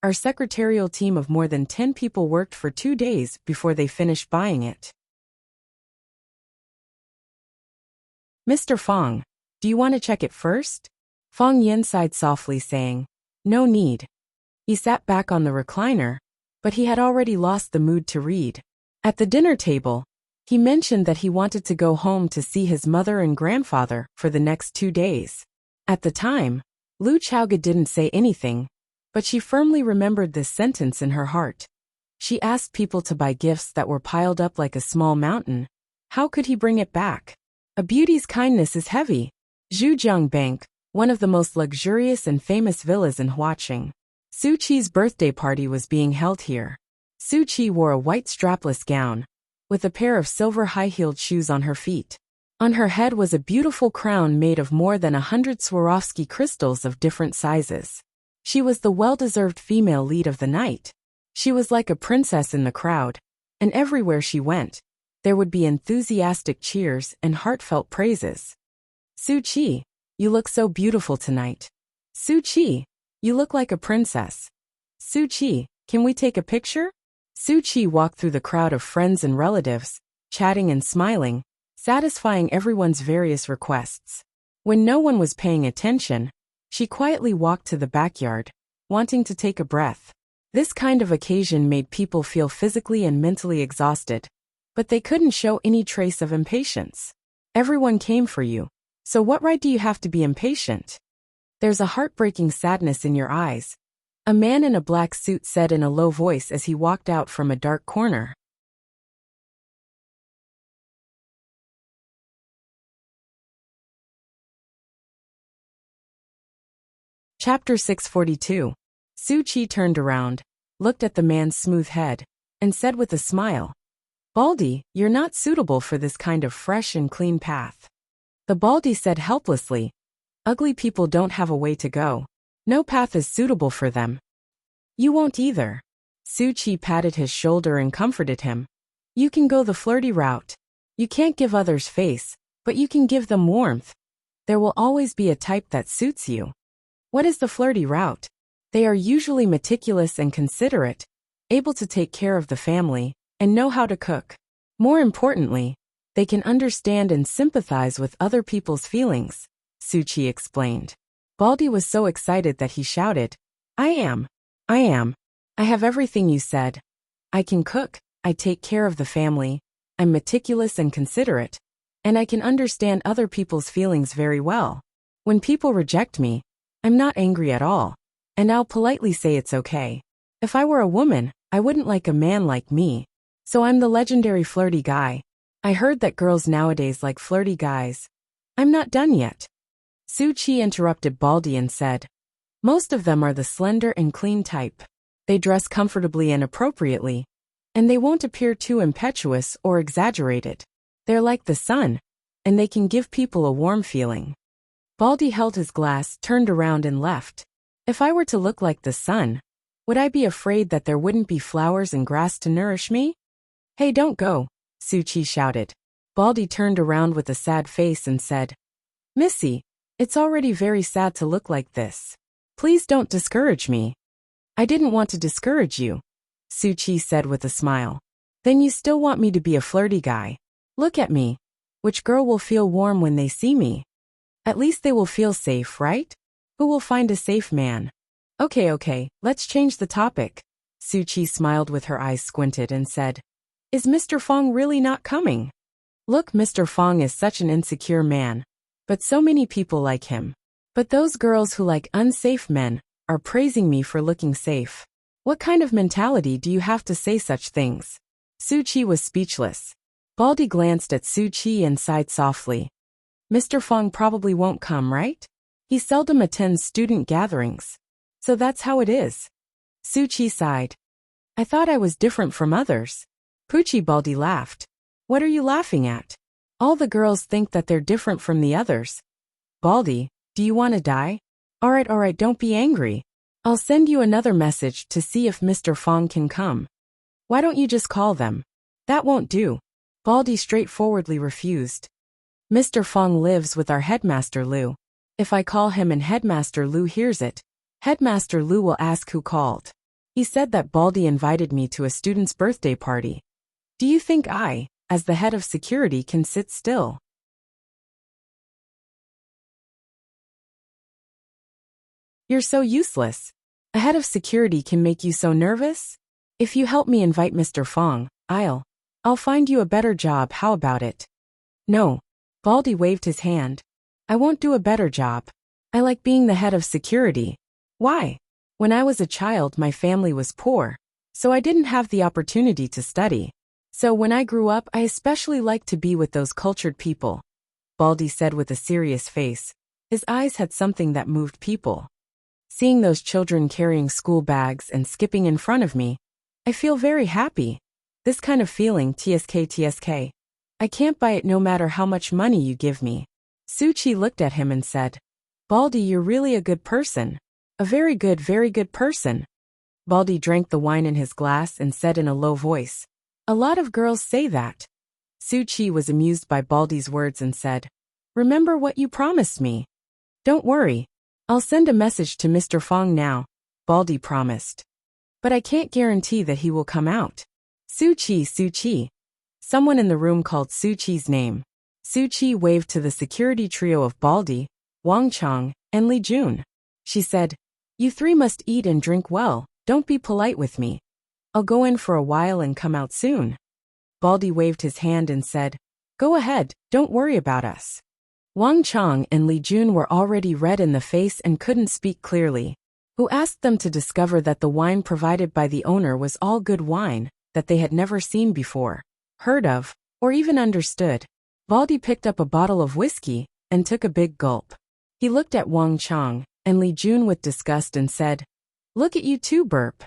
Our secretarial team of more than 10 people worked for 2 days before they finished buying it. Mr. Fong, do you want to check it first? Fong Yin sighed softly, saying, no need. He sat back on the recliner, but he had already lost the mood to read. At the dinner table, he mentioned that he wanted to go home to see his mother and grandfather for the next 2 days. At the time, Lu Chaoga didn't say anything, but she firmly remembered this sentence in her heart. She asked people to buy gifts that were piled up like a small mountain. How could he bring it back? A beauty's kindness is heavy. Zhujiang Bank, one of the most luxurious and famous villas in Huaqing. Su Qi's birthday party was being held here. Su Qi wore a white strapless gown, with a pair of silver high-heeled shoes on her feet. On her head was a beautiful crown made of more than 100 Swarovski crystals of different sizes. She was the well-deserved female lead of the night. She was like a princess in the crowd, and everywhere she went, there would be enthusiastic cheers and heartfelt praises. Su Qi, you look so beautiful tonight. Su Qi, you look like a princess. Su Qi, can we take a picture? Su Qi walked through the crowd of friends and relatives, chatting and smiling, satisfying everyone's various requests. When no one was paying attention, she quietly walked to the backyard, wanting to take a breath. This kind of occasion made people feel physically and mentally exhausted, but they couldn't show any trace of impatience. Everyone came for you, so what right do you have to be impatient? There's a heartbreaking sadness in your eyes, a man in a black suit said in a low voice as he walked out from a dark corner. Chapter 642. Su Qi turned around, looked at the man's smooth head, and said with a smile, Baldy, you're not suitable for this kind of fresh and clean path. The Baldy said helplessly, ugly people don't have a way to go. No path is suitable for them. You won't either. Su Qi patted his shoulder and comforted him. You can go the flirty route. You can't give others face, but you can give them warmth. There will always be a type that suits you. What is the flirty route? They are usually meticulous and considerate, able to take care of the family, and know how to cook. More importantly, they can understand and sympathize with other people's feelings, Su Qi explained. Baldy was so excited that he shouted, I am. I have everything you said. I can cook, I take care of the family, I'm meticulous and considerate, and I can understand other people's feelings very well. When people reject me, I'm not angry at all, and I'll politely say it's okay. If I were a woman, I wouldn't like a man like me. So I'm the legendary flirty guy. I heard that girls nowadays like flirty guys. I'm not done yet. Su Qi interrupted Baldy and said, most of them are the slender and clean type. They dress comfortably and appropriately, and they won't appear too impetuous or exaggerated. They're like the sun, and they can give people a warm feeling. Baldy held his glass, turned around and left. If I were to look like the sun, would I be afraid that there wouldn't be flowers and grass to nourish me? Hey, don't go, Su Qi shouted. Baldy turned around with a sad face and said, Missy, it's already very sad to look like this. Please don't discourage me. I didn't want to discourage you, Su Qi said with a smile. Then you still want me to be a flirty guy. Look at me. Which girl will feel warm when they see me? At least they will feel safe, right? Who will find a safe man? Okay, let's change the topic. Su Qi smiled with her eyes squinted and said, Is Mr. Fong really not coming? Look, Mr. Fong is such an insecure man, but so many people like him. But those girls who like unsafe men are praising me for looking safe. What kind of mentality do you have to say such things? Su Qi was speechless. Baldy glanced at Su Qi and sighed softly. Mr. Fong probably won't come, right? He seldom attends student gatherings. So that's how it is. Su Qi sighed. I thought I was different from others. Poochie Baldy laughed. What are you laughing at? All the girls think that they're different from the others. Baldy, do you want to die? Alright, don't be angry. I'll send you another message to see if Mr. Fong can come. Why don't you just call them? That won't do. Baldy straightforwardly refused. Mr. Fong lives with our headmaster Lu. If I call him and Headmaster Lu hears it, Headmaster Lu will ask who called. He said that Baldy invited me to a student's birthday party. Do you think I, as the head of security, can sit still? You're so useless. A head of security can make you so nervous? If you help me invite Mr. Fong, I'll find you a better job, how about it? No. Baldy waved his hand. I won't do a better job. I like being the head of security. Why? When I was a child, my family was poor, so I didn't have the opportunity to study. So when I grew up, I especially liked to be with those cultured people, Baldy said with a serious face. His eyes had something that moved people. Seeing those children carrying school bags and skipping in front of me, I feel very happy. This kind of feeling, TSK. I can't buy it no matter how much money you give me. Suchi looked at him and said, Baldy, you're really a good person. A very good person. Baldy drank the wine in his glass and said in a low voice, a lot of girls say that. Suchi was amused by Baldy's words and said, remember what you promised me. Don't worry. I'll send a message to Mr. Fong now, Baldy promised. But I can't guarantee that he will come out. Suchi. Someone in the room called Suchi's name. Suchi waved to the security trio of Baldy, Wang Chong, and Li Jun. She said, you three must eat and drink well, don't be polite with me. I'll go in for a while and come out soon. Baldy waved his hand and said, go ahead, don't worry about us. Wang Chong and Li Jun were already red in the face and couldn't speak clearly. Who asked them to discover that the wine provided by the owner was all good wine, that they had never seen before, heard of, or even understood. Baldy picked up a bottle of whiskey and took a big gulp. He looked at Wang Chong and Li Jun with disgust and said, look at you two burp.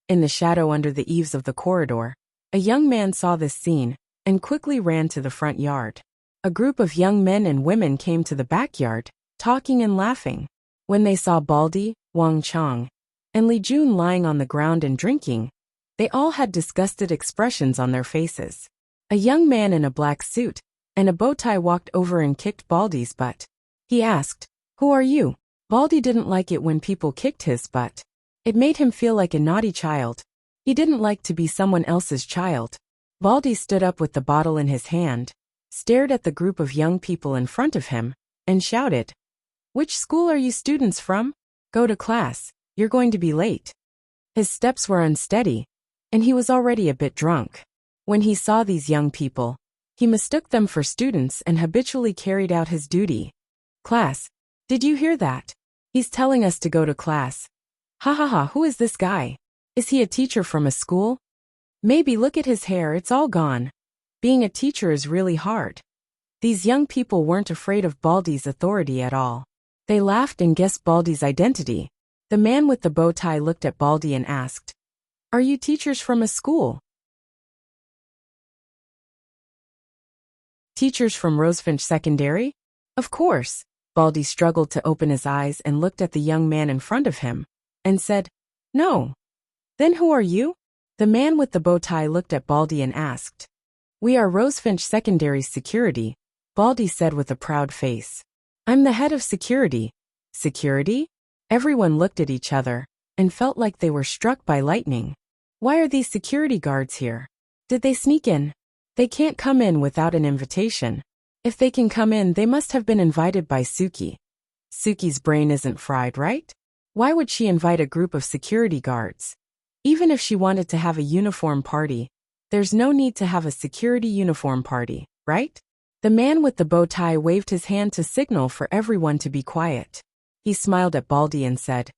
In the shadow under the eaves of the corridor, a young man saw this scene and quickly ran to the front yard. A group of young men and women came to the backyard, talking and laughing. When they saw Baldy, Wang Chong, and Li Jun lying on the ground and drinking, they all had disgusted expressions on their faces. A young man in a black suit and a bow tie walked over and kicked Baldy's butt. He asked, who are you? Baldy didn't like it when people kicked his butt. It made him feel like a naughty child. He didn't like to be someone else's child. Baldy stood up with the bottle in his hand, stared at the group of young people in front of him, and shouted, which school are you students from? Go to class, you're going to be late. His steps were unsteady, and he was already a bit drunk. When he saw these young people, he mistook them for students and habitually carried out his duty. Class, did you hear that? He's telling us to go to class. Ha, who is this guy? Is he a teacher from a school? Maybe look at his hair, it's all gone. Being a teacher is really hard. These young people weren't afraid of Baldy's authority at all. They laughed and guessed Baldy's identity. The man with the bow tie looked at Baldy and asked, are you teachers from a school? Teachers from Rosefinch Secondary? Of course. Baldy struggled to open his eyes and looked at the young man in front of him, and said, no. Then who are you? The man with the bow tie looked at Baldy and asked. We are Rosefinch Secondary's security, Baldy said with a proud face. I'm the head of security. Security? Everyone looked at each other and felt like they were struck by lightning. Why are these security guards here? Did they sneak in? They can't come in without an invitation. If they can come in, they must have been invited by Suki. Suki's brain isn't fried, right? Why would she invite a group of security guards? Even if she wanted to have a uniform party, there's no need to have a security uniform party, right? The man with the bow tie waved his hand to signal for everyone to be quiet. He smiled at Baldy and said,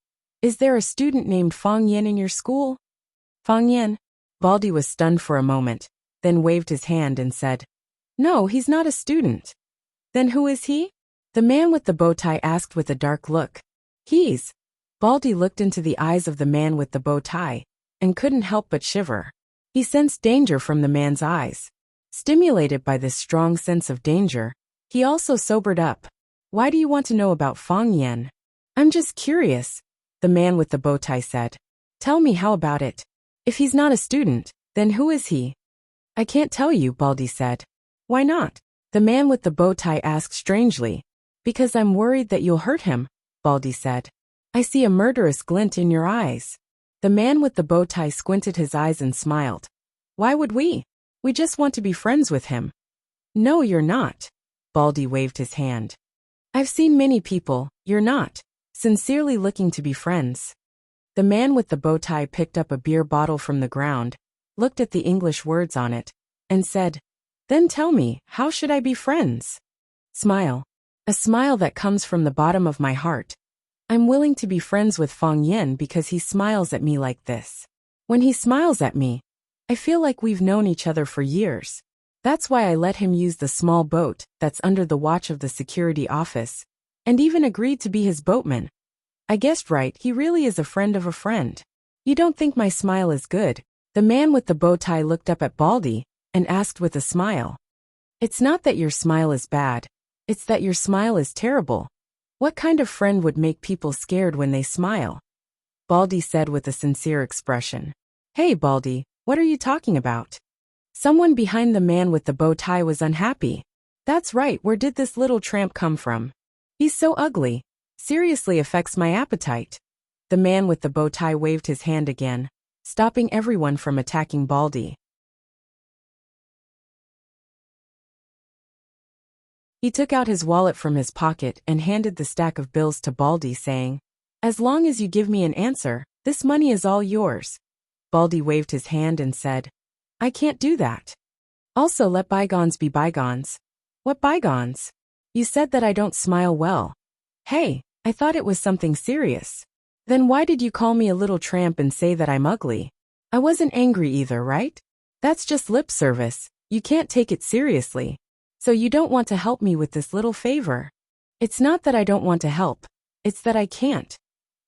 is there a student named Fong Yen in your school? Fong Yen? Baldy was stunned for a moment, then waved his hand and said, no, he's not a student. Then who is he? The man with the bow tie asked with a dark look. Baldy looked into the eyes of the man with the bow tie and couldn't help but shiver. He sensed danger from the man's eyes. Stimulated by this strong sense of danger, he also sobered up. Why do you want to know about Fong Yen? I'm just curious, the man with the bow tie said. Tell me how about it. If he's not a student, then who is he? I can't tell you, Baldy said. Why not? The man with the bow tie asked strangely. Because I'm worried that you'll hurt him, Baldy said. I see a murderous glint in your eyes. The man with the bow tie squinted his eyes and smiled. Why would we? We just want to be friends with him. No, you're not. Baldy waved his hand. I've seen many people, you're not. sincerely looking to be friends. The man with the bow tie picked up a beer bottle from the ground, looked at the English words on it, and said, "Then tell me, how should I be friends?" Smile. A smile that comes from the bottom of my heart. I'm willing to be friends with Fong Yin because he smiles at me like this. When he smiles at me, I feel like we've known each other for years. That's why I let him use the small boat that's under the watch of the security office, and even agreed to be his boatman. I guessed right, he really is a friend of a friend. You don't think my smile is good? The man with the bow tie looked up at Baldy and asked with a smile. It's not that your smile is bad, it's that your smile is terrible. What kind of friend would make people scared when they smile? Baldy said with a sincere expression. Hey Baldy, what are you talking about? Someone behind the man with the bow tie was unhappy. That's right, where did this little tramp come from? He's so ugly. Seriously affects my appetite. The man with the bow tie waved his hand again, stopping everyone from attacking Baldy. He took out his wallet from his pocket and handed the stack of bills to Baldy, saying, "As long as you give me an answer, this money is all yours." Baldy waved his hand and said, "I can't do that. Also, let bygones be bygones." What bygones? You said that I don't smile well. Hey, I thought it was something serious. Then why did you call me a little tramp and say that I'm ugly? I wasn't angry either, right? That's just lip service. You can't take it seriously. So you don't want to help me with this little favor? It's not that I don't want to help. It's that I can't.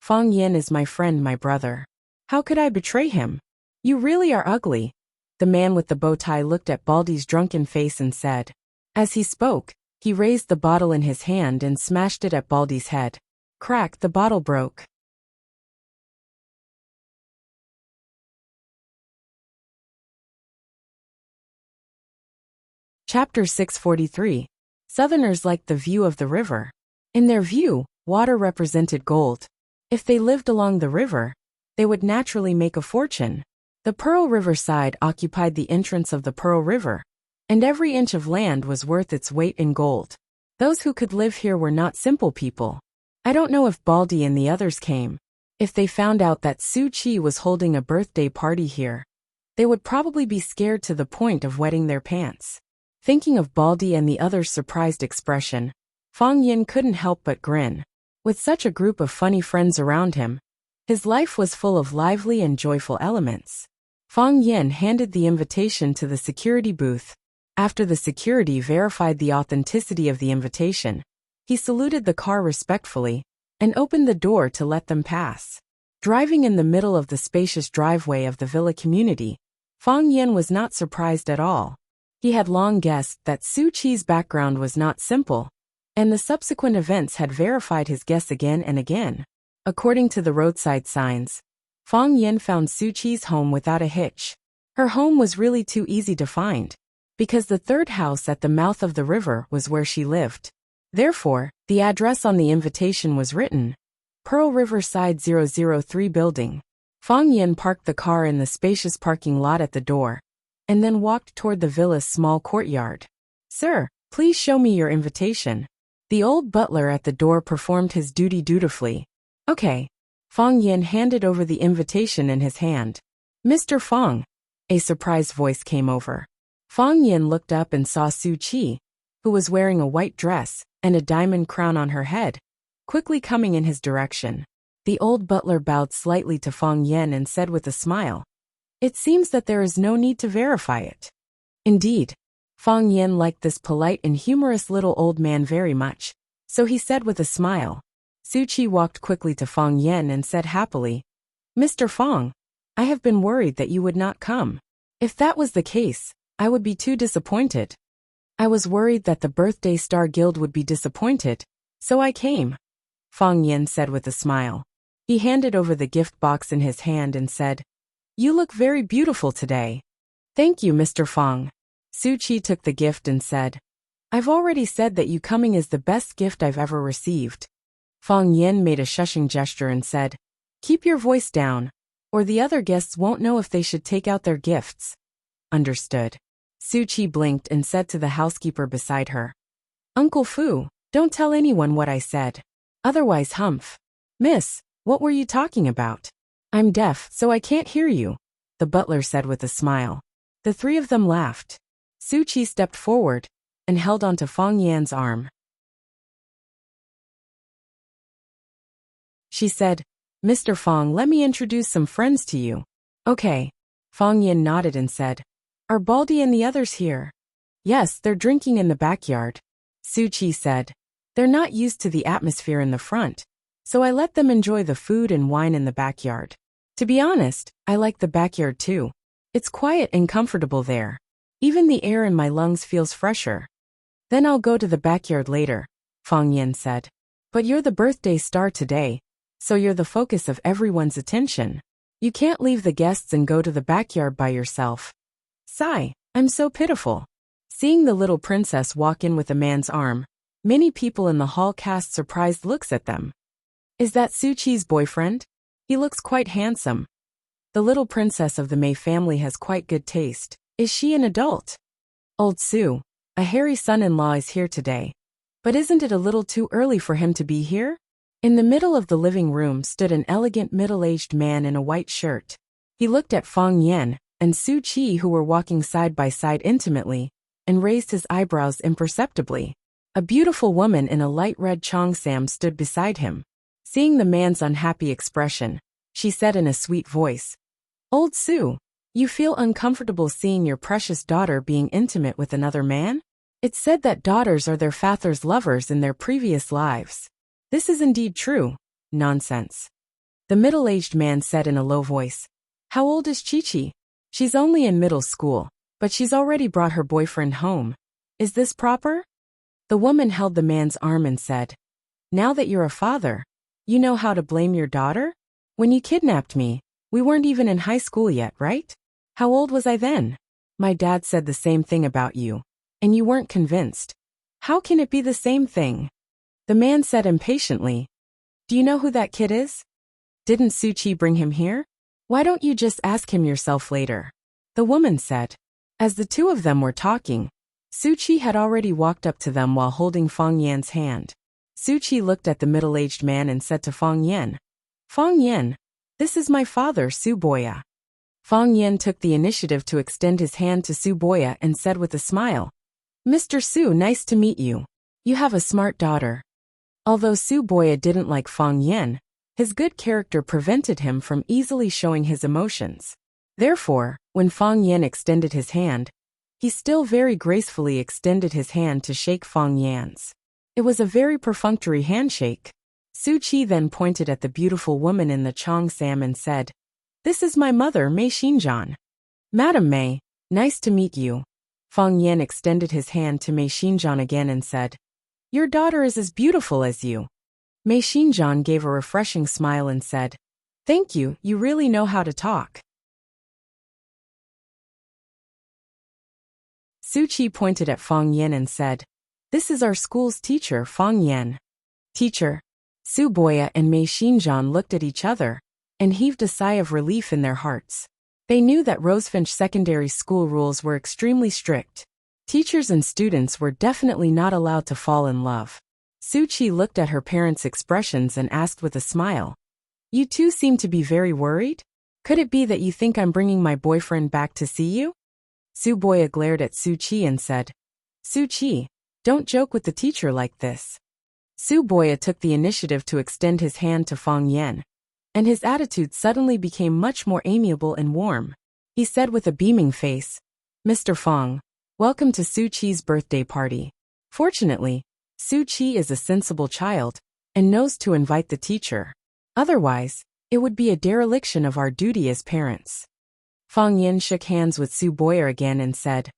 Fong Yin is my friend, my brother. How could I betray him? You really are ugly. The man with the bow tie looked at Baldy's drunken face and said. As he spoke, he raised the bottle in his hand and smashed it at Baldy's head. Crack, the bottle broke. Chapter 643. Southerners liked the view of the river. In their view, water represented gold. If they lived along the river, they would naturally make a fortune. The Pearl River side occupied the entrance of the Pearl River, and every inch of land was worth its weight in gold. Those who could live here were not simple people. I don't know if Baldy and the others came. If they found out that Su Chi was holding a birthday party here, they would probably be scared to the point of wetting their pants. Thinking of Baldy and the others' surprised expression, Fong Yin couldn't help but grin. With such a group of funny friends around him, his life was full of lively and joyful elements. Fong Yin handed the invitation to the security booth. After the security verified the authenticity of the invitation, he saluted the car respectfully and opened the door to let them pass. Driving in the middle of the spacious driveway of the villa community, Fong Yin was not surprised at all. He had long guessed that Su Chi's background was not simple, and the subsequent events had verified his guess again and again. According to the roadside signs, Fong Yin found Su Chi's home without a hitch. Her home was really too easy to find, because the third house at the mouth of the river was where she lived. Therefore, the address on the invitation was written, Pearl Riverside 003 building. Fong Yin parked the car in the spacious parking lot at the door, and then walked toward the villa's small courtyard. Sir, please show me your invitation. The old butler at the door performed his duty dutifully. Okay. Fong Yin handed over the invitation in his hand. Mr. Fong. A surprised voice came over. Fong Yin looked up and saw Su Chi, who was wearing a white dress and a diamond crown on her head, quickly coming in his direction. The old butler bowed slightly to Fong Yin and said with a smile, "It seems that there is no need to verify it." Indeed, Fong Yin liked this polite and humorous little old man very much, so he said with a smile. Su Chi walked quickly to Fong Yin and said happily, "Mr. Fong, I have been worried that you would not come. If that was the case, I would be too disappointed. I was worried that the Birthday Star Guild would be disappointed, so I came," Fong Yin said with a smile. He handed over the gift box in his hand and said, "You look very beautiful today." "Thank you, Mr. Fong." Su Chi took the gift and said, "I've already said that you coming is the best gift I've ever received." Fong Yin made a shushing gesture and said, "Keep your voice down, or the other guests won't know if they should take out their gifts." Understood. Su Chi blinked and said to the housekeeper beside her, "Uncle Fu, don't tell anyone what I said. Otherwise humph." Miss, what were you talking about? I'm deaf, so I can't hear you, the butler said with a smile. The three of them laughed. Su Qi stepped forward and held onto Fang Yan's arm. She said, Mr. Fang, let me introduce some friends to you. Okay. Fang Yan nodded and said, Are Baldy and the others here? Yes, they're drinking in the backyard. Su Qi said, They're not used to the atmosphere in the front, so I let them enjoy the food and wine in the backyard. To be honest, I like the backyard too. It's quiet and comfortable there. Even the air in my lungs feels fresher. Then I'll go to the backyard later, Fang Yan said. But you're the birthday star today, so you're the focus of everyone's attention. You can't leave the guests and go to the backyard by yourself. Sigh, I'm so pitiful. Seeing the little princess walk in with a man's arm, many people in the hall cast surprised looks at them. Is that Su Qi's boyfriend? He looks quite handsome. The little princess of the Mei family has quite good taste. Is she an adult? Old Su, a hairy son-in-law is here today. But isn't it a little too early for him to be here? In the middle of the living room stood an elegant middle-aged man in a white shirt. He looked at Fang Yan and Su Qi, who were walking side by side intimately, and raised his eyebrows imperceptibly. A beautiful woman in a light red cheongsam stood beside him. Seeing the man's unhappy expression, she said in a sweet voice, Old Su, you feel uncomfortable seeing your precious daughter being intimate with another man? It's said that daughters are their father's lovers in their previous lives. This is indeed true. Nonsense. The middle-aged man said in a low voice, How old is Chi-Chi? She's only in middle school, but she's already brought her boyfriend home. Is this proper? The woman held the man's arm and said, Now that you're a father, you know how to blame your daughter? When you kidnapped me, we weren't even in high school yet, right? How old was I then? My dad said the same thing about you, and you weren't convinced. How can it be the same thing? The man said impatiently, Do you know who that kid is? Didn't Su Qi bring him here? Why don't you just ask him yourself later? The woman said. As the two of them were talking, Su Qi had already walked up to them while holding Fang Yan's hand. Su Qi looked at the middle-aged man and said to Fang Yan, Fang Yan, this is my father, Su Boya. Fang Yan took the initiative to extend his hand to Su Boya and said with a smile, Mr. Su, nice to meet you. You have a smart daughter. Although Su Boya didn't like Fang Yan, his good character prevented him from easily showing his emotions. Therefore, when Fang Yan extended his hand, he still very gracefully extended his hand to shake Fang Yan's. It was a very perfunctory handshake. Su Qi then pointed at the beautiful woman in the cheongsam and said, This is my mother, Mei Xinjian. Madam Mei, nice to meet you. Fang Yan extended his hand to Mei Xinjian again and said, Your daughter is as beautiful as you. Mei Xinjian gave a refreshing smile and said, Thank you, you really know how to talk. Su Qi pointed at Fang Yan and said, This is our school's teacher, Fang Yan. Teacher. Su Boya and Mei Xinjian looked at each other and heaved a sigh of relief in their hearts. They knew that Rosefinch Secondary School rules were extremely strict. Teachers and students were definitely not allowed to fall in love. Su Qi looked at her parents' expressions and asked with a smile, You two seem to be very worried? Could it be that you think I'm bringing my boyfriend back to see you? Su Boya glared at Su Qi and said, Su Qi, don't joke with the teacher like this. Su Boya took the initiative to extend his hand to Fang Yan, and his attitude suddenly became much more amiable and warm. He said with a beaming face, Mr. Fang, welcome to Su Qi's birthday party. Fortunately, Su Qi is a sensible child and knows to invite the teacher. Otherwise, it would be a dereliction of our duty as parents. Fang Yan shook hands with Su Boya again and said,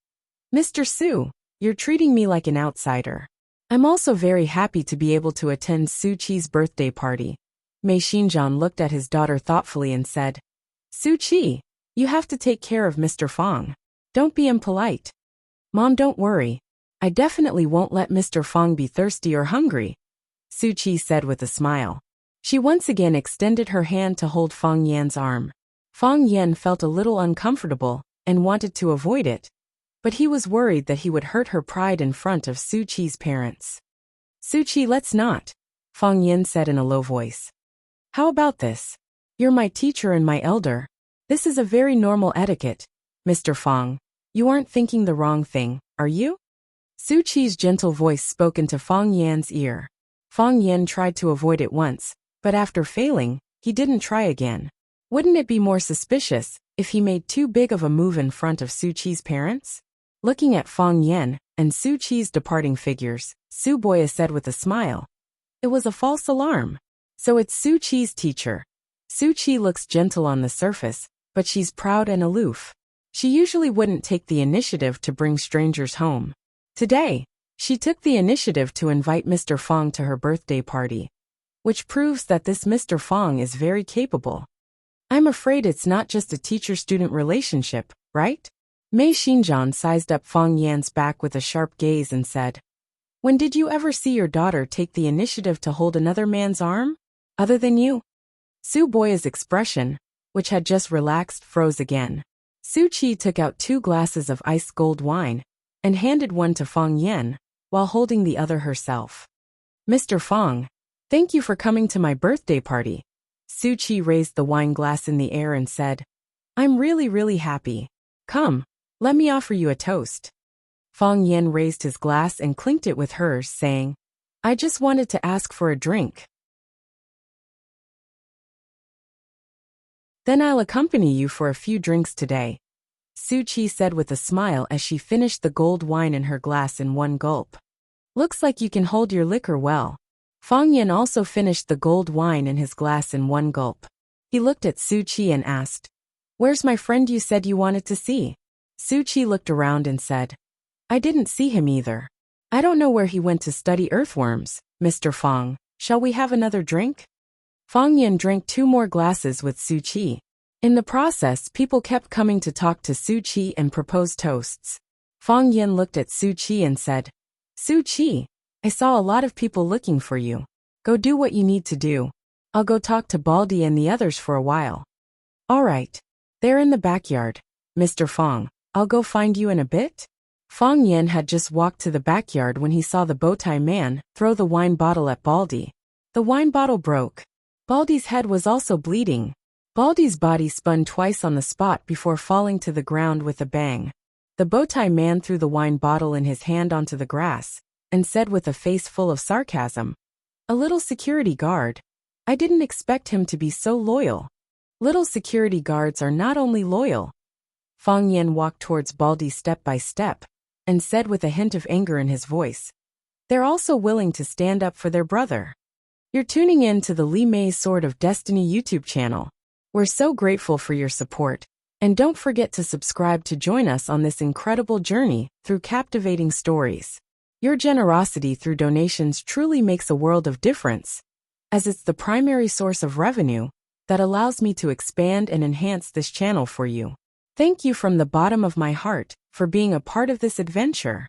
Mr. Su, you're treating me like an outsider. I'm also very happy to be able to attend Su Qi's birthday party. Mei Xinjian looked at his daughter thoughtfully and said, Su Qi, you have to take care of Mr. Fang. Don't be impolite. Mom, don't worry. I definitely won't let Mr. Fang be thirsty or hungry, Su Qi said with a smile. She once again extended her hand to hold Fang Yan's arm. Fang Yan felt a little uncomfortable and wanted to avoid it, but he was worried that he would hurt her pride in front of Su Qi's parents. Su Qi, let's not, Fang Yan said in a low voice. How about this? You're my teacher and my elder. This is a very normal etiquette. Mr. Fong, you aren't thinking the wrong thing, are you? Su Qi's gentle voice spoke into Fong Yan's ear. Fong Yan tried to avoid it once, but after failing, he didn't try again. Wouldn't it be more suspicious if he made too big of a move in front of Su Qi's parents? Looking at Fong Yan and Su Qi's departing figures, Su Boya said with a smile. It was a false alarm. So it's Su Qi's teacher. Su Qi looks gentle on the surface, but she's proud and aloof. She usually wouldn't take the initiative to bring strangers home. Today, she took the initiative to invite Mr. Fong to her birthday party, which proves that this Mr. Fong is very capable. I'm afraid it's not just a teacher-student relationship, right? Mei Xinjian sized up Fong Yan's back with a sharp gaze and said, When did you ever see your daughter take the initiative to hold another man's arm? Other than you? Su Boya's expression, which had just relaxed, froze again. Su Qi took out 2 glasses of ice gold wine and handed one to Fong Yan, while holding the other herself. Mr. Fong, thank you for coming to my birthday party. Su Qi raised the wine glass in the air and said, I'm really happy. Come, let me offer you a toast. Fong Yan raised his glass and clinked it with hers, saying, I just wanted to ask for a drink. Then I'll accompany you for a few drinks today, Su Qi said with a smile as she finished the gold wine in her glass in one gulp. Looks like you can hold your liquor well. Fong Yan also finished the gold wine in his glass in one gulp. He looked at Su Qi and asked, Where's my friend you said you wanted to see? Su Qi looked around and said, I didn't see him either. I don't know where he went to study earthworms. Mr. Fong, shall we have another drink? Fong Yan drank 2 more glasses with Su Qi. In the process, people kept coming to talk to Su Qi and propose toasts. Fong Yan looked at Su Qi and said, Su Qi, I saw a lot of people looking for you. Go do what you need to do. I'll go talk to Baldy and the others for a while. All right. They're in the backyard. Mr. Fong, I'll go find you in a bit. Fong Yan had just walked to the backyard when he saw the bowtie man throw the wine bottle at Baldy. The wine bottle broke. Baldy's head was also bleeding. Baldy's body spun twice on the spot before falling to the ground with a bang. The bowtie man threw the wine bottle in his hand onto the grass and said with a face full of sarcasm, A little security guard. I didn't expect him to be so loyal. Little security guards are not only loyal. Fong Yan walked towards Baldy step by step and said with a hint of anger in his voice, They're also willing to stand up for their brother. You're tuning in to the Li Mei Sword of Destiny YouTube channel. We're so grateful for your support, and don't forget to subscribe to join us on this incredible journey through captivating stories. Your generosity through donations truly makes a world of difference, as it's the primary source of revenue that allows me to expand and enhance this channel for you. Thank you from the bottom of my heart for being a part of this adventure.